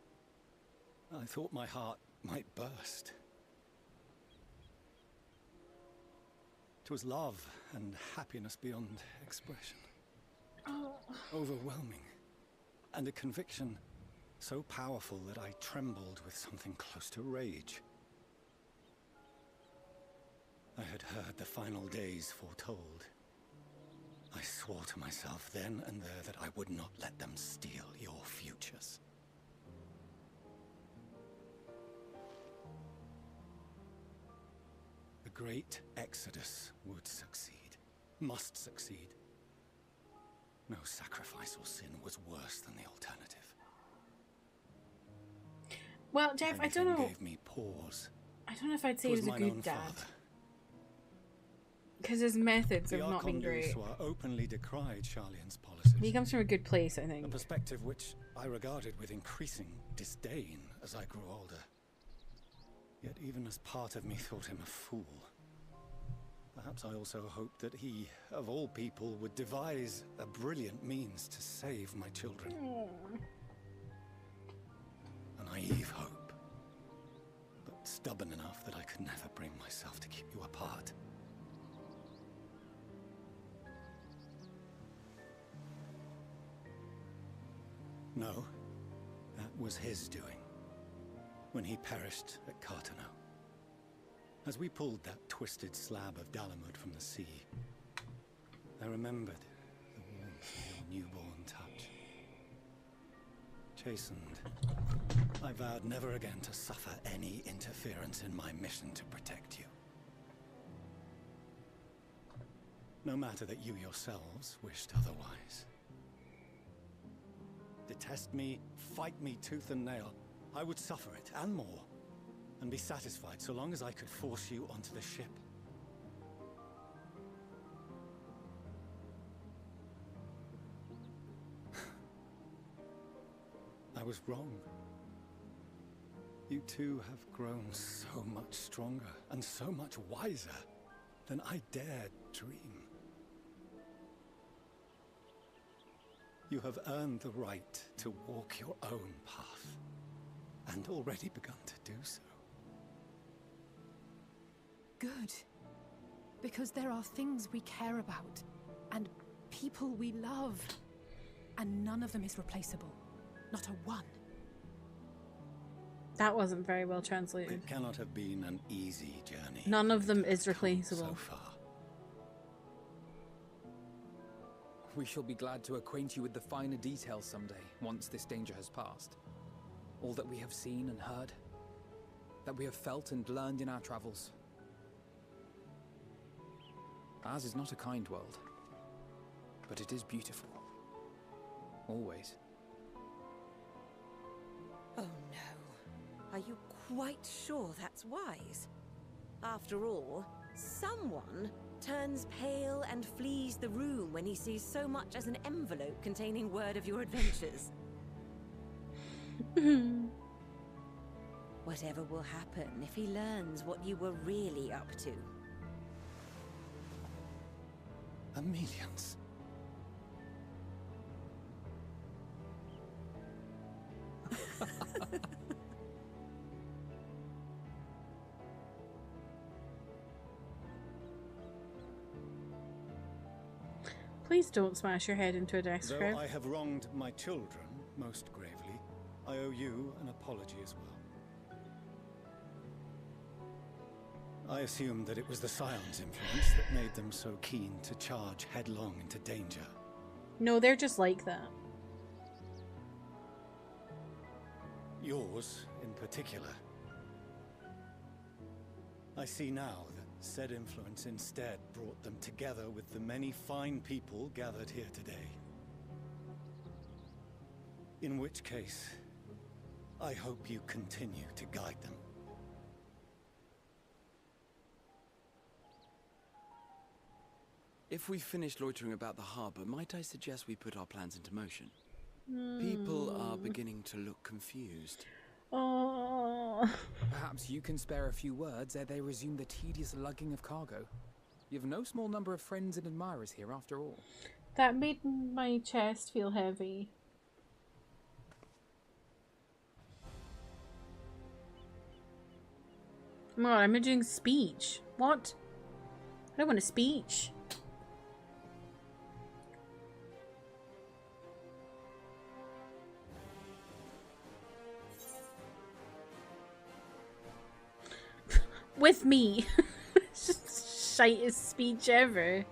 I thought my heart might burst. It was love and happiness beyond expression. Oh. Overwhelming. And a conviction so powerful that I trembled with something close to rage. I had heard the final days foretold. I swore to myself then and there that I would not let them steal your futures. The great exodus would succeed, must succeed. No sacrifice or sin was worse than the alternative. Well, Jeff, I don't know. Gave me pause. I don't know if I'd say he was a good dad. Father. Because his methods have The not been great. Archon openly decried Charlian's policies. He comes from a good place, I think. A perspective which I regarded with increasing disdain as I grew older. Yet even as part of me thought him a fool. Perhaps I also hoped that he, of all people, would devise a brilliant means to save my children. A naive hope, but stubborn enough that I could never bring myself to keep you apart. No, that was his doing, when he perished at Cartano. As we pulled that twisted slab of Dalamud from the sea, I remembered the warmth of your newborn touch. Chastened, I vowed never again to suffer any interference in my mission to protect you. No matter that you yourselves wished otherwise. Detest me, fight me tooth and nail, I would suffer it, and more, and be satisfied so long as I could force you onto the ship. I was wrong. You two have grown so much stronger and so much wiser than I dared dream. You have earned the right to walk your own path, and already begun to do so. Good. Because there are things we care about, and people we love, and none of them is replaceable. Not a one. That wasn't very well translated. It cannot have been an easy journey. None of them is replaceable. So far. We shall be glad to acquaint you with the finer details someday, once this danger has passed. All that we have seen and heard, that we have felt and learned in our travels. Ours is not a kind world, but it is beautiful. Always. Oh no. Are you quite sure that's wise? After all, someone turns pale and flees the room when he sees so much as an envelope containing word of your adventures. Whatever will happen if he learns what you were really up to. Amelians. Please don't smash your head into a desk Though crib. I have wronged my children most gravely, I owe you an apology as well. I assumed that it was the Scion's influence that made them so keen to charge headlong into danger. No, they're just like that. Yours, in particular. I see now that said influence instead brought them together with the many fine people gathered here today. In which case, I hope you continue to guide them. If we've finished loitering about the harbour, might I suggest we put our plans into motion? People are beginning to look confused. Oh. Perhaps you can spare a few words ere they resume the tedious lugging of cargo. You have no small number of friends and admirers here after all. That made my chest feel heavy. Oh my god, I'm doing speech. What? I don't want a speech. With me. It's just the shitest speech ever.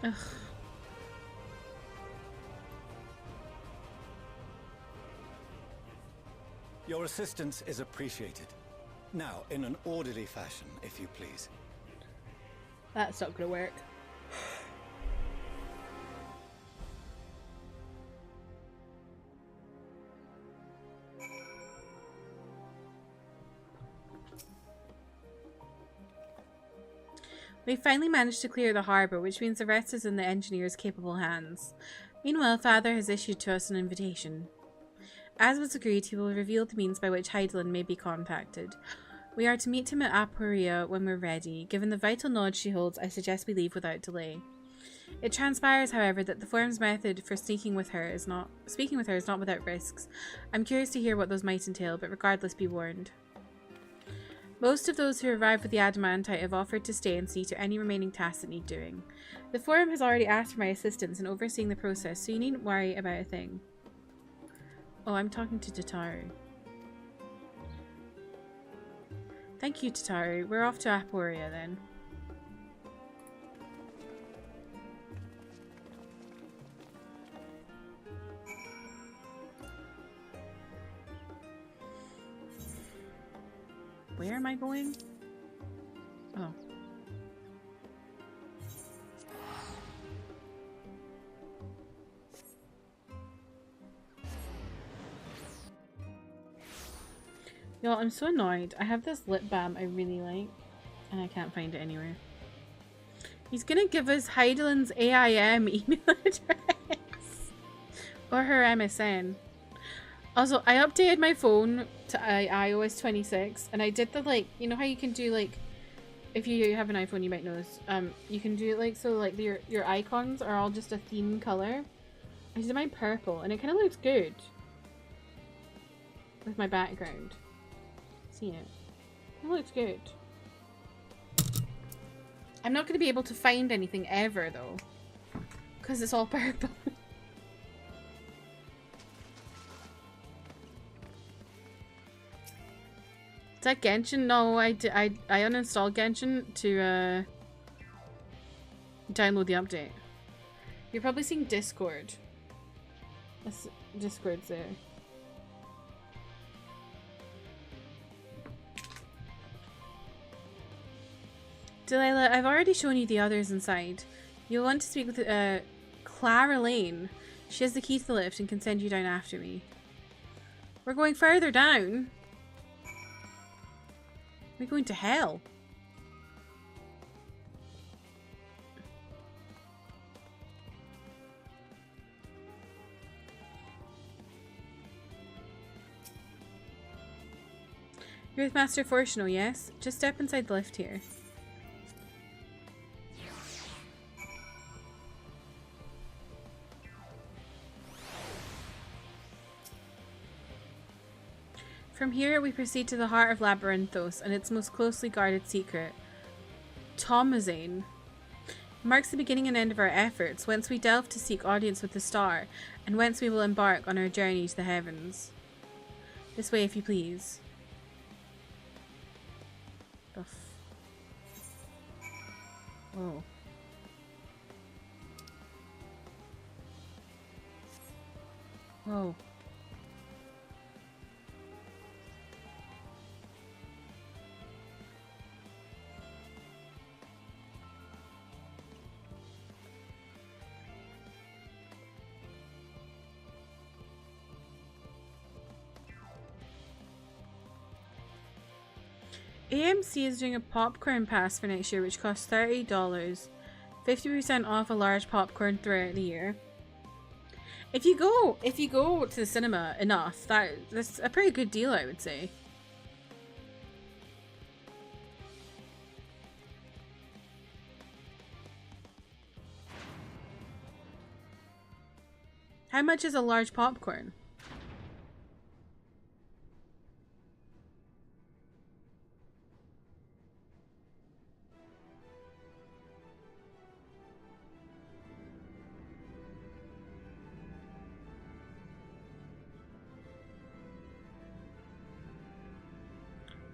Ugh. Your assistance is appreciated. Now, in an orderly fashion, if you please. That's not gonna work. We finally managed to clear the harbour, which means the rest is in the engineer's capable hands. Meanwhile, Father has issued to us an invitation. As was agreed, he will reveal the means by which Heidelin may be contacted. We are to meet him at Aporia when we're ready. Given the vital knowledge she holds, I suggest we leave without delay. It transpires, however, that the Forum's method for speaking with her is not without risks. I'm curious to hear what those might entail, but regardless, be warned. Most of those who arrive with the Adamantite have offered to stay and see to any remaining tasks that need doing. The Forum has already asked for my assistance in overseeing the process, so you needn't worry about a thing. Oh, I'm talking to Tataru. Thank you, Tataru. We're off to Aporia then. Where am I going? Oh. Y'all, I'm so annoyed. I have this lip balm I really like, and I can't find it anywhere. He's gonna give us Heidelin's AIM email address. Or her MSN. Also, I updated my phone to iOS 26, and I did the, like, you know how you can do, like, if you have an iPhone, you might know this. You can do it, like, so, like, your icons are all just a theme color. I did mine purple, and it kind of looks good with my background. See it? It looks good. I'm not going to be able to find anything ever, though, because it's all purple. Is that Genshin? No, I uninstalled Genshin to download the update. You're probably seeing Discord. Discord's there. Delilah, I've already shown you the others inside. You'll want to speak with Clara Lane. She has the key to the lift and can send you down after me. We're going further down. We're going to hell. You're with Master Fortuno, yes? Just step inside the lift here. From here we proceed to the heart of Labyrinthos and its most closely guarded secret, Tomazane. Marks the beginning and end of our efforts, whence we delve to seek audience with the star, and whence we will embark on our journey to the heavens. This way, if you please. Buff. Whoa. Whoa. AMC is doing a popcorn pass for next year which costs $30, 50% off a large popcorn throughout the year. If you go to the cinema enough, that's a pretty good deal, I would say. How much is a large popcorn?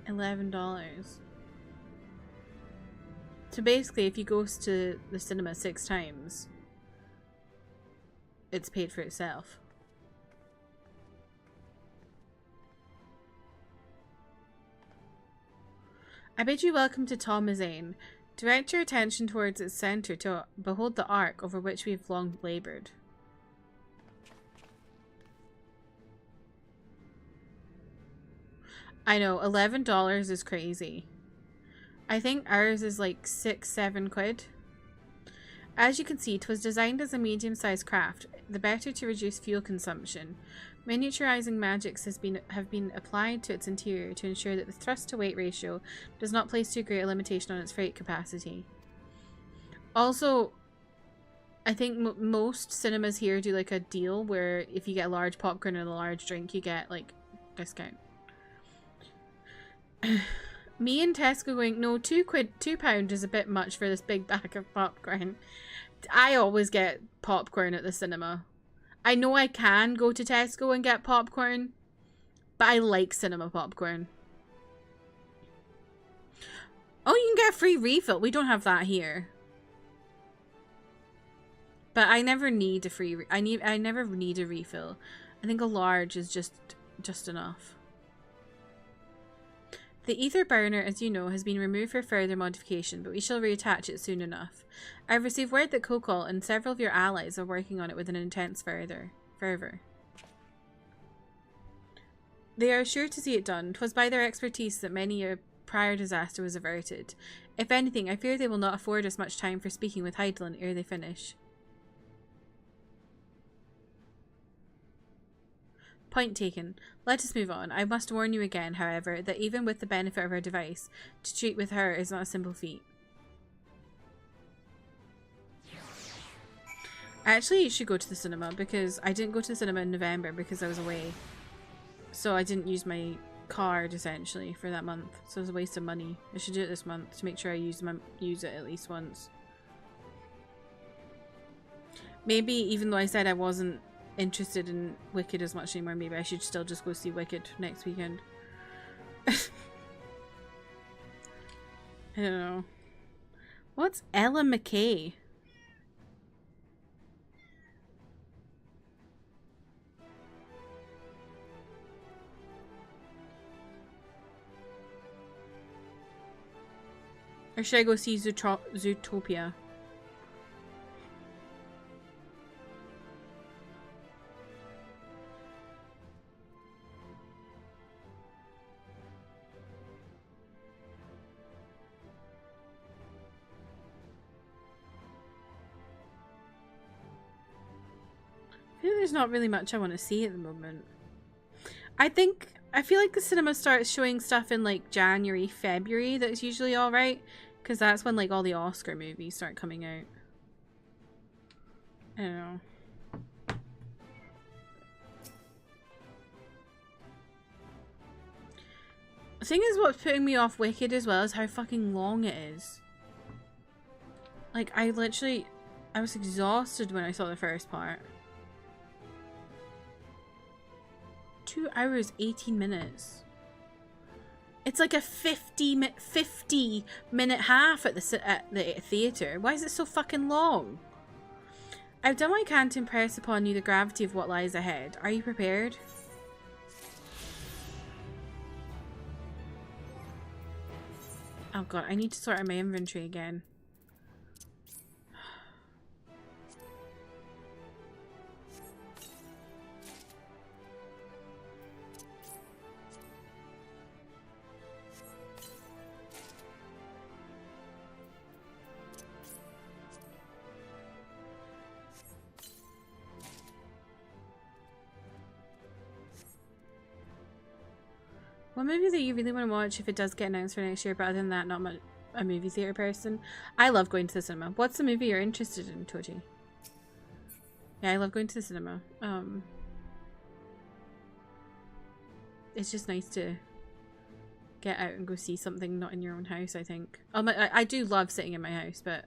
$11. So basically, if you go to the cinema 6 times, it's paid for itself. I bid you welcome to Tomazane. Direct your attention towards its center to behold the ark over which we have long labored. I know, $11 is crazy. I think ours is like 6-7 quid. As you can see, 'twas designed as a medium-sized craft, the better to reduce fuel consumption. Miniaturizing magics have been applied to its interior to ensure that the thrust-to-weight ratio does not place too great a limitation on its freight capacity. Also, I think most cinemas here do like a deal where if you get a large popcorn and a large drink, you get like discount. Me and Tesco going, no, £2 is a bit much for this big bag of popcorn. I always get popcorn at the cinema. I know I can go to Tesco and get popcorn, but I like cinema popcorn. Oh, you can get a free refill. We don't have that here. But I never need a free. I never need a refill. I think a large is just enough. The ether burner, as you know, has been removed for further modification, but we shall reattach it soon enough. I have received word that Kokol and several of your allies are working on it with an intense fervour. They are sure to see it done. 'Twas by their expertise that many a prior disaster was averted. If anything, I fear they will not afford us much time for speaking with Heidelin ere they finish. Point taken. Let us move on. I must warn you again, however, that even with the benefit of our device, to treat with her is not a simple feat. Actually, you should go to the cinema, because I didn't go to the cinema in November because I was away. So I didn't use my card, essentially, for that month. So it was a waste of money. I should do it this month to make sure I use it at least once. Maybe, even though I said I wasn't interested in Wicked as much anymore, maybe I should still just go see Wicked next weekend. I don't know. What's Ella McKay? Or should I go see Zootopia? There's not really much I want to see at the moment. I feel like the cinema starts showing stuff in like January, February that's usually alright, because that's when like all the Oscar movies start coming out. I don't know. thing is, what's putting me off Wicked as well is how fucking long it is. Like, I was exhausted when I saw the first part. 2 hours, 18 minutes. It's like a 50-minute half at the theatre. Why is it so fucking long? I've done what I can to impress upon you the gravity of what lies ahead. Are you prepared? Oh god, I need to sort out my inventory again. What movie that you really want to watch if it does get announced for next year, but other than that, not a movie theatre person? I love going to the cinema. What's the movie you're interested in, Toji? Yeah, I love going to the cinema. It's just nice to get out and go see something not in your own house, I think. I do love sitting in my house, but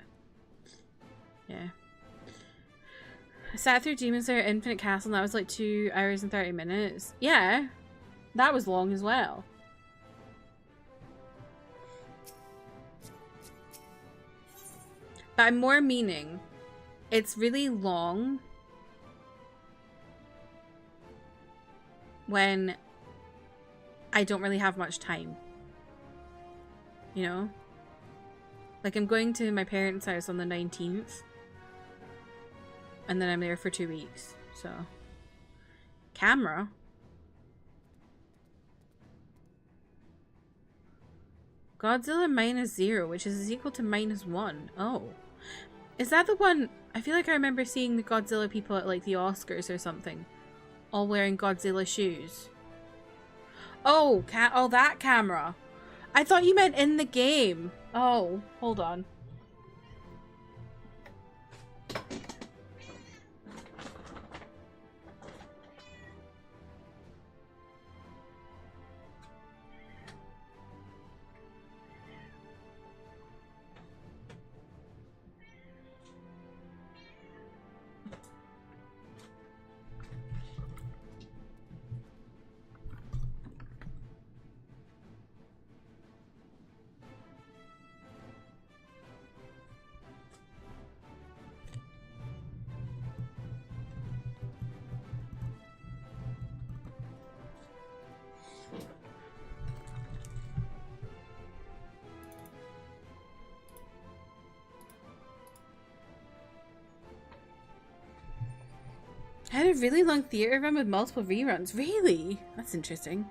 yeah. I sat through Demon Slayer Infinite Castle and that was like 2 hours and 30 minutes. Yeah. That was long as well. But I'm more meaning it's really long when I don't really have much time. You know? Like I'm going to my parents' house on the 19th. And then I'm there for 2 weeks. So. Camera. Godzilla -0, which is equal to -1. Oh. Is that the one? I feel like I remember seeing the Godzilla people at like the Oscars or something. All wearing Godzilla shoes. Oh, that camera. I thought you meant in the game. Oh, hold on. I had a really long theatre run with multiple reruns. Really? That's interesting.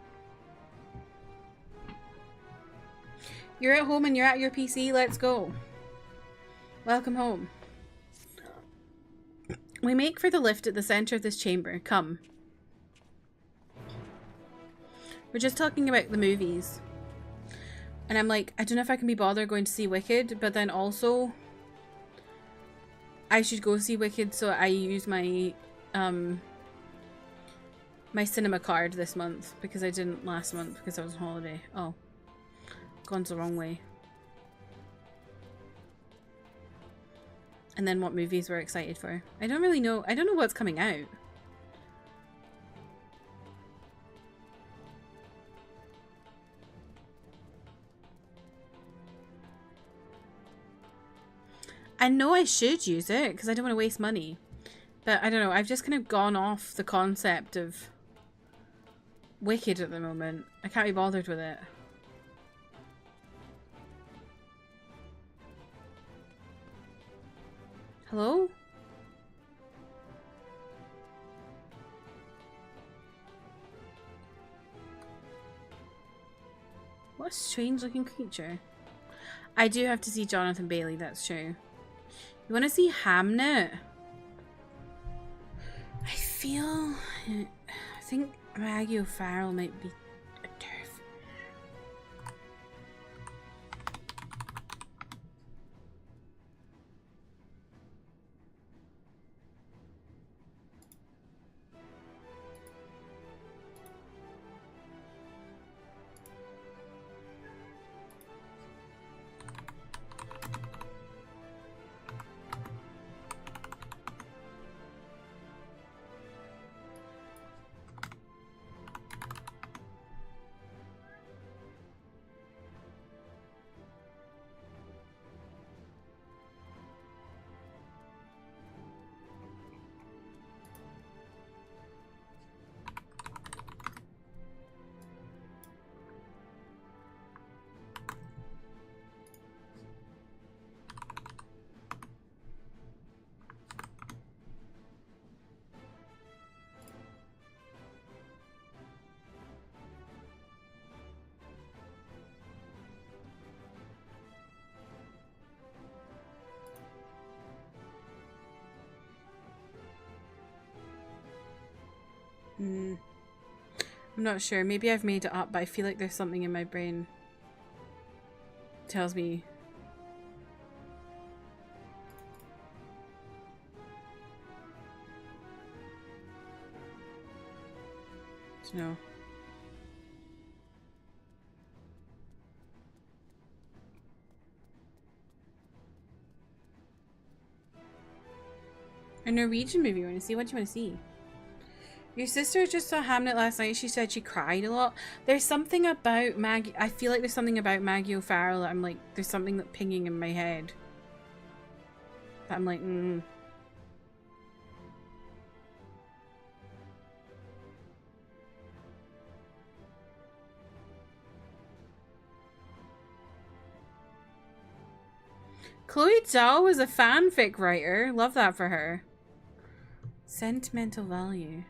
You're at home and you're at your PC. Let's go. Welcome home. We make for the lift at the center of this chamber. Come. We're just talking about the movies. And I'm like, I don't know if I can be bothered going to see Wicked, but then also I should go see Wicked, so I use my my cinema card this month because I didn't last month because I was on holiday. Oh, gone the wrong way. And then what movies we're excited for? I don't really know. I don't know what's coming out. I know I should use it because I don't want to waste money. But I don't know, I've just kind of gone off the concept of Wicked at the moment. I can't be bothered with it. Hello? What a strange looking creature. I do have to see Jonathan Bailey, that's true. You want to see Hamnet? I think Maggie O'Farrell might be a turf. I'm not sure. Maybe I've made it up, but I feel like there's something in my brain tells me. No. A Norwegian movie you want to see? What do you want to see? Your sister just saw Hamnet last night. She said she cried a lot. There's something about Maggie. I feel like there's something about Maggie O'Farrell that I'm like, there's something that pinging in my head. That I'm like, Chloe Zhao was a fanfic writer. Love that for her. Sentimental value.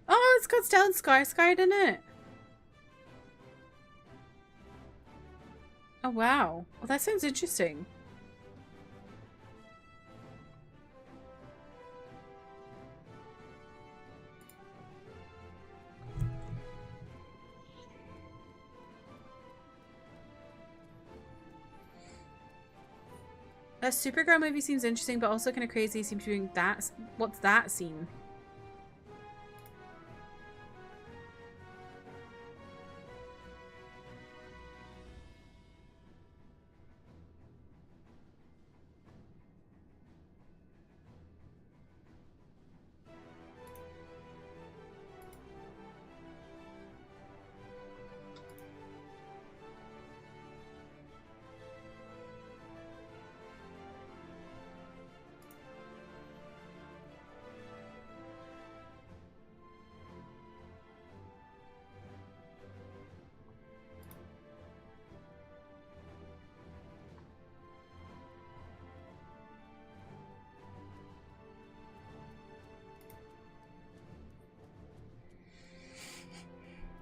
Oh, it's got Stellan Skarsgård in it. Oh, wow. Well, that sounds interesting. That Supergirl movie seems interesting, but also kind of crazy. It seems to be doing that. What's that scene?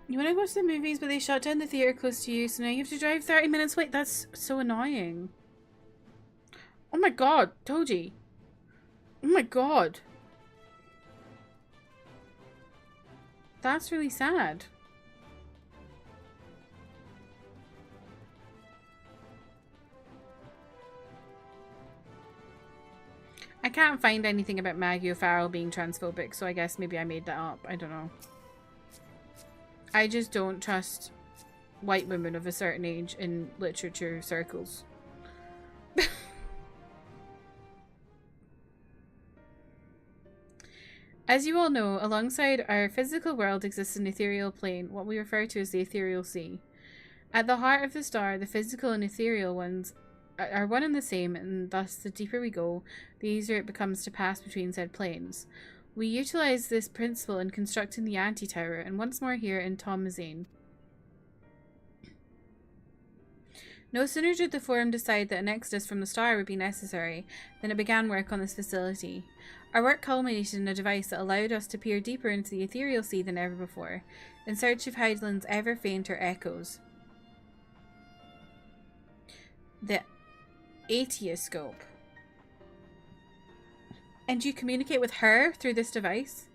You want to go to the movies, but they shut down the theatre close to you, so now you have to drive 30 minutes. Wait, that's so annoying. Oh my god, Toji. Oh my god. That's really sad. I can't find anything about Maggie O'Farrell being transphobic, so I guess maybe I made that up. I don't know. I just don't trust white women of a certain age in literature circles. As you all know, alongside our physical world exists an ethereal plane, what we refer to as the ethereal sea. At the heart of the star, the physical and ethereal ones are one and the same, and thus the deeper we go, the easier it becomes to pass between said planes. We utilize this principle in constructing the anti-tower, and once more here in Tomazane. No sooner did the Forum decide that an exodus from the star would be necessary than it began work on this facility. Our work culminated in a device that allowed us to peer deeper into the ethereal sea than ever before, in search of Heidelin's ever fainter echoes. The Aetioscope. And you communicate with her through this device?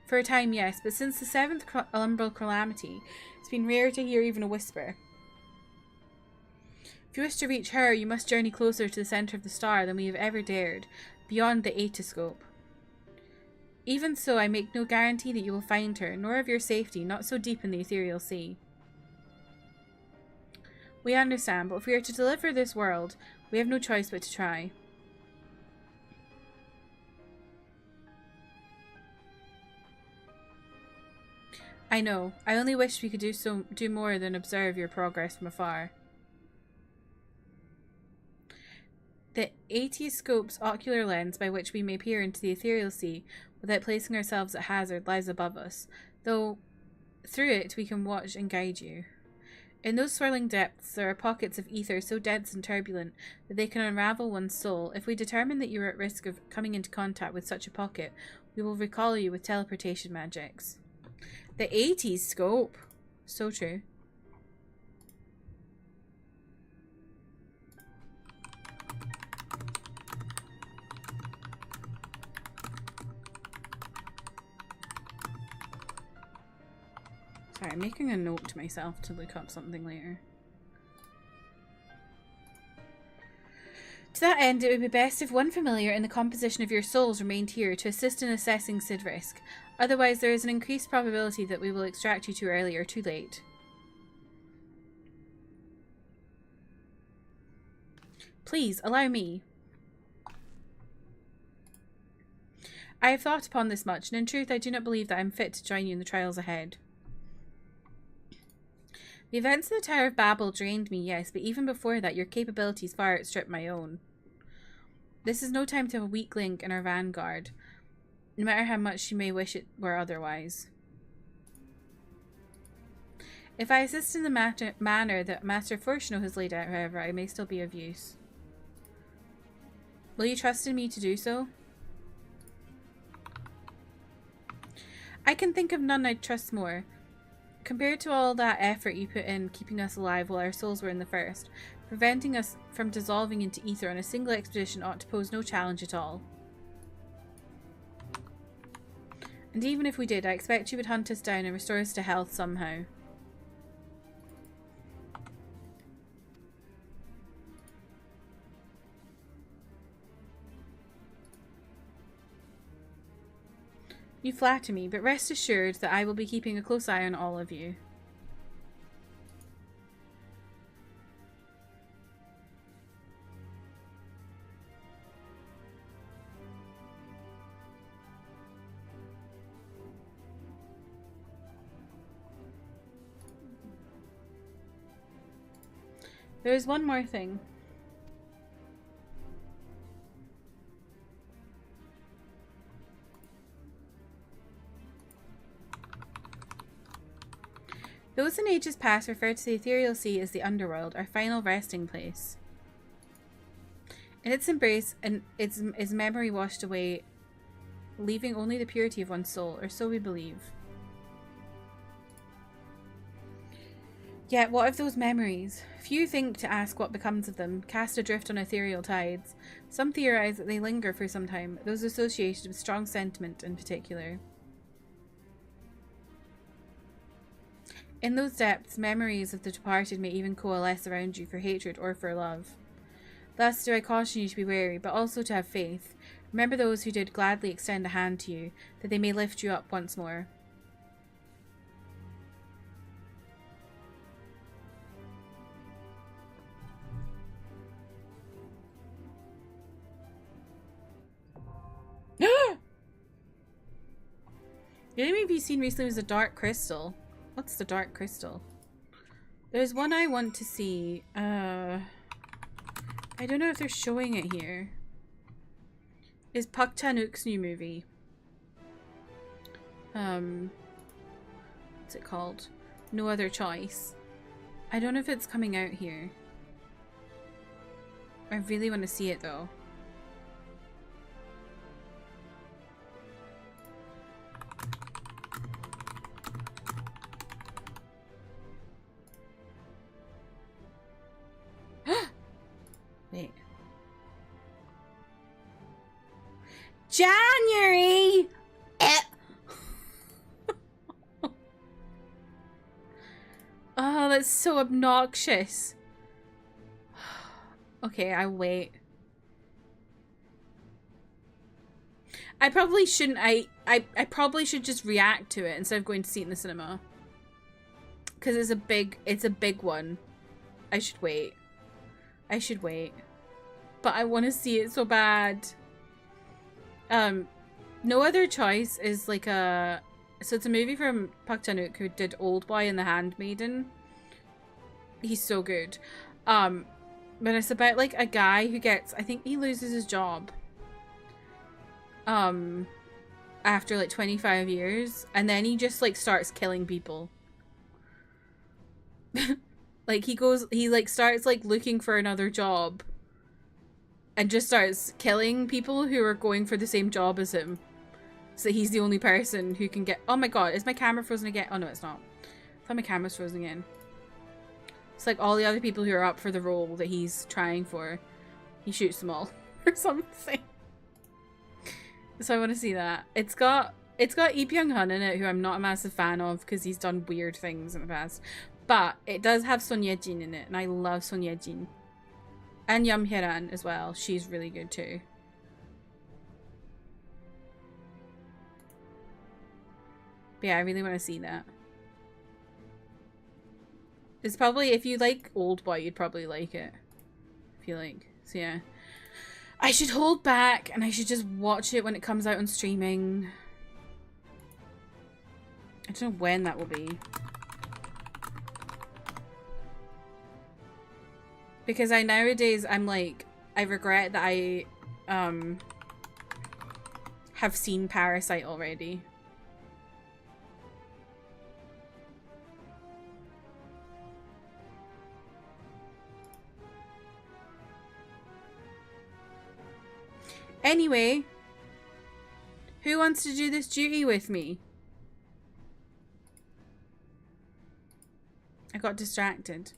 For a time, yes, but since the 7th umbral calamity, it's been rare to hear even a whisper. If you wish to reach her, you must journey closer to the centre of the star than we have ever dared, beyond the Aetioscope. Even so, I make no guarantee that you will find her, nor of your safety, not so deep in the ethereal sea. We understand, but if we are to deliver this world, we have no choice but to try. I know. I only wish we could do more than observe your progress from afar. The Aetioscope's ocular lens by which we may peer into the ethereal sea without placing ourselves at hazard lies above us, though through it we can watch and guide you. In those swirling depths there are pockets of ether so dense and turbulent that they can unravel one's soul. If we determine that you are at risk of coming into contact with such a pocket, we will recall you with teleportation magics. The Aetioscope. So true. Sorry, I'm making a note to myself to look up something later. To that end, it would be best if one familiar in the composition of your souls remained here to assist in assessing Sid risk. Otherwise, there is an increased probability that we will extract you too early or too late. Please, allow me. I have thought upon this much, and in truth I do not believe that I am fit to join you in the trials ahead. The events of the Tower of Babel drained me, yes, but even before that your capabilities far outstripped my own. This is no time to have a weak link in our vanguard, no matter how much you may wish it were otherwise. If I assist in the manner that Master Fortuno has laid out, however, I may still be of use. Will you trust in me to do so? I can think of none I'd trust more. Compared to all that effort you put in keeping us alive while our souls were in the first, preventing us from dissolving into ether on a single expedition ought to pose no challenge at all. And even if we did, I expect you would hunt us down and restore us to health somehow. You flatter me, but rest assured that I will be keeping a close eye on all of you. There is one more thing. Those in ages past referred to the ethereal sea as the underworld, our final resting place. In its embrace, and its memory washed away, leaving only the purity of one's soul, or so we believe. Yet, what of those memories? Few think to ask what becomes of them, cast adrift on ethereal tides. Some theorize that they linger for some time, those associated with strong sentiment in particular. In those depths, memories of the departed may even coalesce around you for hatred or for love. Thus do I caution you to be wary, but also to have faith. Remember those who did gladly extend a hand to you, that they may lift you up once more. The only movie you've seen recently was The Dark Crystal. What's The Dark Crystal? There's one I want to see. I don't know if they're showing it here. Is Pak Chan-wook's new movie. What's it called? No Other Choice. I don't know if it's coming out here. I really want to see it though. Wait. January! Oh, that's so obnoxious. Okay, I'll wait. I probably shouldn't. I probably should just react to it instead of going to see it in the cinema. Because it's a big one. I should wait. I should wait. But I want to see it so bad. No Other Choice is like a... So it's a movie from Pak Chan-wook who did Old Boy and The Handmaiden. He's so good. But it's about like a guy who gets... I think he loses his job. After like 25 years. And then he just like starts killing people. Like he like starts like looking for another job and just starts killing people who are going for the same job as him. So he's the only person who can get... Oh my god, is my camera frozen again? Oh no, it's not. I thought my camera's frozen again. It's like all the other people who are up for the role that he's trying for. He shoots them all or something. So I want to see that. It's It's got Lee Byung-hun in it, who I'm not a massive fan of because he's done weird things in the past. But it does have Son Ye-jin in it, and I love Son Ye-jin. And Yum Hye-ran as well. She's really good too. But yeah, I really want to see that. It's probably, if you like Old Boy, you'd probably like it. I feel like. So yeah. I should hold back and I should just watch it when it comes out on streaming. I don't know when that will be. Because nowadays I'm like, I regret that I have seen Parasite already. Anyway, who wants to do this duty with me? I got distracted.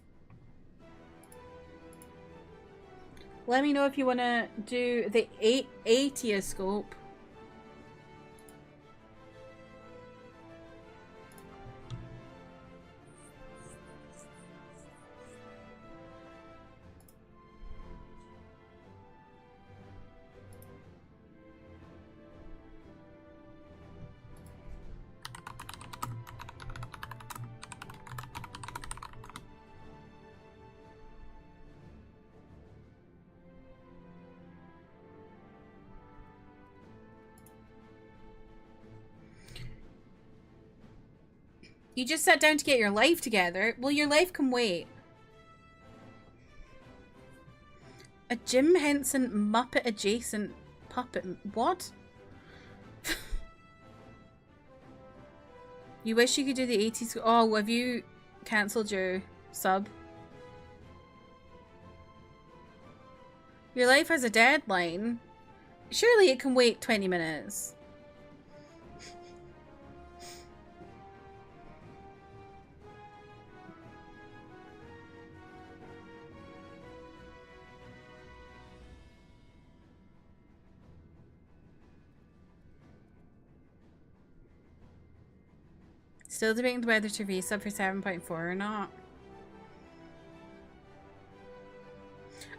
Let me know if you want to do the 80 scope. You just sat down to get your life together. Well, your life can wait. A Jim Henson Muppet adjacent puppet. What? You wish you could do the 80s. Oh, have you cancelled your sub? Your life has a deadline. Surely it can wait 20 minutes. Still debating whether to resub for 7.4 or not.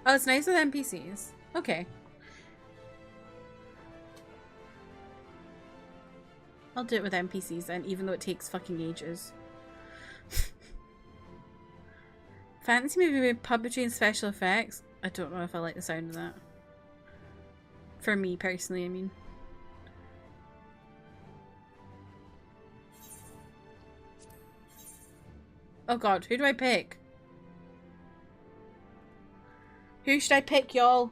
Oh, it's nice with NPCs. Okay. I'll do it with NPCs then, even though it takes fucking ages. Fantasy movie with puppetry and special effects. I don't know if I like the sound of that. For me personally, I mean. Oh god, who do I pick? Who should I pick, y'all?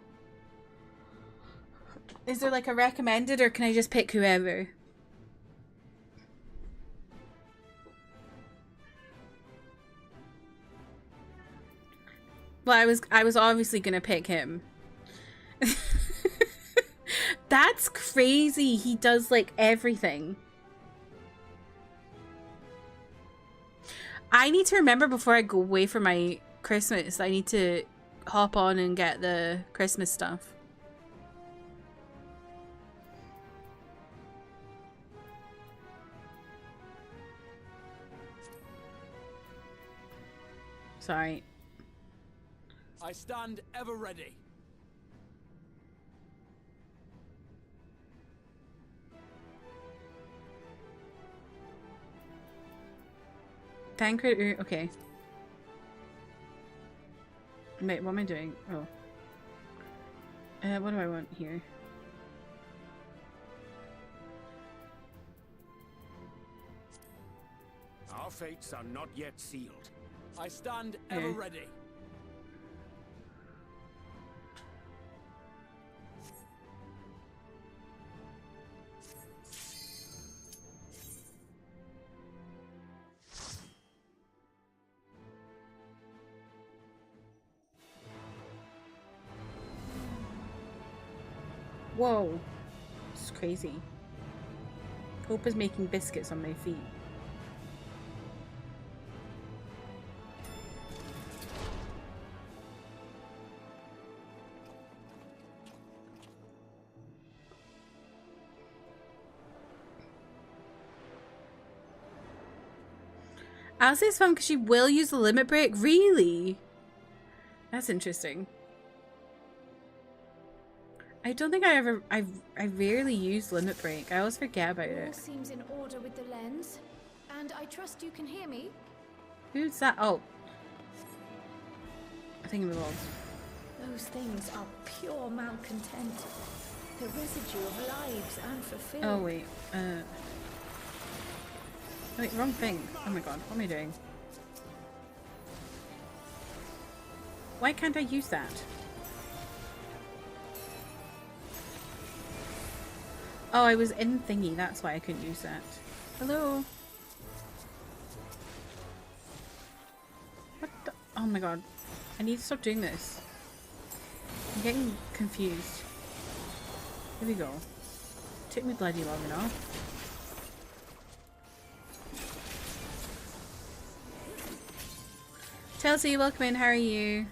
Is there like a recommended, or can I just pick whoever? Well, I was obviously gonna pick him. That's crazy. He does like everything. I need to remember before I go away for my Christmas, I need to hop on and get the Christmas stuff. Sorry. I stand ever ready. Thancred, okay. Wait, what am I doing? Oh. What do I want here? Our fates are not yet sealed. I stand ever ready. Whoa. It's crazy. Hope is making biscuits on my feet. Alice's fun because she will use the limit break. Really? That's interesting. I don't think I rarely use limit break. I always forget about All it. seems in order with the lens, and I trust you can hear me. Who's that? Oh. I think I'm involved. Those things are pure malcontent. The residue of lives unfulfilled. Oh wait. Wait, wrong thing. Oh my god, what am I doing? Why can't I use that? Oh, I was in thingy, that's why I couldn't use that. Hello? What the? Oh my god. I need to stop doing this. I'm getting confused. Here we go. Took me bloody long enough. Chelsea, welcome in. How are you?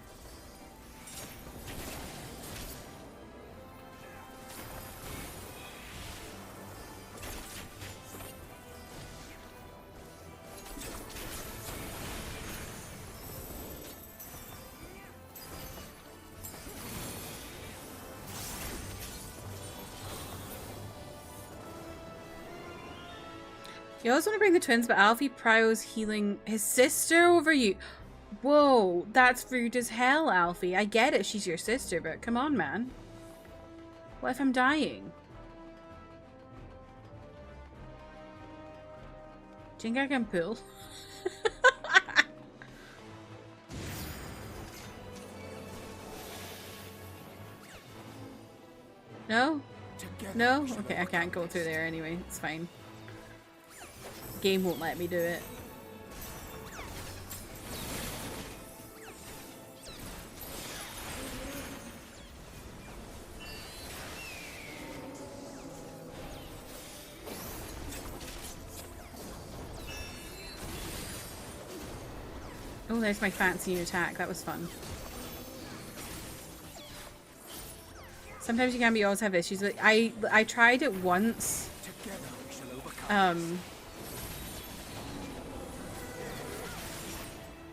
You always want to bring the twins, but Alfie Prio's healing his sister over you. Whoa, that's rude as hell, Alfie. I get it, she's your sister, but come on, man. What if I'm dying? Do you think I can pull? No? No? Okay, I can't go through there anyway. It's fine. Game won't let me do it. Oh, there's my fancy new attack. That was fun. Sometimes you can be always have issues with I tried it once.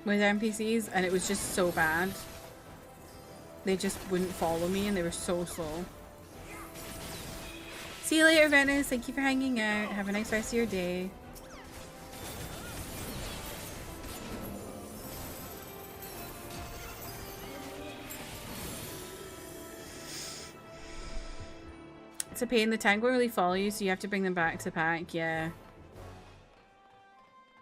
With NPCs, and it was just so bad. They just wouldn't follow me and they were so slow. See you later, Venice. Thank you for hanging out. Have a nice rest of your day. It's a pain. The tank won't really follow you, so you have to bring them back to pack. Yeah.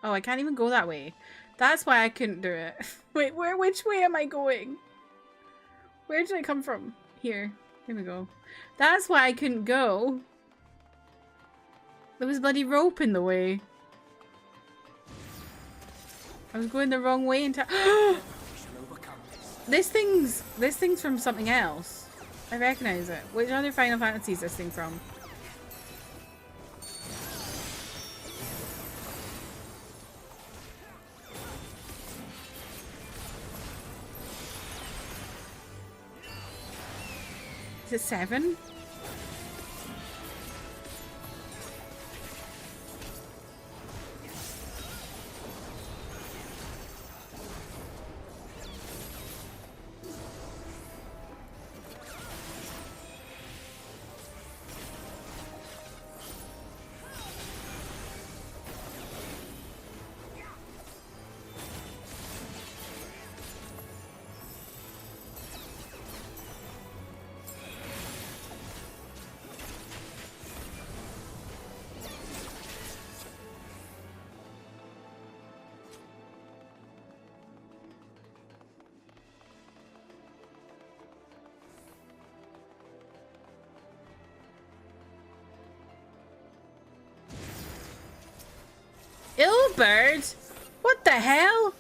Oh, I can't even go that way. That's why I couldn't do it. Wait, which way am I going? Where did I come from? Here. Here we go. That's why I couldn't go. There was a bloody rope in the way. I was going the wrong way into This thing's from something else. I recognize it. Which other Final Fantasy is this thing from? Is it 7? Bird? What the hell?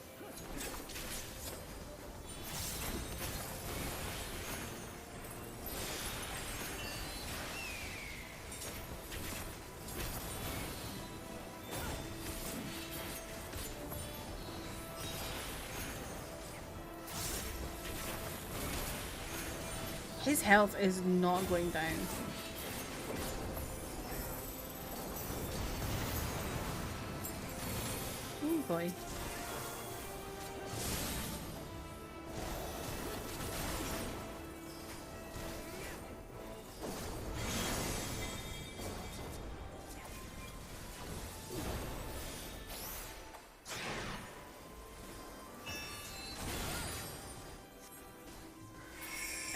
His health is not going down. Oh boy.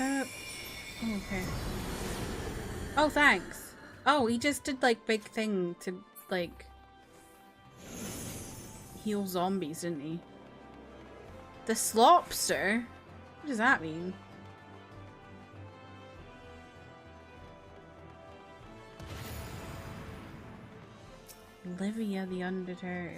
Okay. Oh, thanks. Oh, he just did like big thing to like heal zombies, didn't he? The Slopster? What does that mean? Olivia the Undeterred.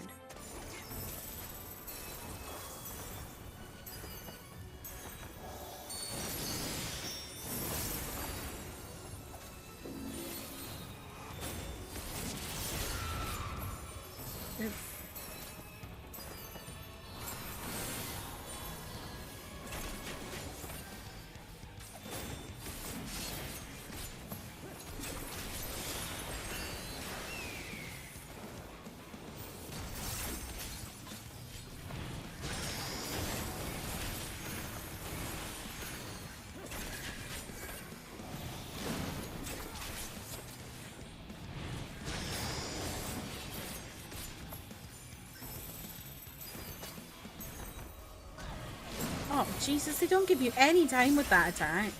Oh, Jesus, they don't give you any time with that attack.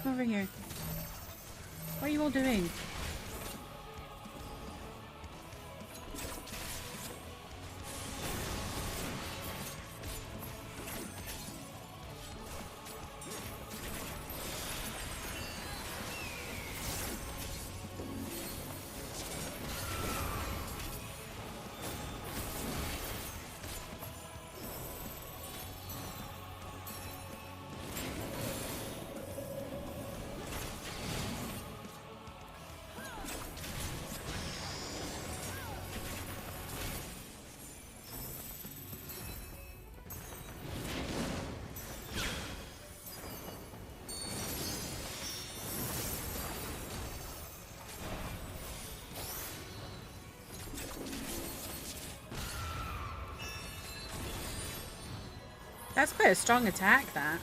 Come over here. What are you all doing? That's quite a strong attack, that.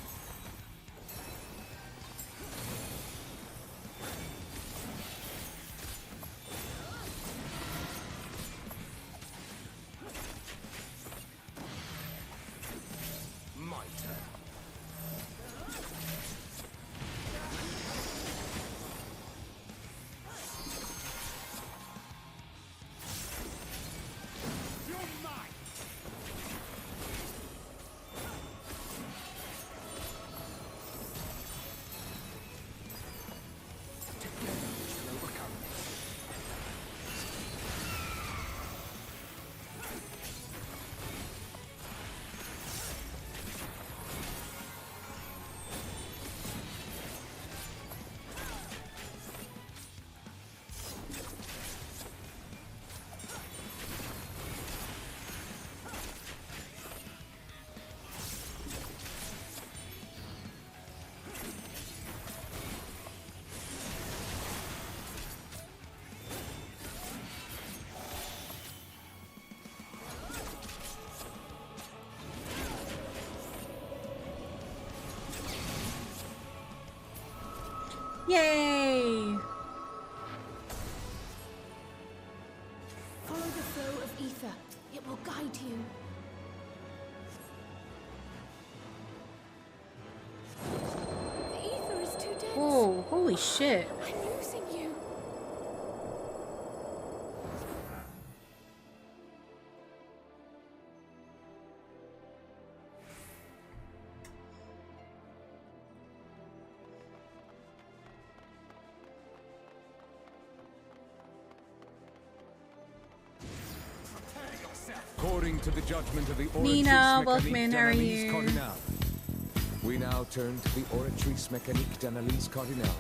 Yay! Follow the flow of ether. It will guide you. The ether is too dense. Oh, holy shit. I'm losing you. According to the judgment of the Nina, welcome in, how are you? Cardinal, we now turn to the Oratrice Mécanique d'Analyse Cardinal.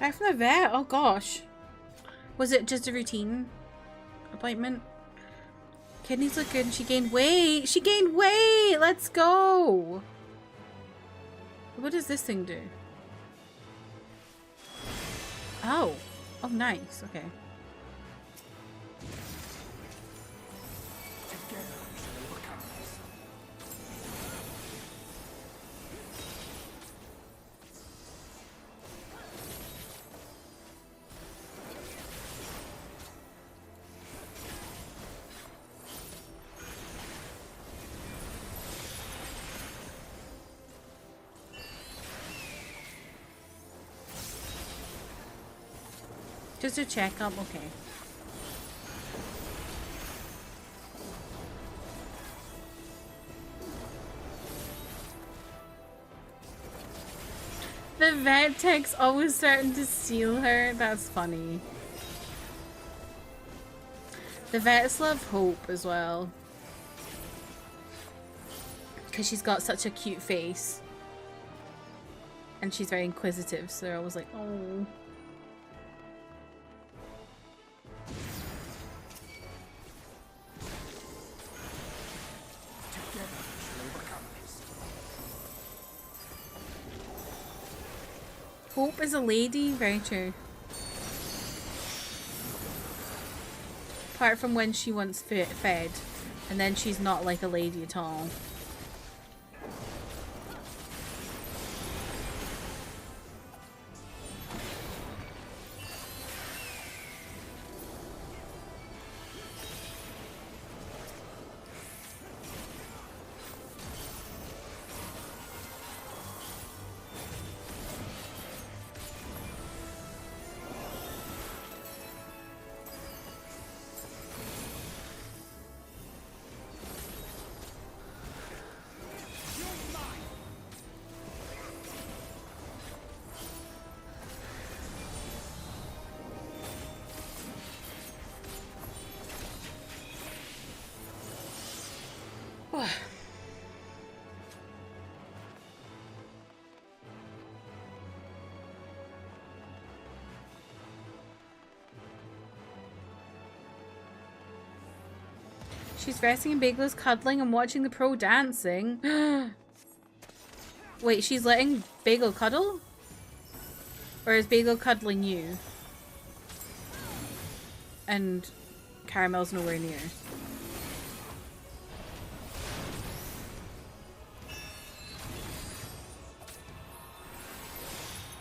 Back from the vet? Oh gosh. Was it just a routine appointment? Kidneys look good and she gained weight. She gained weight! Let's go! What does this thing do? Oh. Oh, nice. Okay. Just a checkup, okay. The vet tech's always starting to steal her. That's funny. The vets love Hope as well. Because she's got such a cute face. And she's very inquisitive, so they're always like, oh. Hope is a lady? Very true. Apart from when she wants fed. And then she's not like a lady at all. She's resting in Bagler's cuddling and watching the pro dancing. Wait, she's letting Bagel cuddle? Or is Bagel cuddling you? And Caramel's nowhere near.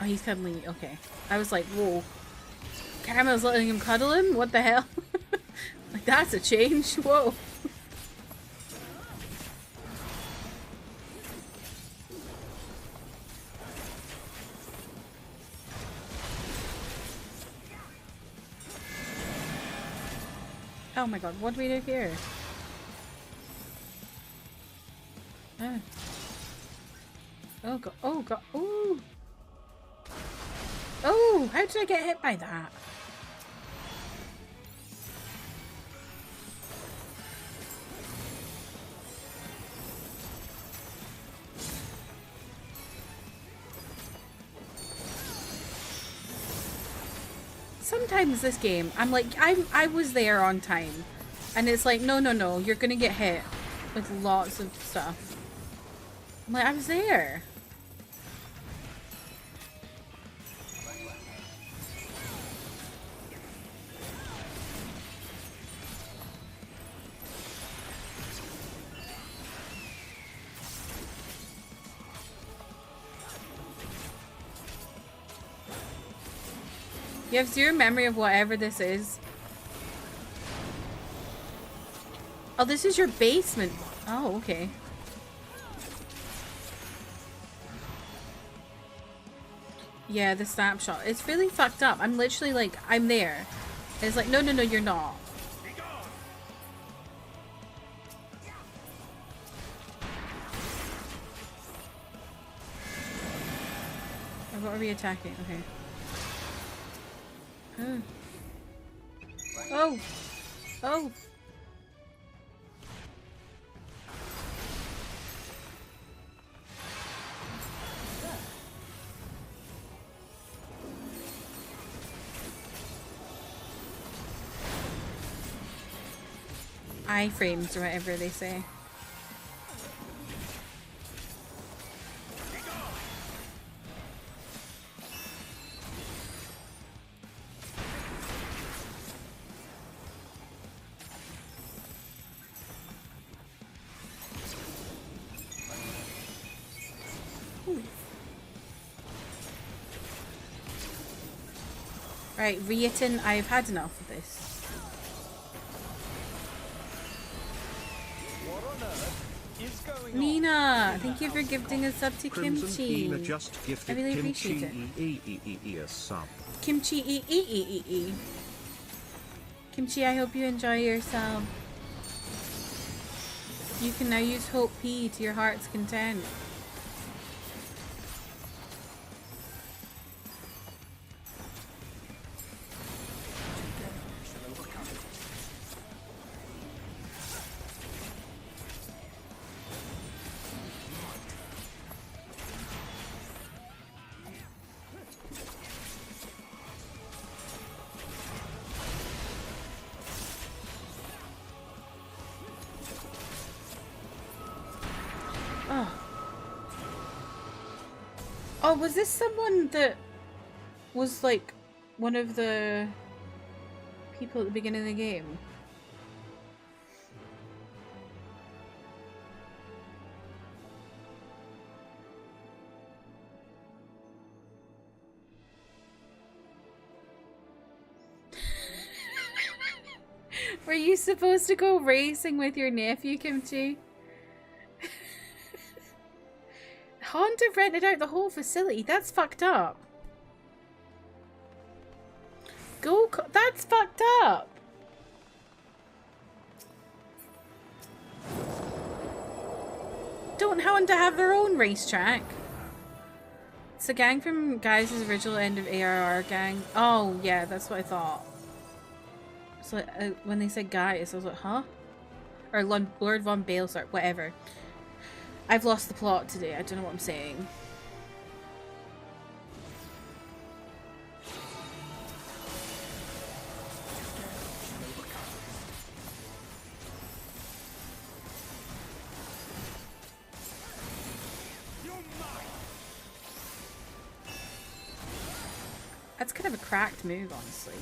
Oh, he's cuddling you. Okay. I was like, whoa. Caramel's letting him cuddle him? What the hell? Like, that's a change. Whoa. Oh my god, what do we do here? Ah. Oh god, oh god, ooh! Oh, how did I get hit by that? Sometimes this game, I'm like, I was there on time. And it's like, no, no, no, you're gonna get hit with lots of stuff. I'm like, I was there. You have zero memory of whatever this is. Oh, this is your basement. Oh, okay. Yeah, the snapshot. It's really fucked up. I'm literally like, I'm there. And it's like, no, no, no, you're not. Oh, what are we attacking? Okay. Oh! Oh! iframes or whatever they say. Right, Rieten, I've had enough of this. Nina, thank you for gifting a sub to Kimchi. Just I really appreciate it. Kimchi Kimchi, I hope you enjoy your sub. You can now use Hope P to your heart's content. Oh, was this someone that was like one of the people at the beginning of the game? Were you supposed to go racing with your nephew, Kimchi? Honda rented out the whole facility. That's fucked up. That's fucked up. Don't Honda have their own racetrack? It's a gang from Guys' original end of ARR gang. Oh, yeah, that's what I thought. So when they said Guys, I was like, huh? Or Lord Von Balesart, whatever. I've lost the plot today. I don't know what I'm saying. That's kind of a cracked move, honestly.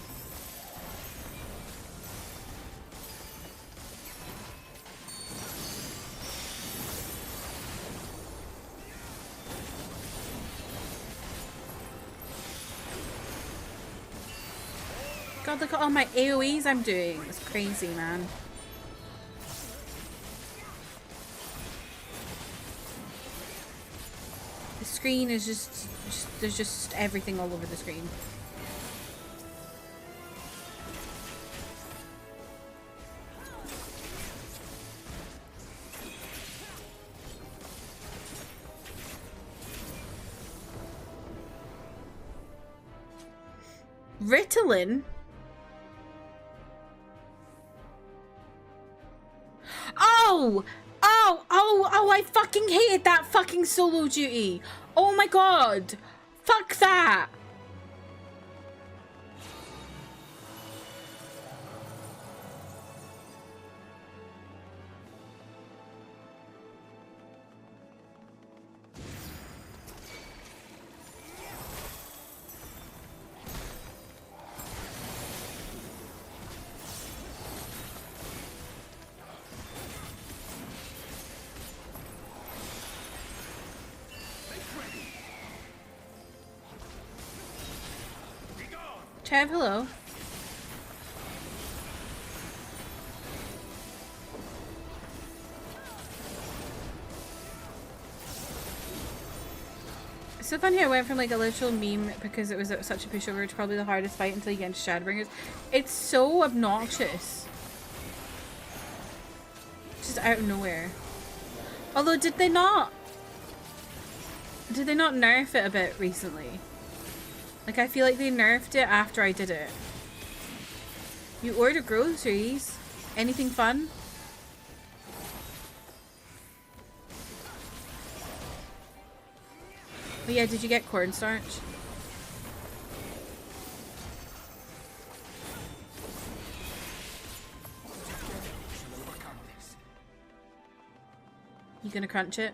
God, look at all my AoEs I'm doing. It's crazy, man. The screen is just there's just everything all over the screen. Ritalin? Oh, I fucking hated that fucking solo duty. Oh my god. Fuck that. Chev, hello. It's so funny how I went from like a literal meme because it was such a pushover to probably the hardest fight until you get into Shadowbringers. It's so obnoxious. Just out of nowhere. Although did they not nerf it a bit recently? Like, I feel like they nerfed it after I did it. You order groceries? Anything fun? Oh yeah, did you get cornstarch? You gonna crunch it?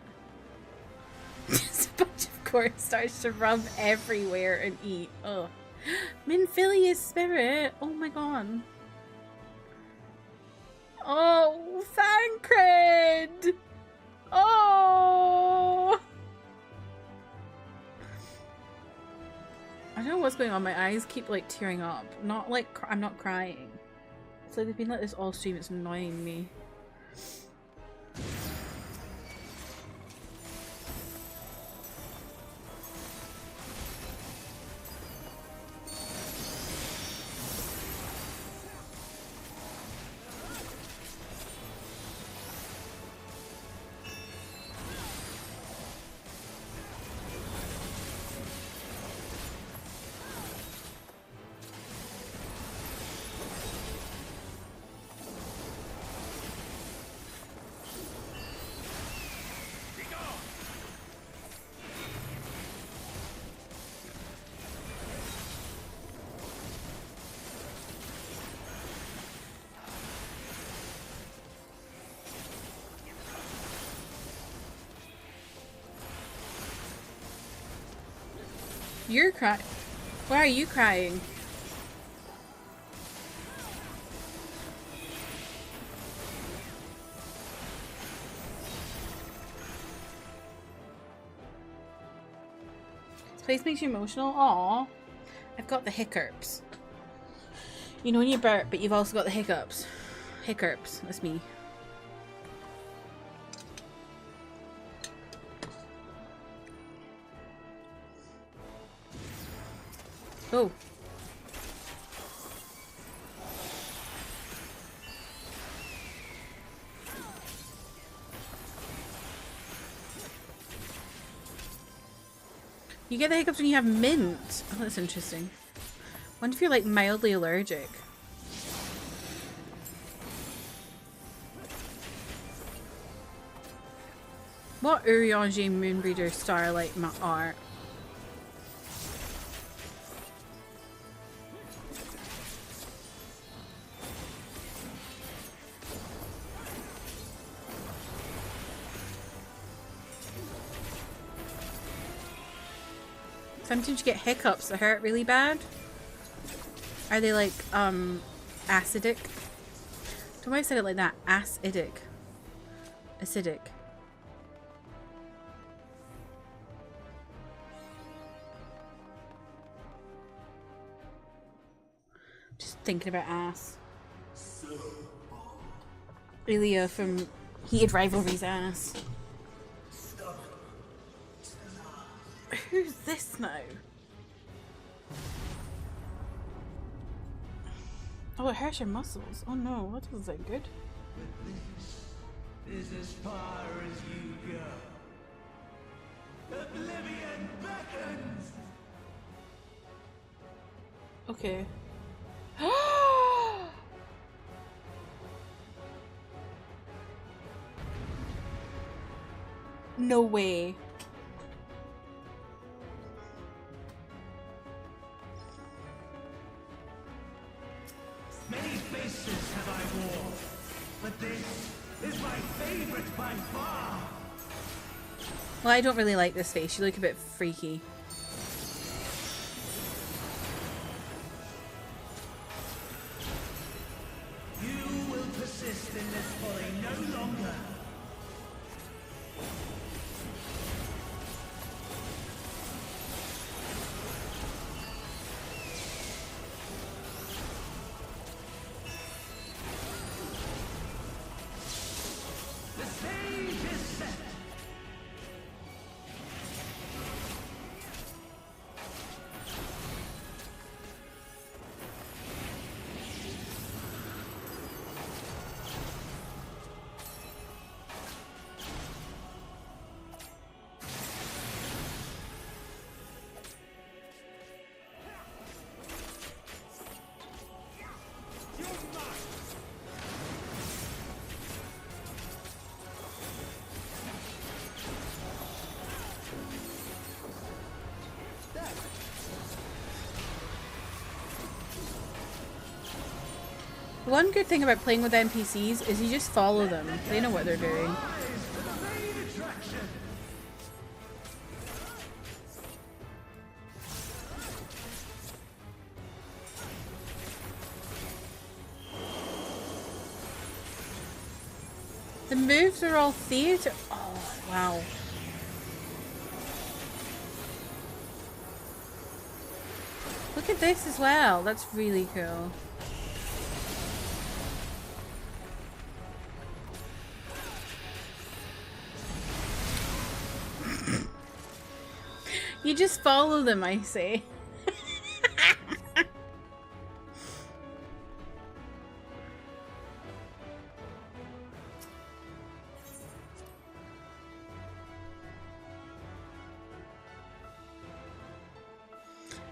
Just a bunch of corn starts to rub everywhere and eat. Oh. Minfilius spirit! Oh my god. Oh, Thancred! Oh! I don't know what's going on. My eyes keep like tearing up. Not like I'm not crying. It's like they've been like this all stream. It's annoying me. You're crying. Why are you crying? This place makes you emotional? Aww. I've got the hiccups. You know when you burp, but you've also got the hiccups. Hiccups. That's me. Oh. You get the hiccups when you have mint. Oh, that's interesting. Wonder if you're like mildly allergic. What Urianger Moonbreeder Starlight art? Sometimes you get hiccups that hurt really bad. Are they like, acidic? Don't know why I said it like that. Acidic. Acidic. Just thinking about ass. Ilya from Heated Rivalry's ass. Who's this now? Oh, it hurts your muscles. Oh no, that doesn't sound good. This is as far as you go. Oblivion beckons! Okay. No way. Many faces have I worn, but this is my favorite by far. Well, I don't really like this face. You look a bit freaky. You will persist in this folly no longer. The stage is set. One good thing about playing with NPCs is you just follow them. They know what they're doing. The moves are all theatre. Oh, wow. Look at this as well. That's really cool. You just follow them, I say.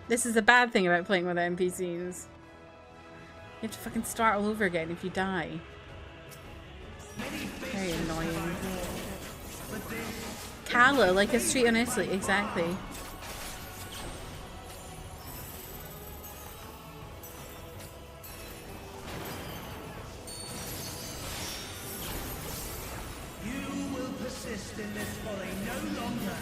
This is the bad thing about playing with NPCs. You have to fucking start all over again if you die. Very annoying. Calla, like a street on Italy, exactly. You will persist in this folly no longer.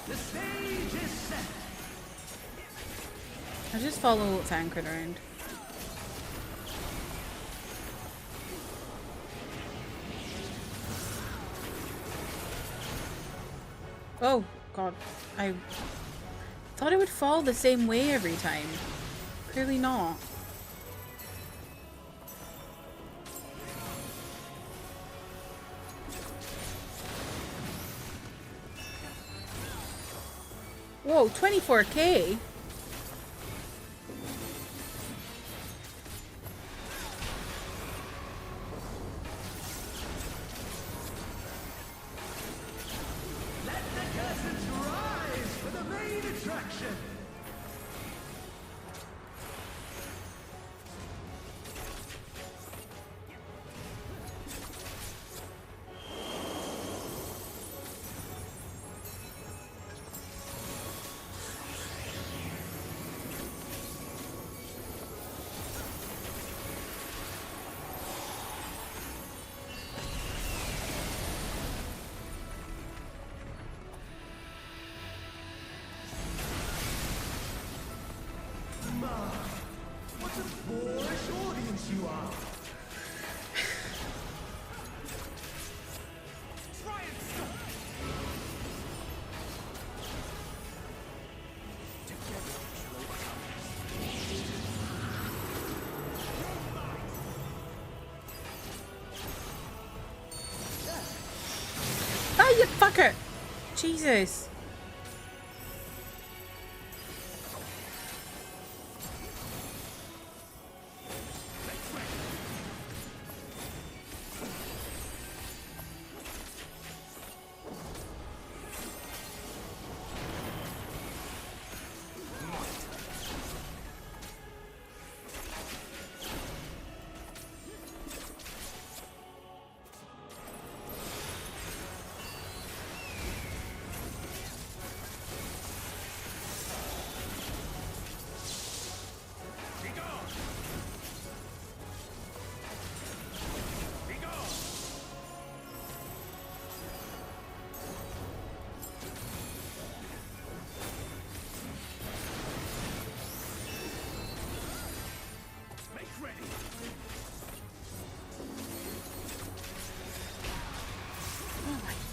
The stage is set. I just follow Tancred around. Oh god, I thought it would fall the same way every time. Clearly not. Whoa, 24k? Let the curtains rise for the main attraction. What a boorish audience you are! Try and stop! Together we shall overcome. Oh, you fucker! Jesus.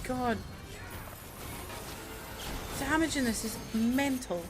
God. Damage in this is mental.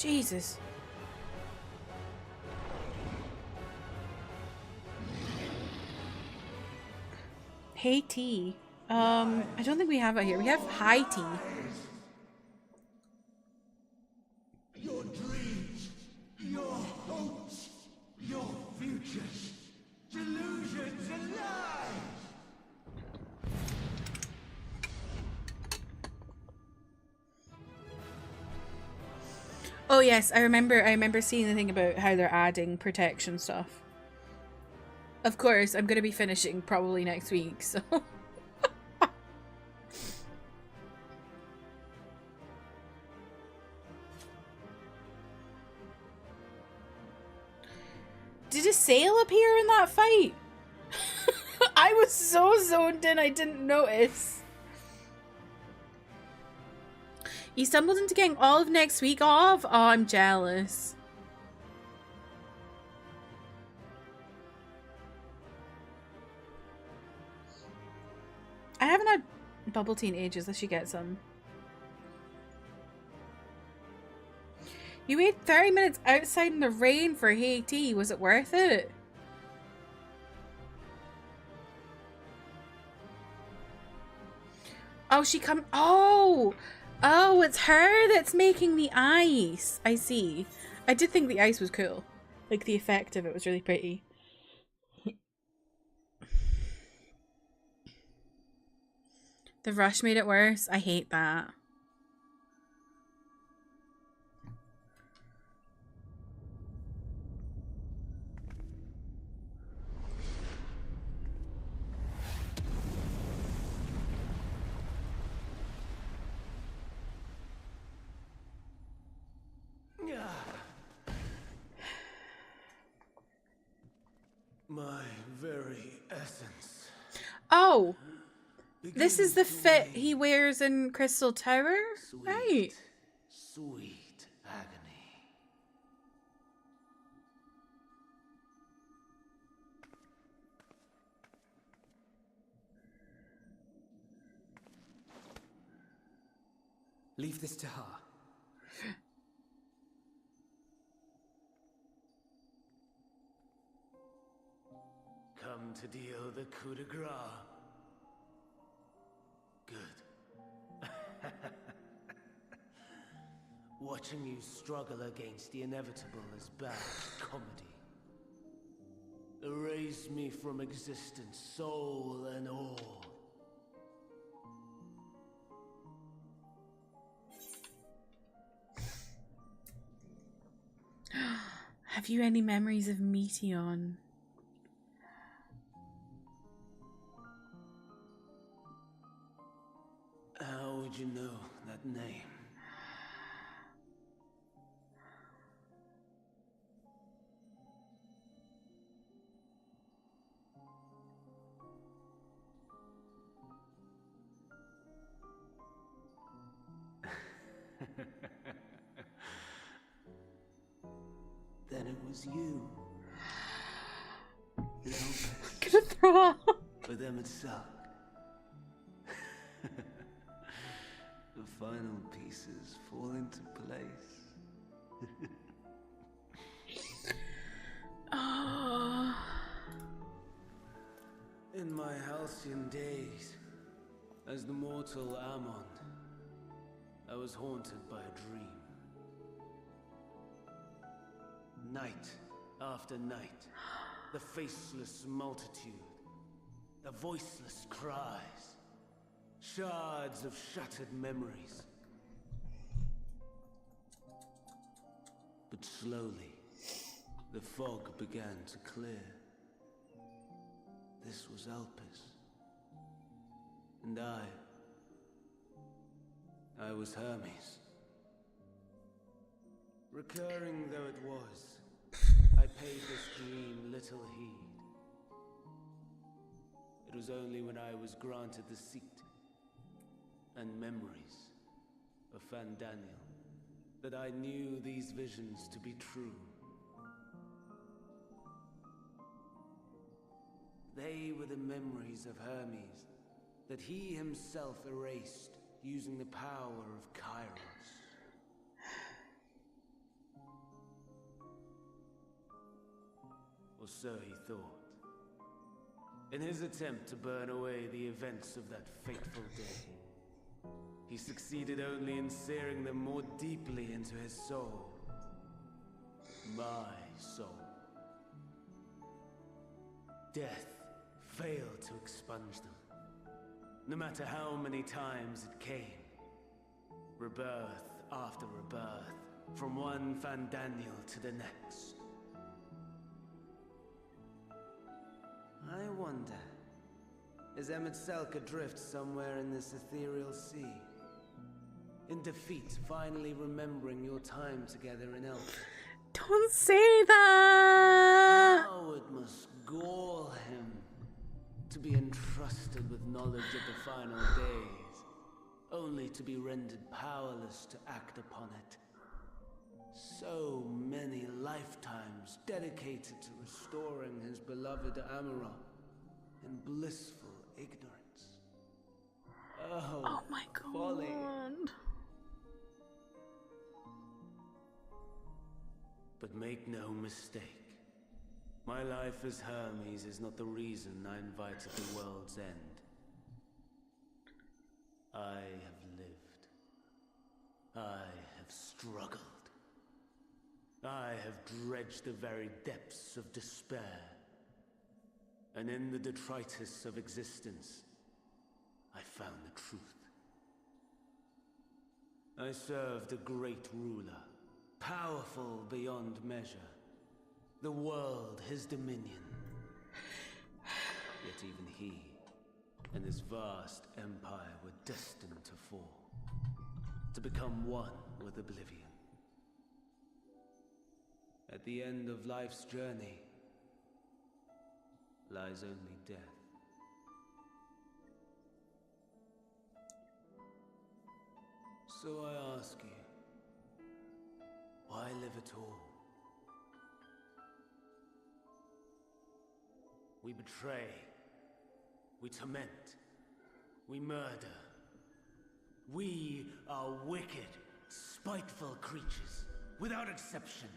Jesus. Hey tea. I don't think we have it here. We have high tea. Your dreams, your hopes, your futures, delusions and lies. Oh yes, I remember seeing the thing about how they're adding protection stuff. Of course, I'm going to be finishing probably next week, so Did a sail appear in that fight? I was so zoned in I didn't notice. You stumbled into getting all of next week off? Oh, I'm jealous. I haven't had bubble tea in ages. I should get some. You waited 30 minutes outside in the rain for hay tea. Was it worth it? Oh, she come. Oh, it's her that's making the ice. I see. I did think the ice was cool. Like the effect of it was really pretty. The rush made it worse. I hate that. My very essence. Oh, this is the fit he wears in Crystal Tower? Sweet, right. Sweet agony. Leave this to her. Come to deal the coup de grace. Good. Watching you struggle against the inevitable is bad comedy. Erase me from existence, soul and all. Have you any memories of Meteon? How would you know that name? Then it was you. The Opus. I'm gonna throw up. For them it sucked. The final pieces fall into place. Oh. In my halcyon days, as the mortal Ammon, I was haunted by a dream. Night after night, the faceless multitude, the voiceless cries, shards of shattered memories. But slowly, the fog began to clear. This was Elpis. And I was Hermes. Recurring though it was, I paid this dream little heed. It was only when I was granted the seat and memories of Fandaniel that I knew these visions to be true. They were the memories of Hermes that he himself erased using the power of Kairos. or so he thought. In his attempt to burn away the events of that fateful day, he succeeded only in searing them more deeply into his soul. My soul. Death failed to expunge them, no matter how many times it came. Rebirth after rebirth, from one Fandaniel to the next. I wonder, is Emet-Selch adrift somewhere in this ethereal sea? In defeat, finally remembering your time together in Elf? Don't say that! How it must gall him to be entrusted with knowledge of the final days, only to be rendered powerless to act upon it. So many lifetimes dedicated to restoring his beloved Amarok in blissful ignorance. Oh my god. Folly. But make no mistake, my life as Hermes is not the reason I invited the world's end. I have lived. I have struggled. I have dredged the very depths of despair. And in the detritus of existence, I found the truth. I served a great ruler, powerful beyond measure. The world his dominion. Yet even he and his vast empire were destined to fall, to become one with oblivion. At the end of life's journey lies only death. So I ask you, why live at all? We betray, we torment, we murder. We are wicked, spiteful creatures, without exception.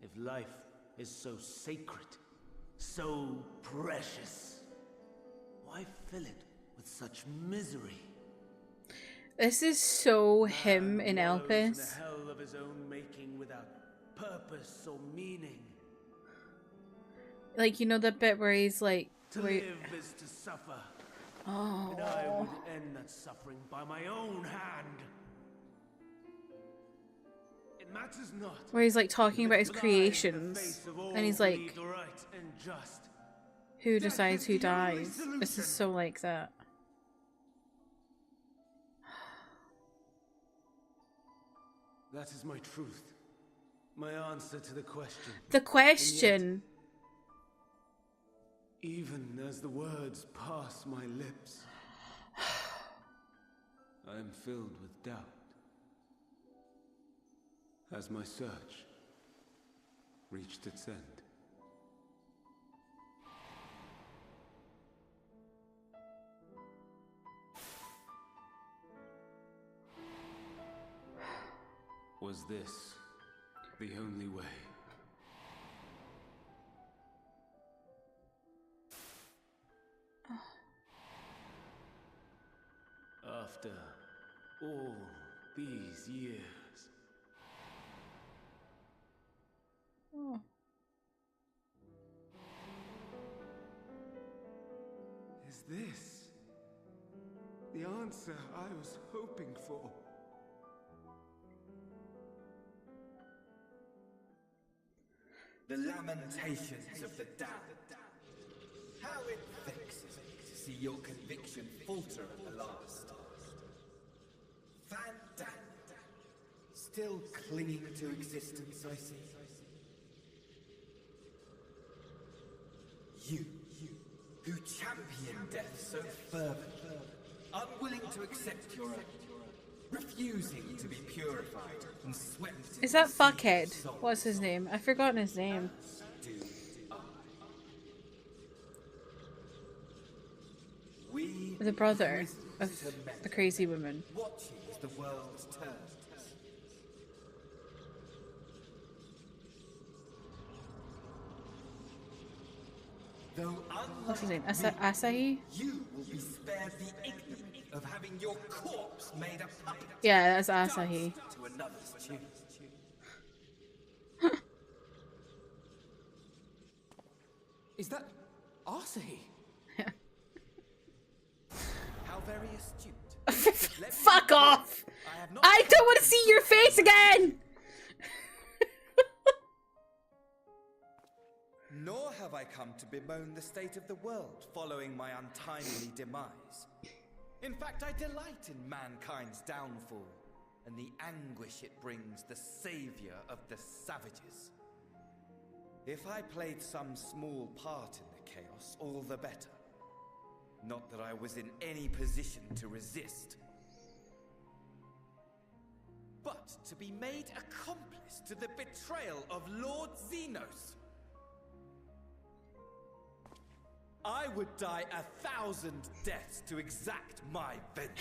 If life is so sacred, so precious, why fill it with such misery? This is so him in Elpis. In a hell of his own making, without purpose or meaning. Like, you know the bit where he's like... To live is to suffer. Oh. And I would end that suffering by my own hand. It matters not. Where he's like talking about his creations. And he's like... Right and just. Who decides who dies? This is so like that. That is my truth. My answer to the question. The question. Even as the words pass my lips, I am filled with doubt. Has my search reached its end? Was this the only way? After all these years. Oh. Is this the answer I was hoping for? The lamentations of the damned. How it vexes me to see your conviction falter at the last. Fantastic. Still clinging to existence, I see. You, who champion death so fervently, unwilling to accept your own, refusing to be purified and swept. Is that Fuckhead? What's his name? I've forgotten his name. The brother of the crazy woman. Watching as the world turns. Though What's his name? unlike Asahi? you will be spared the ignominy of having your corpse made a puppet. Yeah, that's Asahi. danced to another's tune. Is that Asahi? How very astute. Fuck off! I don't want to see your face again! Nor have I come to bemoan the state of the world following my untimely demise. In fact, I delight in mankind's downfall and the anguish it brings the savior of the savages. If I played some small part in the chaos, all the better. Not that I was in any position to resist. But to be made accomplice to the betrayal of Lord Xenos. I would die 1,000 deaths to exact my vengeance.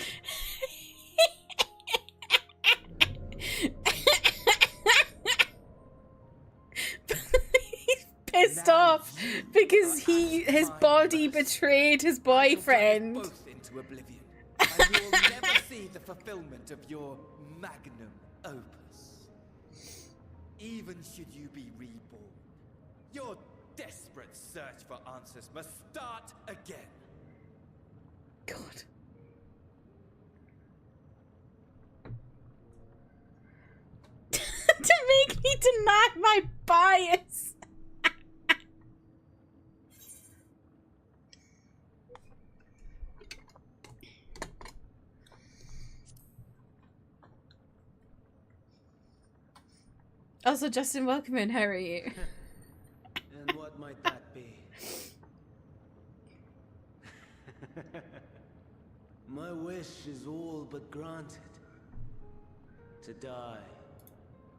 He's pissed off because his body betrayed his boyfriend. Both into oblivion, and you'll never see the fulfillment of your magnum opus. Even should you be reborn, your desperate search for answers must start again. God. To make me deny my bias. Also, Justin, welcome in. How are you? And what might that be? My wish is all but granted. To die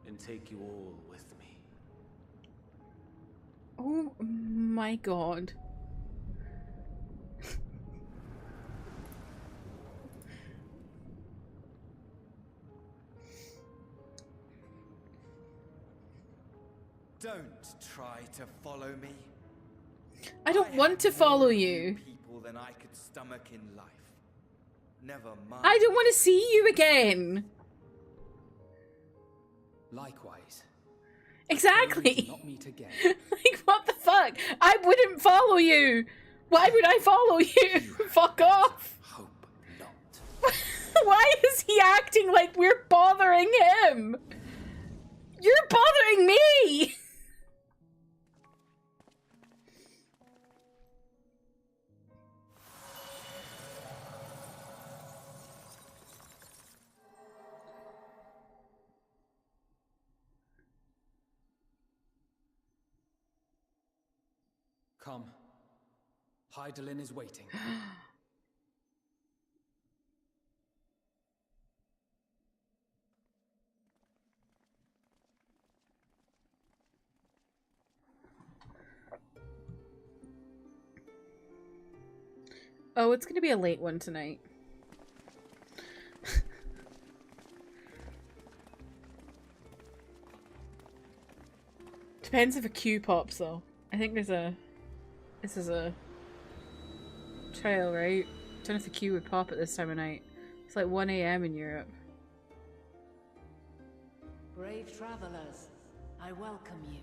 and take you all with me. Oh my god. Don't try to follow me. I don't want to follow you. People than I could stomach in life. Never mind. I don't want to see you again. Likewise. Exactly. Not meet again. Like, what the fuck? I wouldn't follow you. Why would I follow you? Fuck off. Hope not. Why is he acting like we're bothering him? You're bothering me. Come. Hydaelyn is waiting. Oh, it's gonna be a late one tonight. Depends if a queue pops though. I think this is a trail, right? Don't know if the queue would pop at this time of night. It's like 1 AM in Europe. Brave travelers, I welcome you.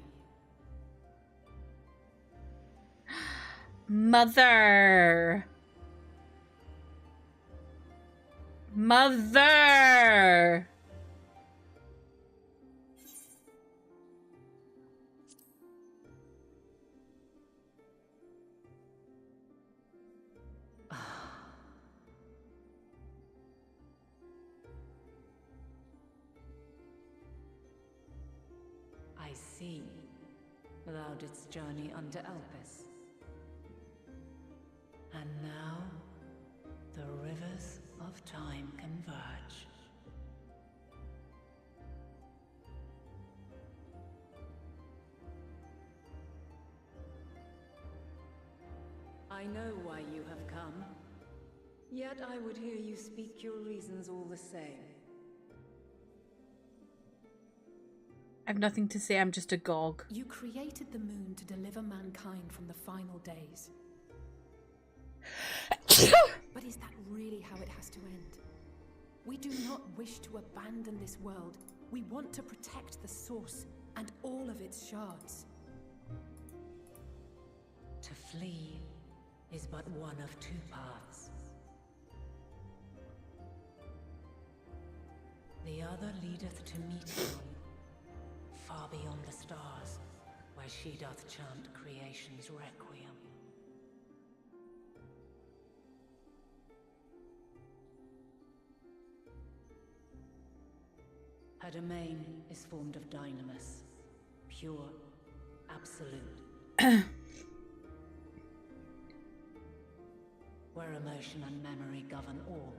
Mother! Mother! I see. Thou didst journey under Elpis. And now, the rivers of time converge. I know why you have come. Yet I would hear you speak your reasons all the same. I've nothing to say, I'm just agog. You created the moon to deliver mankind from the final days. But is that really how it has to end? We do not wish to abandon this world. We want to protect the source and all of its shards. To flee is but one of two paths. The other leadeth to Meteon, far beyond the stars, where she doth chant creation's requiem. Her domain is formed of dynamis, pure, absolute. Where emotion and memory govern all.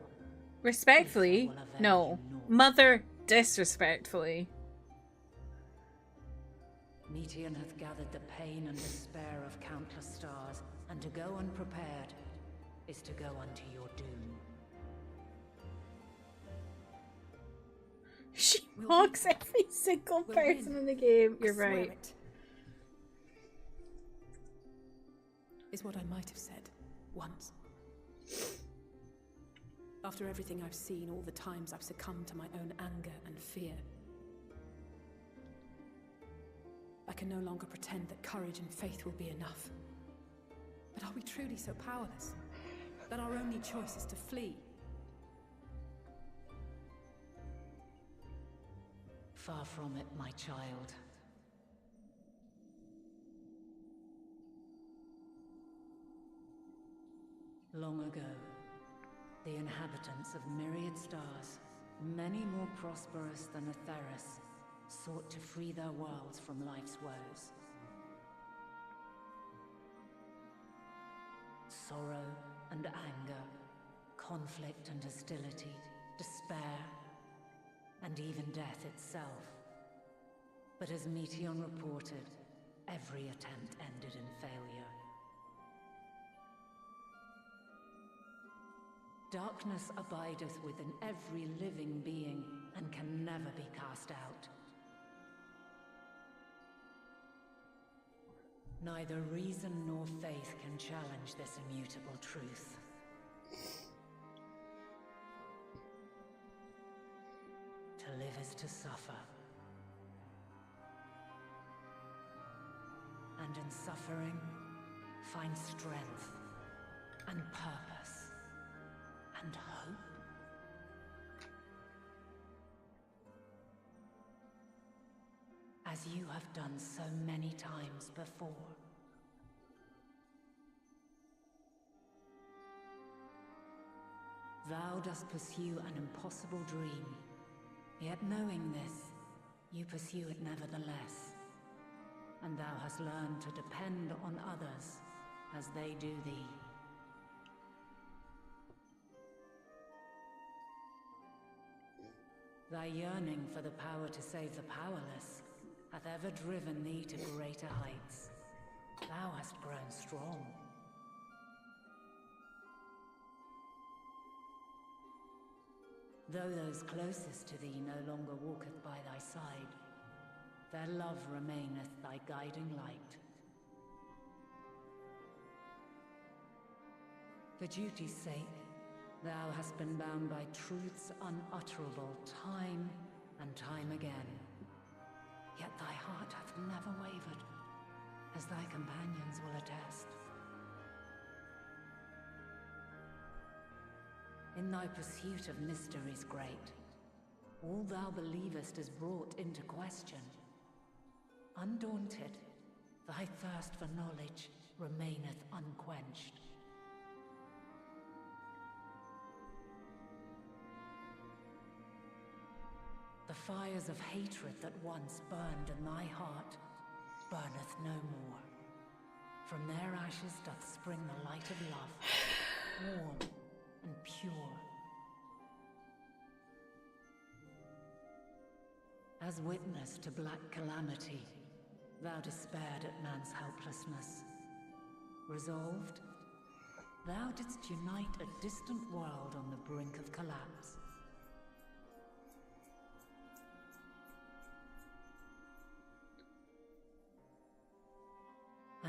Respectfully? No. Mother, disrespectfully. Meteon hath gathered the pain and despair of countless stars, and to go unprepared is to go unto your doom. She mocks every single person in the game. You're right. It is what I might have said once. After everything I've seen, all the times I've succumbed to my own anger and fear, I can no longer pretend that courage and faith will be enough. But are we truly so powerless that our only choice is to flee? Far from it, my child. Long ago, the inhabitants of myriad stars, many more prosperous than Atheris, sought to free their worlds from life's woes. Sorrow and anger, conflict and hostility, despair, and even death itself. But as Meteon reported, every attempt ended in failure. Darkness abideth within every living being and can never be cast out. Neither reason nor faith can challenge this immutable truth. To live is to suffer. And in suffering, find strength and purpose and hope. As you have done so many times before. Thou dost pursue an impossible dream, yet knowing this, you pursue it nevertheless. And thou hast learned to depend on others as they do thee. Thy yearning for the power to save the powerless hath ever driven thee to greater heights. Thou hast grown strong. Though those closest to thee no longer walketh by thy side, their love remaineth thy guiding light. For duty's sake, thou hast been bound by truths unutterable time and time again. Yet thy heart hath never wavered, as thy companions will attest. In thy pursuit of mysteries great, all thou believest is brought into question. Undaunted, thy thirst for knowledge remaineth unquenched. The fires of hatred that once burned in thy heart burneth no more. From their ashes doth spring the light of love, warm and pure. As witness to black calamity, thou despaired at man's helplessness. Resolved, thou didst unite a distant world on the brink of collapse.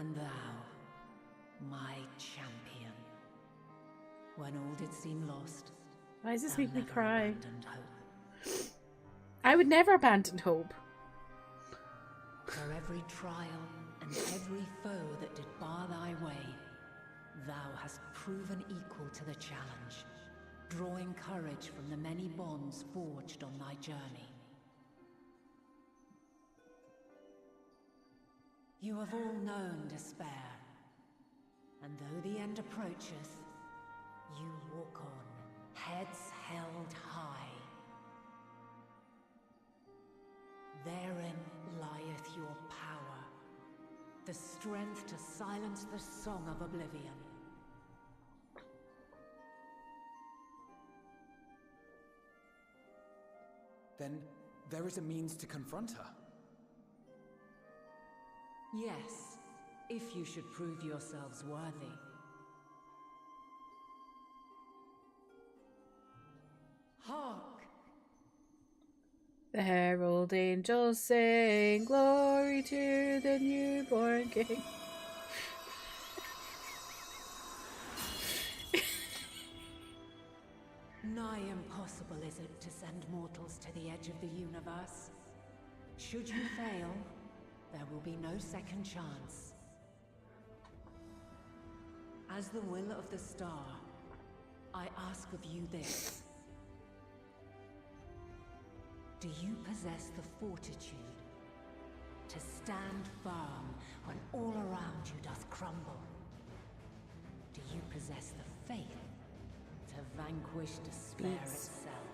And thou, my champion. When all did seem lost, Why does this thou make me never cry? abandoned hope. I would never abandon hope. For every trial and every foe that did bar thy way, thou hast proven equal to the challenge, drawing courage from the many bonds forged on thy journey. You have all known despair, and though the end approacheth, you walk on, heads held high. Therein lieth your power, the strength to silence the song of oblivion. Then there is a means to confront her. Yes, if you should prove yourselves worthy. Hark! The herald angels sing, glory to the newborn king. Nigh impossible is it to send mortals to the edge of the universe. Should you fail, there will be no second chance. As the will of the star, I ask of you this. Do you possess the fortitude to stand firm when all around you doth crumble? Do you possess the faith to vanquish despair itself?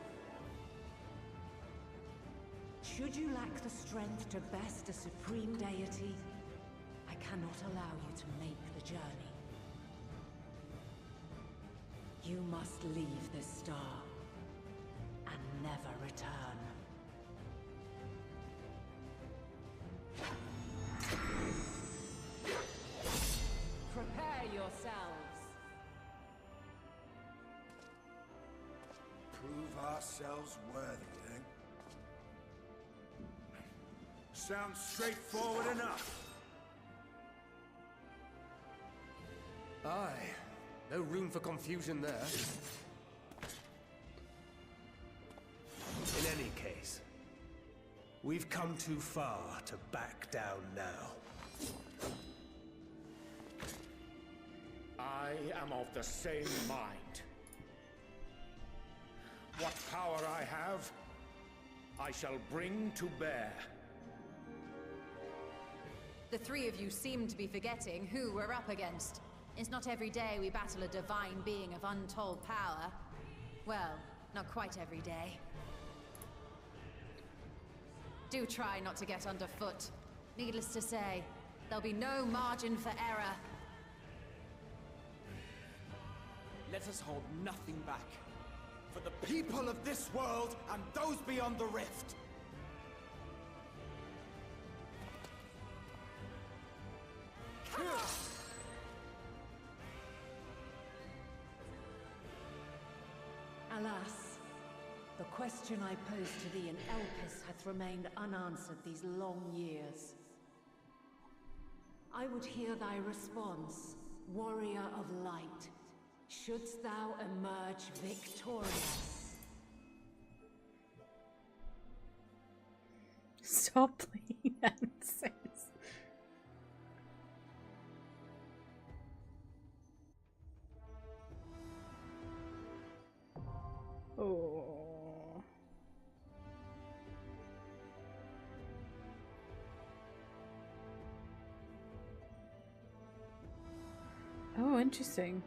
Should you lack the strength to best a supreme deity, I cannot allow you to make the journey. You must leave this star and never return. Prepare yourselves. Prove ourselves worthy, then. Sounds straightforward enough. Aye. No room for confusion there. In any case, we've come too far to back down now. I am of the same mind. What power I have, I shall bring to bear. The three of you seem to be forgetting who we're up against. It's not every day we battle a divine being of untold power. Well, not quite every day. Do try not to get underfoot. Needless to say, there'll be no margin for error. Let us hold nothing back. For the people of this world and those beyond the rift. Alas, the question I posed to thee in Elpis hath remained unanswered these long years. I would hear thy response, warrior of light. Shouldst thou emerge victorious? Stop playing nonsense. Oh. Oh, interesting.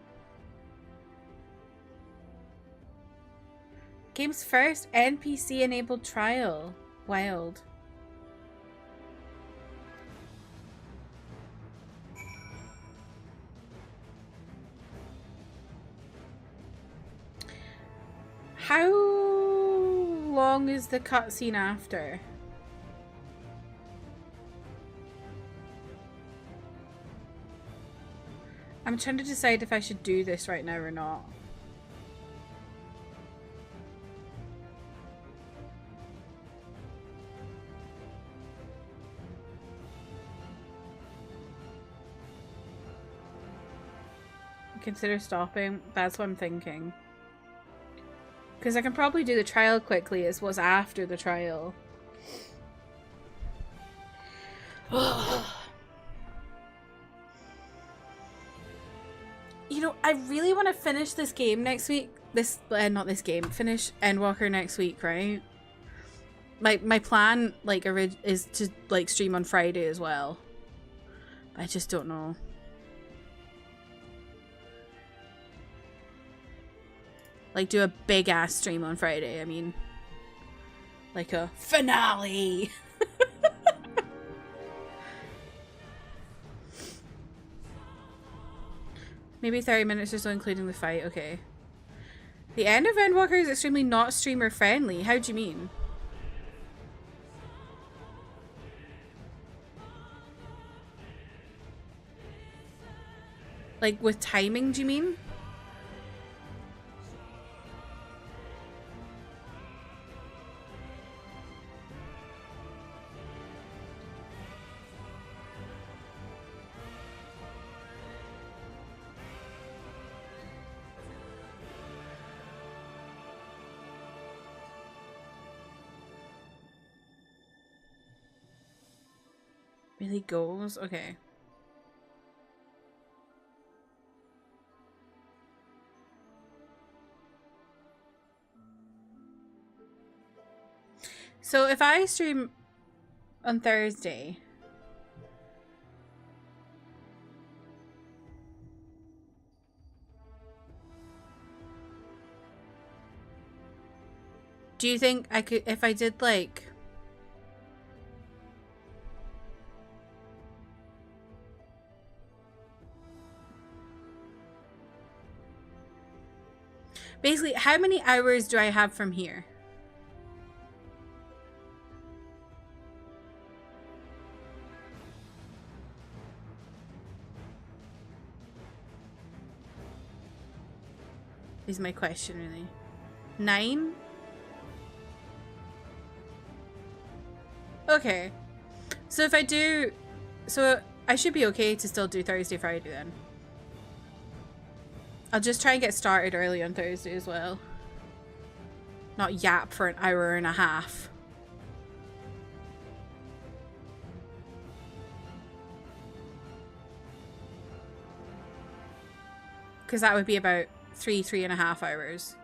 Game's first NPC-enabled trial. Wild. How long is the cutscene after? I'm trying to decide if I should do this right now or not. consider stopping. That's what I'm thinking. Because I can probably do the trial quickly as what's after the trial. You know, I really want to finish this game next week. Not this game. Finish Endwalker next week, right? My plan, like, is to, like, stream on Friday as well. I just don't know. Like, do a big ass stream on Friday. I mean, like a finale. Maybe 30 minutes or so, including the fight. Okay. The end of Endwalker is extremely not streamer friendly. How do you mean? Like, with timing, do you mean? Really goes? Okay. So if I stream on Thursday, do you think I could, if I did like basically, how many hours do I have from here? Is my question really. 9? Okay. So if I do... So I should be okay to still do Thursday, Friday then. I'll just try and get started early on Thursday as well. Not yap for an hour and a half. Because that would be about 3.5 hours.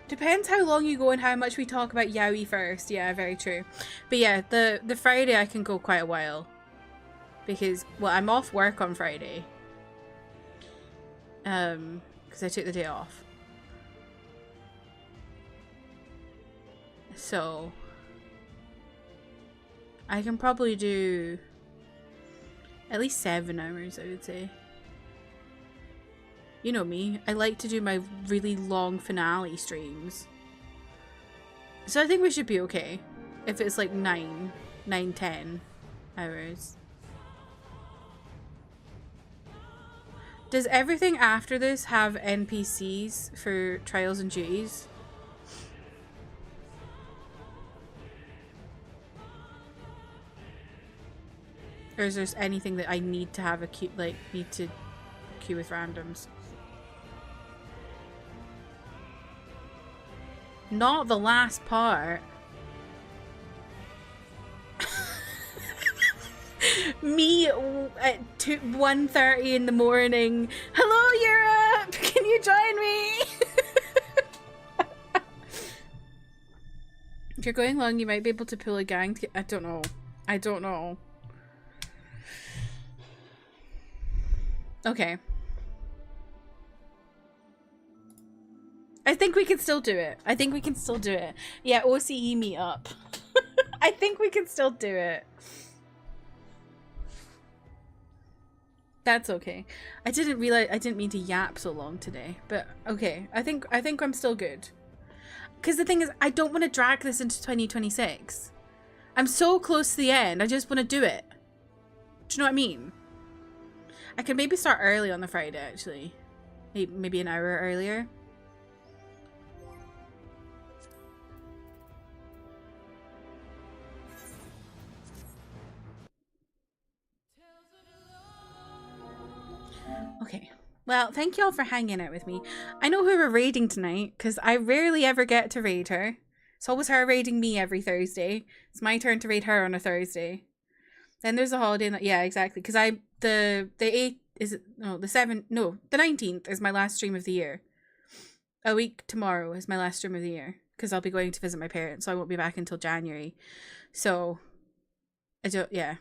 Depends how long you go and how much we talk about Yaoi first. Yeah, very true. But yeah, the Friday I can go quite a while. Because, well, I'm off work on Friday. Because I took the day off. So I can probably do at least 7 hours, I would say. You know me, I like to do my really long finale streams. So I think we should be okay. If it's like 9, 10 hours. Does everything after this have NPCs for trials and duties? Or is there anything that I need to have a queue, like, need to queue with randoms? Not the last part. Me at 1:30 in the morning. Hello, Europe! Can you join me? If you're going long, you might be able to pull a gang to get... I don't know. I don't know. Okay. I think we can still do it. I think we can still do it. Yeah, OCE meetup. I think we can still do it. That's okay. I didn't realize, I didn't mean to yap so long today, but okay. I think I'm still good. Because the thing is, I don't want to drag this into 2026. I'm so close to the end. I just want to do it. Do you know what I mean? I could maybe start early on the Friday, actually. Maybe an hour earlier. Okay. Well, thank you all for hanging out with me. I know who we're raiding tonight, because I rarely ever get to raid her. It's always her raiding me every Thursday. It's my turn to raid her on a Thursday. Then there's a holiday. Yeah, exactly. Because the 8th, is it? No, the 7th. No, the 19th is my last stream of the year. A week tomorrow is my last stream of the year. Because I'll be going to visit my parents, so I won't be back until January. So, yeah.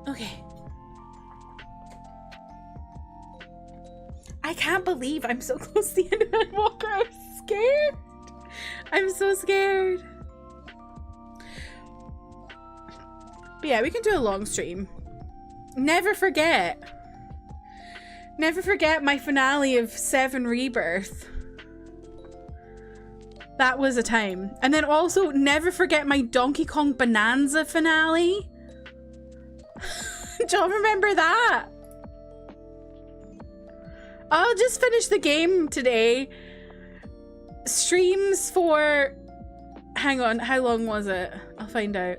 Okay. I can't believe I'm so close to the end of Endwalker. I'm scared. I'm so scared. But yeah, we can do a long stream. Never forget my finale of 7 Rebirth. That was a time. And then also, never forget my Donkey Kong Bonanza finale. Do y'all remember that? I'll just finish the game today. Streams for... Hang on, how long was it? I'll find out.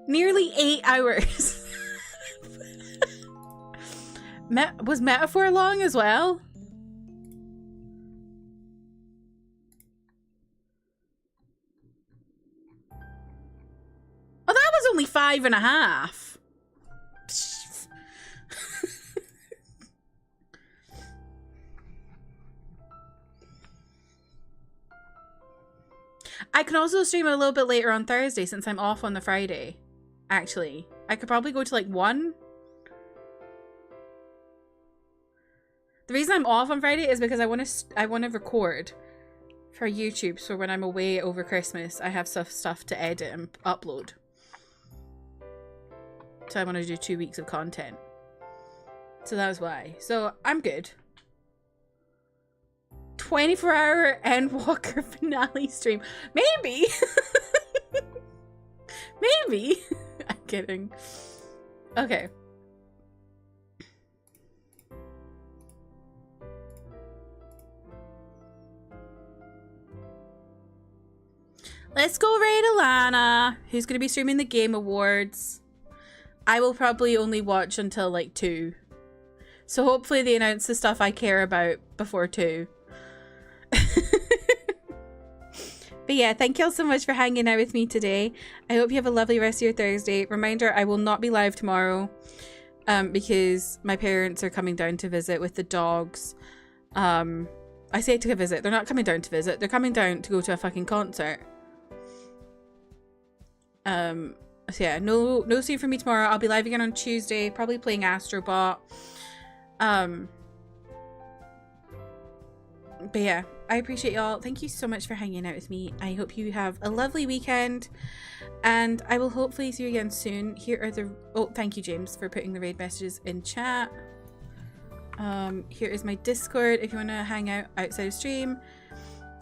Nearly 8 hours. Was Metaphor long as well? Oh, that was only 5.5. I can also stream a little bit later on Thursday since I'm off on the Friday. Actually, I could probably go to like 1. The reason I'm off on Friday is because I want to record for YouTube, so when I'm away over Christmas, I have stuff to edit and upload. So I want to do 2 weeks of content. So that was why. So I'm good. 24-hour Endwalker finale stream. Maybe. Maybe. I'm kidding. Okay. Let's go raid Alana, who's going to be streaming the Game Awards. I will probably only watch until like 2. So hopefully they announce the stuff I care about before 2. But yeah, thank you all so much for hanging out with me today. I hope you have a lovely rest of your Thursday. Reminder, I will not be live tomorrow because my parents are coming down to visit with the dogs. I say to visit. They're not coming down to visit. They're coming down to go to a fucking concert. So yeah, no stream for me tomorrow. I'll be live again on Tuesday, probably playing Astrobot. But yeah, I appreciate y'all. Thank you so much for hanging out with me. I hope you have a lovely weekend, and I will hopefully see you again soon. Here are the... Oh, thank you, James, for putting the raid messages in chat. Here is my Discord if you want to hang out outside of stream.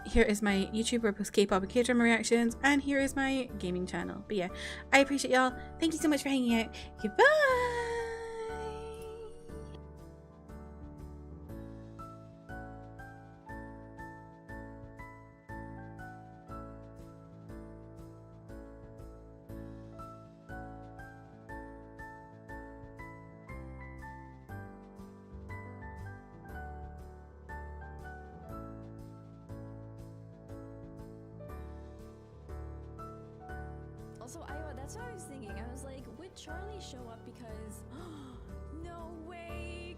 Here is my YouTube where I post K-pop and K-drama reactions, and here is my gaming channel. But yeah, I appreciate y'all. Thank you so much for hanging out. Goodbye! Also, that's what I was thinking. I was like, would Charlie show up because... no way!